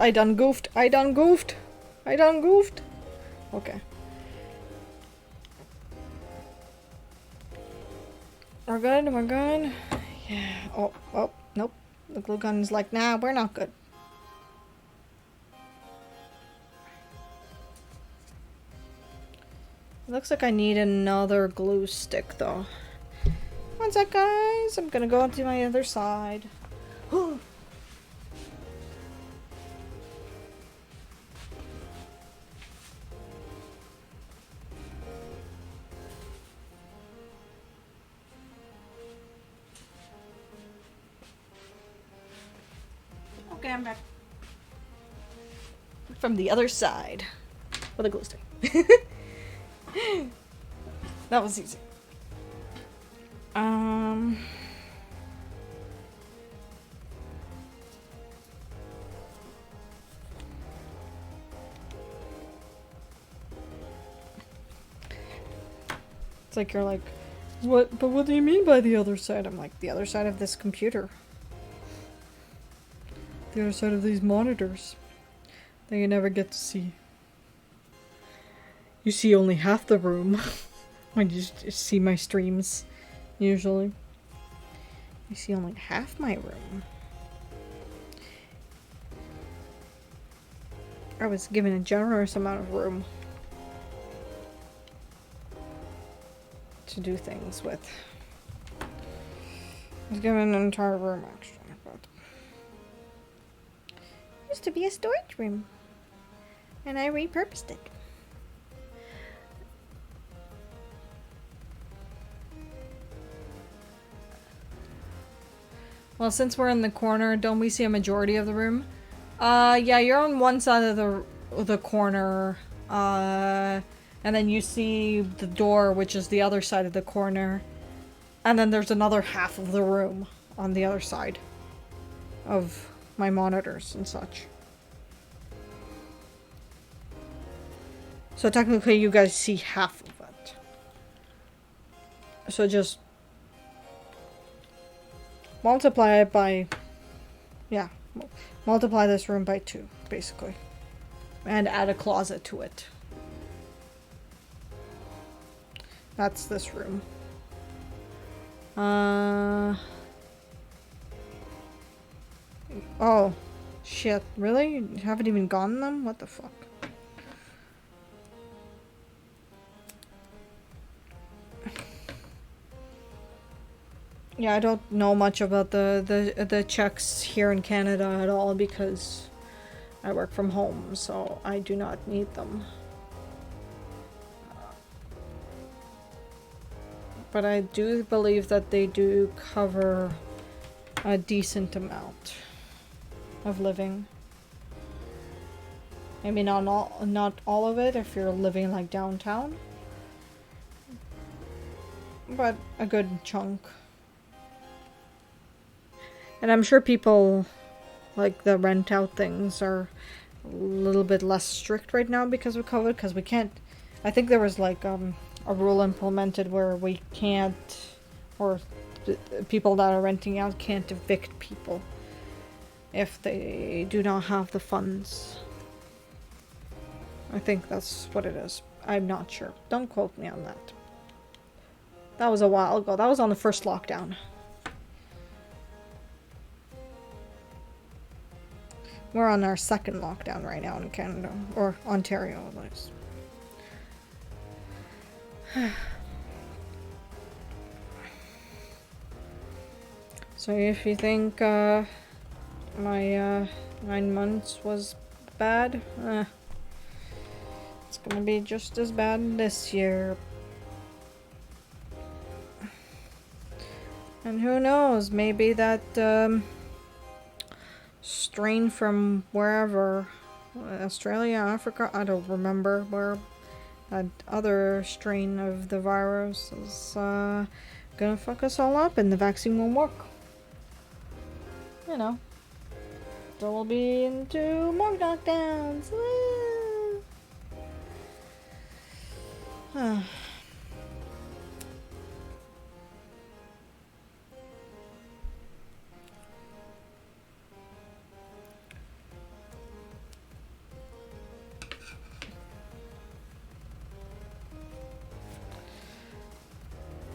I done goofed. Okay. We're good. Yeah. Oh, nope. The glue gun's like, nah, we're not good. Looks like I need another glue stick, though. One sec, guys. I'm gonna go up to my other side. Okay, I'm back. From the other side. With a glue stick. That was easy. It's like you're like, what? But what do you mean by the other side? I'm like, the other side of this computer. The other side of these monitors that you never get to see. You see only half the room when you see my streams, usually. You see only half my room. I was given a generous amount of room to do things with. I was given an entire room, actually. But it used to be a storage room, and I repurposed it. Well, since we're in the corner, don't we see a majority of the room? Yeah, you're on one side of the corner, and then you see the door, which is the other side of the corner, and then there's another half of the room on the other side of my monitors and such. So technically you guys see half of it. So just multiply it by, yeah, multiply this room by 2, basically. And add a closet to it. That's this room. Oh, shit, really? You haven't even gotten them? What the fuck? Yeah, I don't know much about the checks here in Canada at all because I work from home, so I do not need them. But I do believe that they do cover a decent amount of living. I mean, not all of it if you're living like downtown, but a good chunk. And I'm sure people, like, the rent out things are a little bit less strict right now because of COVID, because we can't, I think there was like a rule implemented where we can't, or people that are renting out can't evict people if they do not have the funds. I think that's what it is. I'm not sure. Don't quote me on that. That was a while ago. That was on the first lockdown. We're on our second lockdown right now in Canada, or Ontario at least. So if you think my 9 months was bad, it's gonna be just as bad this year. And who knows, maybe that strain from wherever, Australia, Africa, I don't remember where, that other strain of the virus is gonna fuck us all up and the vaccine won't work. You know. So we'll be into more knockdowns.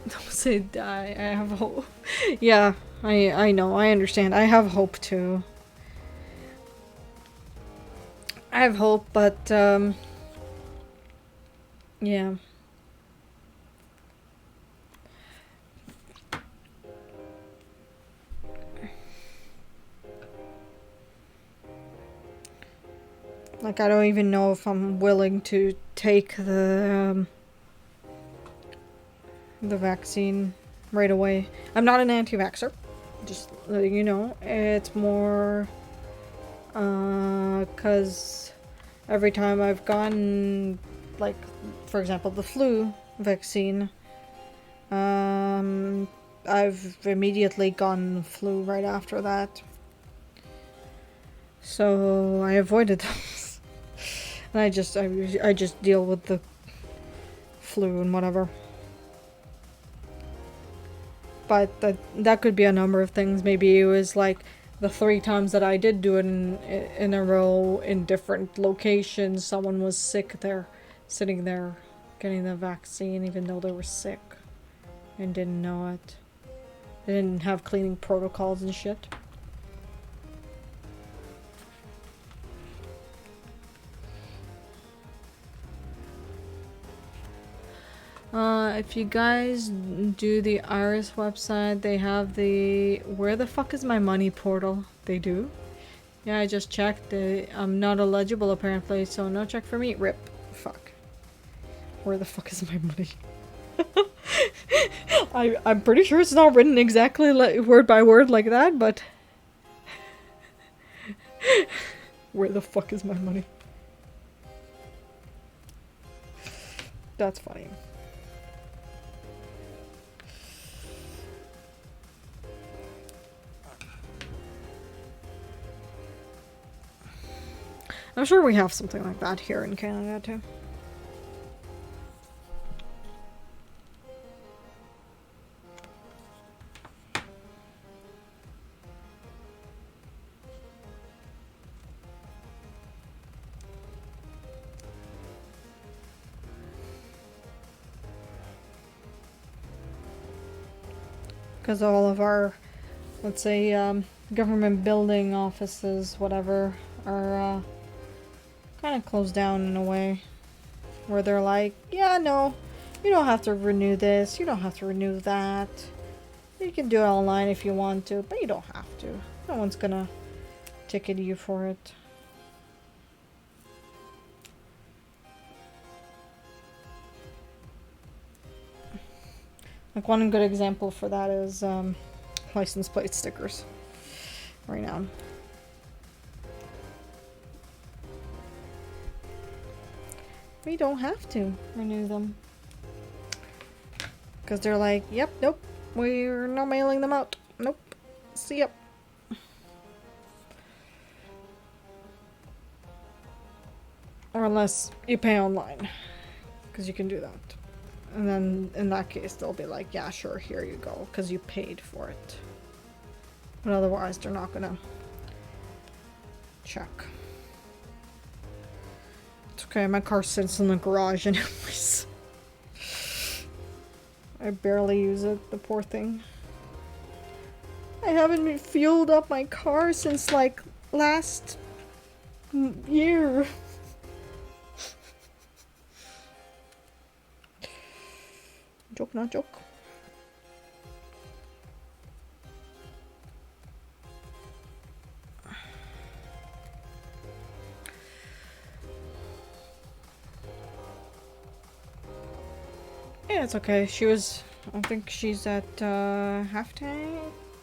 Don't say die. I have hope. Yeah, I know. I understand. I have hope too. I have hope, but yeah. Like, I don't even know if I'm willing to take the vaccine right away. I'm not an anti-vaxxer, just letting you know. It's more because every time I've gotten, like, for example, the flu vaccine, I've immediately gotten the flu right after that. So I avoided those. And I just deal with the flu and whatever. But that could be a number of things. Maybe it was like the 3 times that I did do it in a row in different locations, someone was sick there, sitting there, getting the vaccine even though they were sick and didn't know it. They didn't have cleaning protocols and shit. If you guys do the Iris website, they have the where the fuck is my money portal. They do. Yeah, I just checked. I'm not eligible apparently, so no check for me. Rip. Fuck. Where the fuck is my money? I'm pretty sure it's not written exactly word by word like that, but where the fuck is my money? That's funny. I'm sure we have something like that here in Canada too. Because all of our, let's say, government building offices, whatever, are kind of closed down in a way where they're like, yeah, no, you don't have to renew this, you don't have to renew that. You can do it online if you want to, but you don't have to. No one's gonna ticket you for it. Like, one good example for that is license plate stickers right now. We don't have to renew them. Because they're like, yep, nope, we're not mailing them out. Nope. See ya. Or unless you pay online. Because you can do that. And then in that case, they'll be like, yeah, sure, here you go. Because you paid for it. But otherwise, they're not gonna check. It's okay, my car sits in the garage anyways. I barely use it, the poor thing. I haven't fueled up my car since like last year. Joke, not joke. Yeah, it's okay. I think she's at half tank.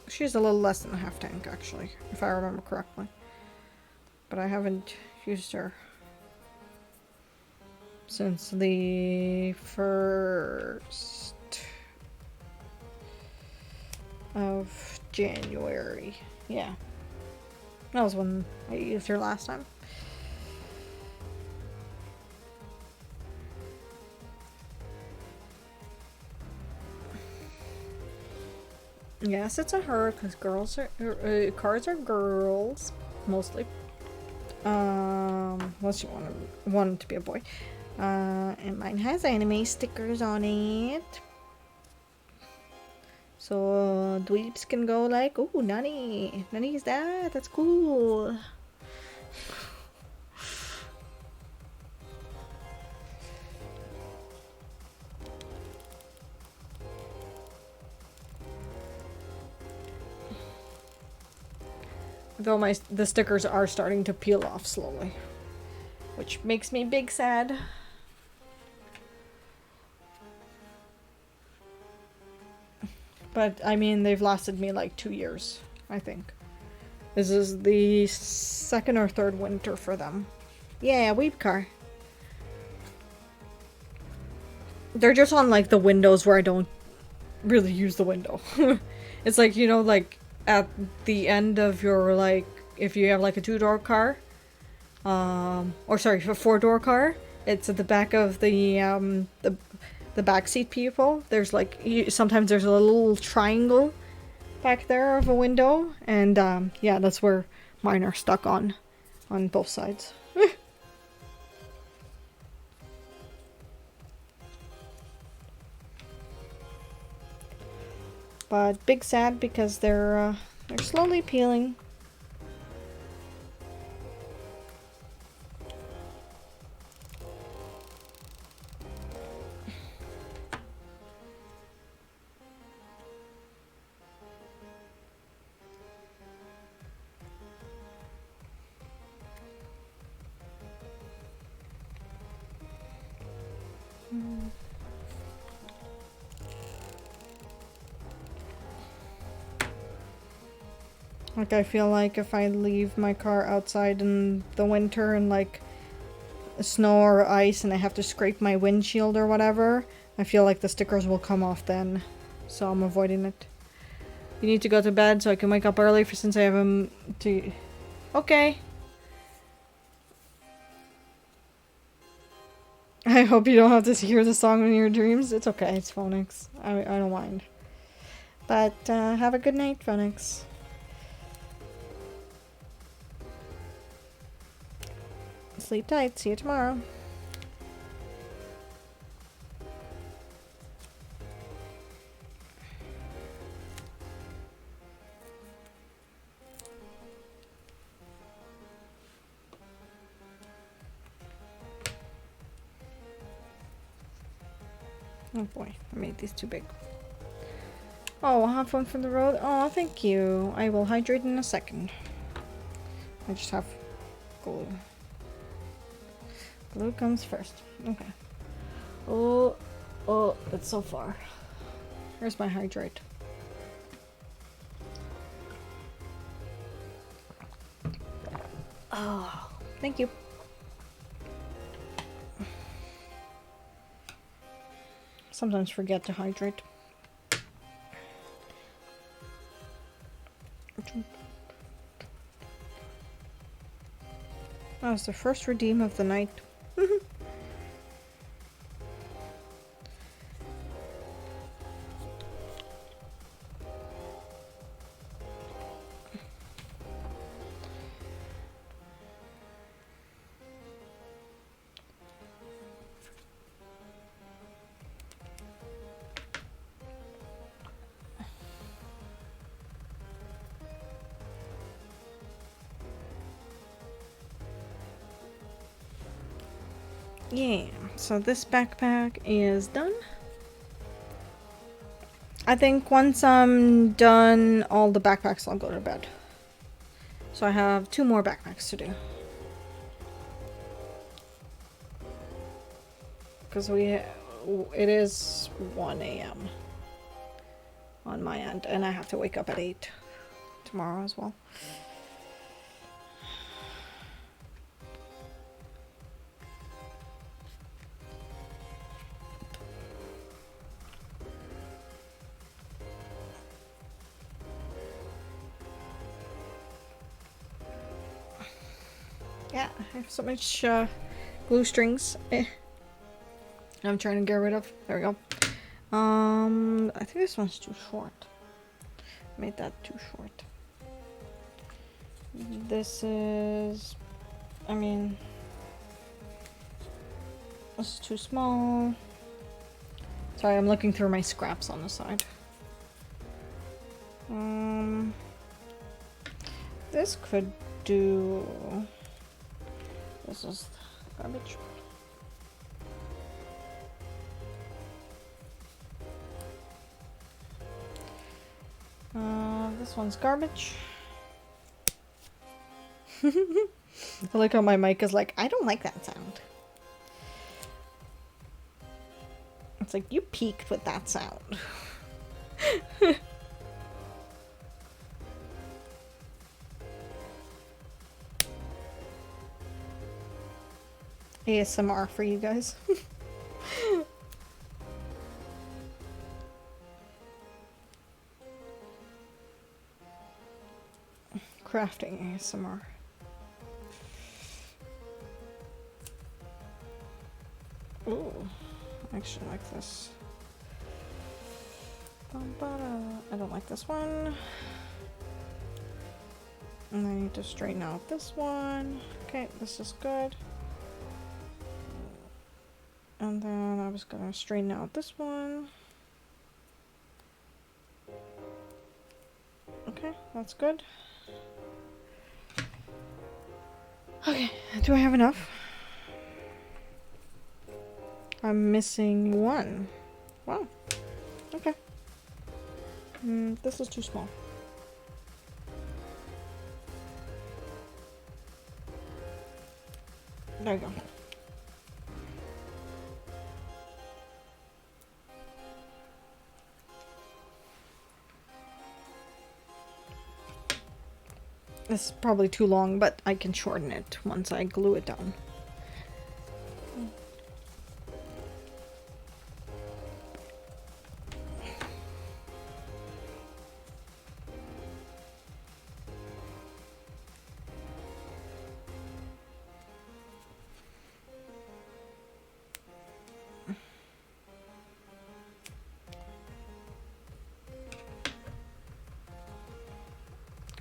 She's a little less than a half tank, actually, if I remember correctly. But I haven't used her since the 1st of January. Yeah. That was when I used her last time. Yes, it's a her, because cars are girls, mostly. Unless you want it to be a boy. And mine has anime stickers on it. So dweebs can go like, ooh, Nani is that? That's cool. Though the stickers are starting to peel off slowly, which makes me big sad. But I mean, they've lasted me like 2 years, I think. This is the 2nd or 3rd winter for them. Yeah, weeb car. They're just on like the windows where I don't really use the window. It's like, you know, like at the end of your, like, if you have like a 2-door car, or sorry, a 4-door car, it's at the back of the backseat people. There's like, sometimes there's a little triangle back there of a window, and yeah, that's where mine are stuck on both sides. But big sad because they're slowly peeling. Like, I feel like if I leave my car outside in the winter and like snow or ice and I have to scrape my windshield or whatever, I feel like the stickers will come off then. So I'm avoiding it. You need to go to bed so I can wake up early since I have to... Okay. I hope you don't have to hear the song in your dreams. It's okay, it's Phonics. I don't mind. But have a good night, Phonics. Sleep tight. See you tomorrow. Oh boy, I made these too big. Oh, have fun from the road. Oh, thank you. I will hydrate in a second. I just have glue. Glue comes first. Okay. Oh, it's so far. Where's my hydrate? Oh, thank you. Sometimes forget to hydrate. That was the first redeem of the night. Yeah, so this backpack is done. I think once I'm done all the backpacks, I'll go to bed. So I have 2 more backpacks to do. Because it is 1 a.m. on my end, and I have to wake up at 8 tomorrow as well. Yeah, I have so much glue strings. I'm trying to get rid of. There we go. I think this one's too short. Made that too short. This is, I mean, this is too small. Sorry, I'm looking through my scraps on the side. This could do. This is garbage. This one's garbage. I like how my mic is like, I don't like that sound. It's like, you peaked with that sound. ASMR for you guys. Crafting ASMR. Ooh, I actually like this. I don't like this one. And I need to straighten out this one. Okay, this is good. And then I was gonna straighten out this one. Okay, that's good. Okay, do I have enough? I'm missing 1. Wow. Okay. This is too small. There you go. This is probably too long, but I can shorten it once I glue it down.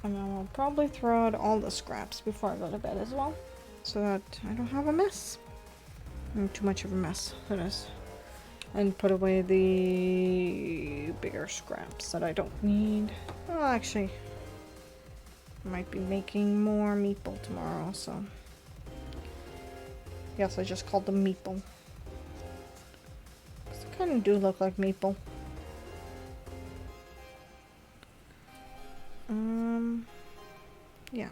And then I'll probably throw out all the scraps before I go to bed as well, so that I don't have a mess. Too much of a mess, that is. And put away the bigger scraps that I don't need. Well, actually, I might be making more meeple tomorrow, so. Yes, I just called them meeple. They kind of do look like meeple. Yeah.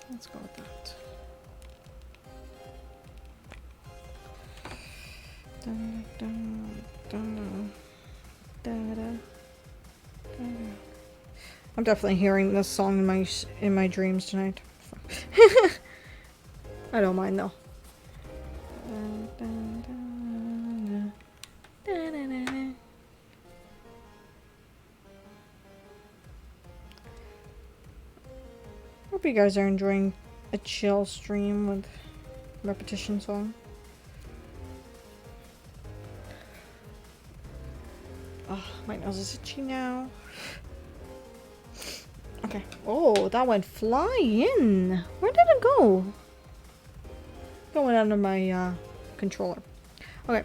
Let's go with that. Dun, dun, dun, dun, dun, dun. I'm definitely hearing this song in my dreams tonight. I don't mind though. Dun, dun, dun, dun, dun, dun, dun. Hope you guys are enjoying a chill stream with repetition song. Oh, my nose is itchy now. Okay. Oh, that went flying. Where did it go? Going under my controller. Okay.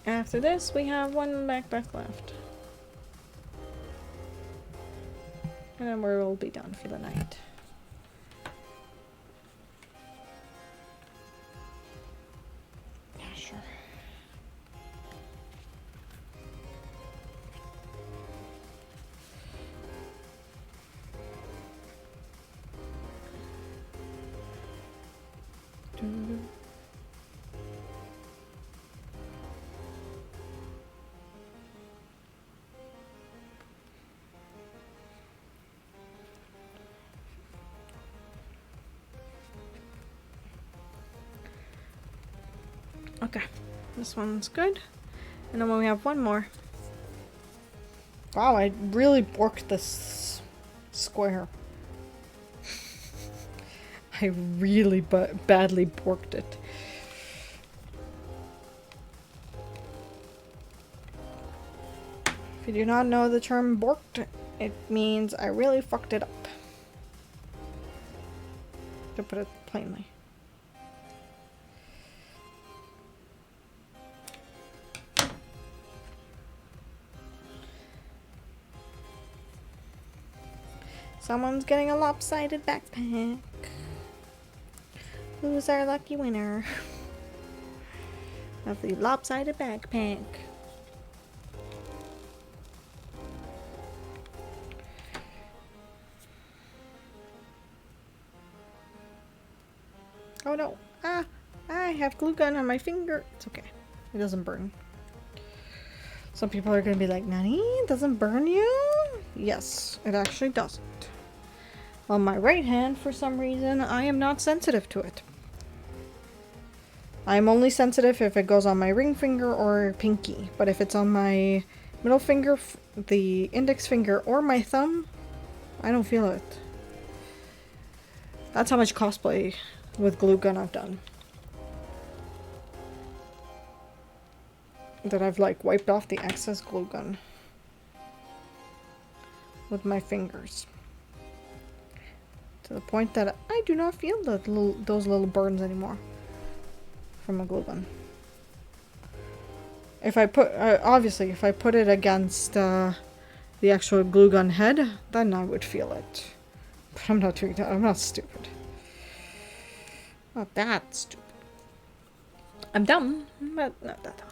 After this, we have 1 backpack left. And then we'll be done for the night. Okay, this one's good. And then we have one more. Wow, I really borked this square. I really badly borked it. If you do not know the term borked, it means I really fucked it up. To put it plainly. Someone's getting a lopsided backpack. Who's our lucky winner of the lopsided backpack? Oh no. Ah, I have glue gun on my finger. It's okay. It doesn't burn. Some people are gonna be like, Nani, it doesn't burn you? Yes, it actually doesn't. On my right hand, for some reason, I am not sensitive to it. I'm only sensitive if it goes on my ring finger or pinky. But if it's on my middle finger, the index finger, or my thumb, I don't feel it. That's how much cosplay with glue gun I've done. That I've like wiped off the excess glue gun with my fingers. To the point that I do not feel those little burns anymore from a glue gun. If I put, obviously, if I put it against the actual glue gun head, then I would feel it. But I'm not doing that. I'm not stupid. Not that stupid. I'm dumb, but not that dumb.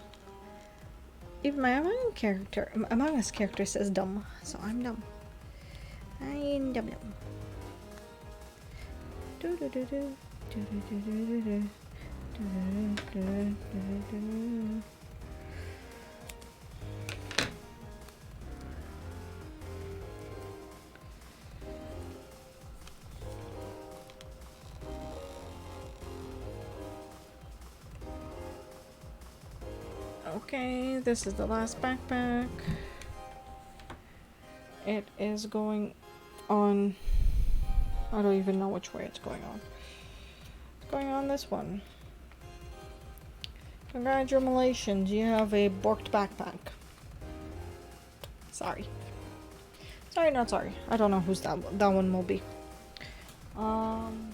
Even my Among Us character says dumb, so I'm dumb. I'm dumb. Okay, this is the last backpack. It is going on. I don't even know which way it's going on. It's going on this one. Congratulations, you have a borked backpack. Sorry. Sorry, not sorry. I don't know whose that one will be. And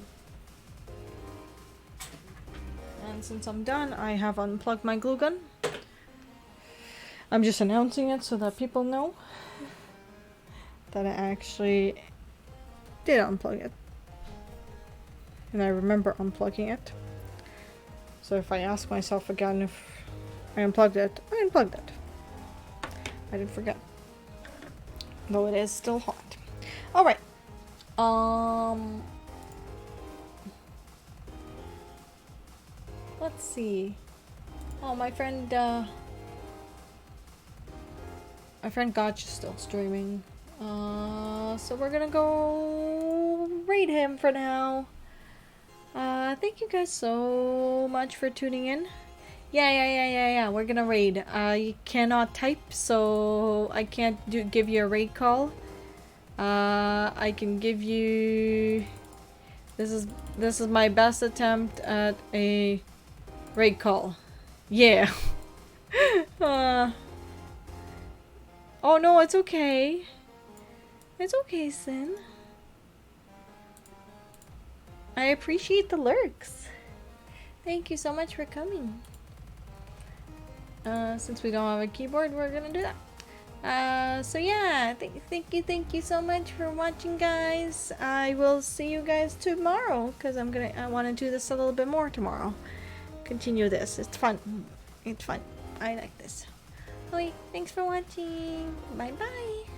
since I'm done, I have unplugged my glue gun. I'm just announcing it so that people know that I actually did unplug it. And I remember unplugging it. So if I ask myself again if I unplugged it, I unplugged it. I didn't forget. Though it is still hot. Alright. Let's see. Oh, my friend Gotch is still streaming. So we're gonna go raid him for now. Thank you guys so much for tuning in. Yeah, we're gonna raid. You cannot type, so I can't give you a raid call. I can give you... This is my best attempt at a raid call. Yeah. Oh no, it's okay. It's okay, Sin. I appreciate the lurks. Thank you so much for coming. Since we don't have a keyboard, we're gonna do that. So yeah, thank you so much for watching, guys. I will see you guys tomorrow, because I want to do this a little bit more tomorrow. Continue this. It's fun. It's fun. I like this. Okay, thanks for watching. Bye bye.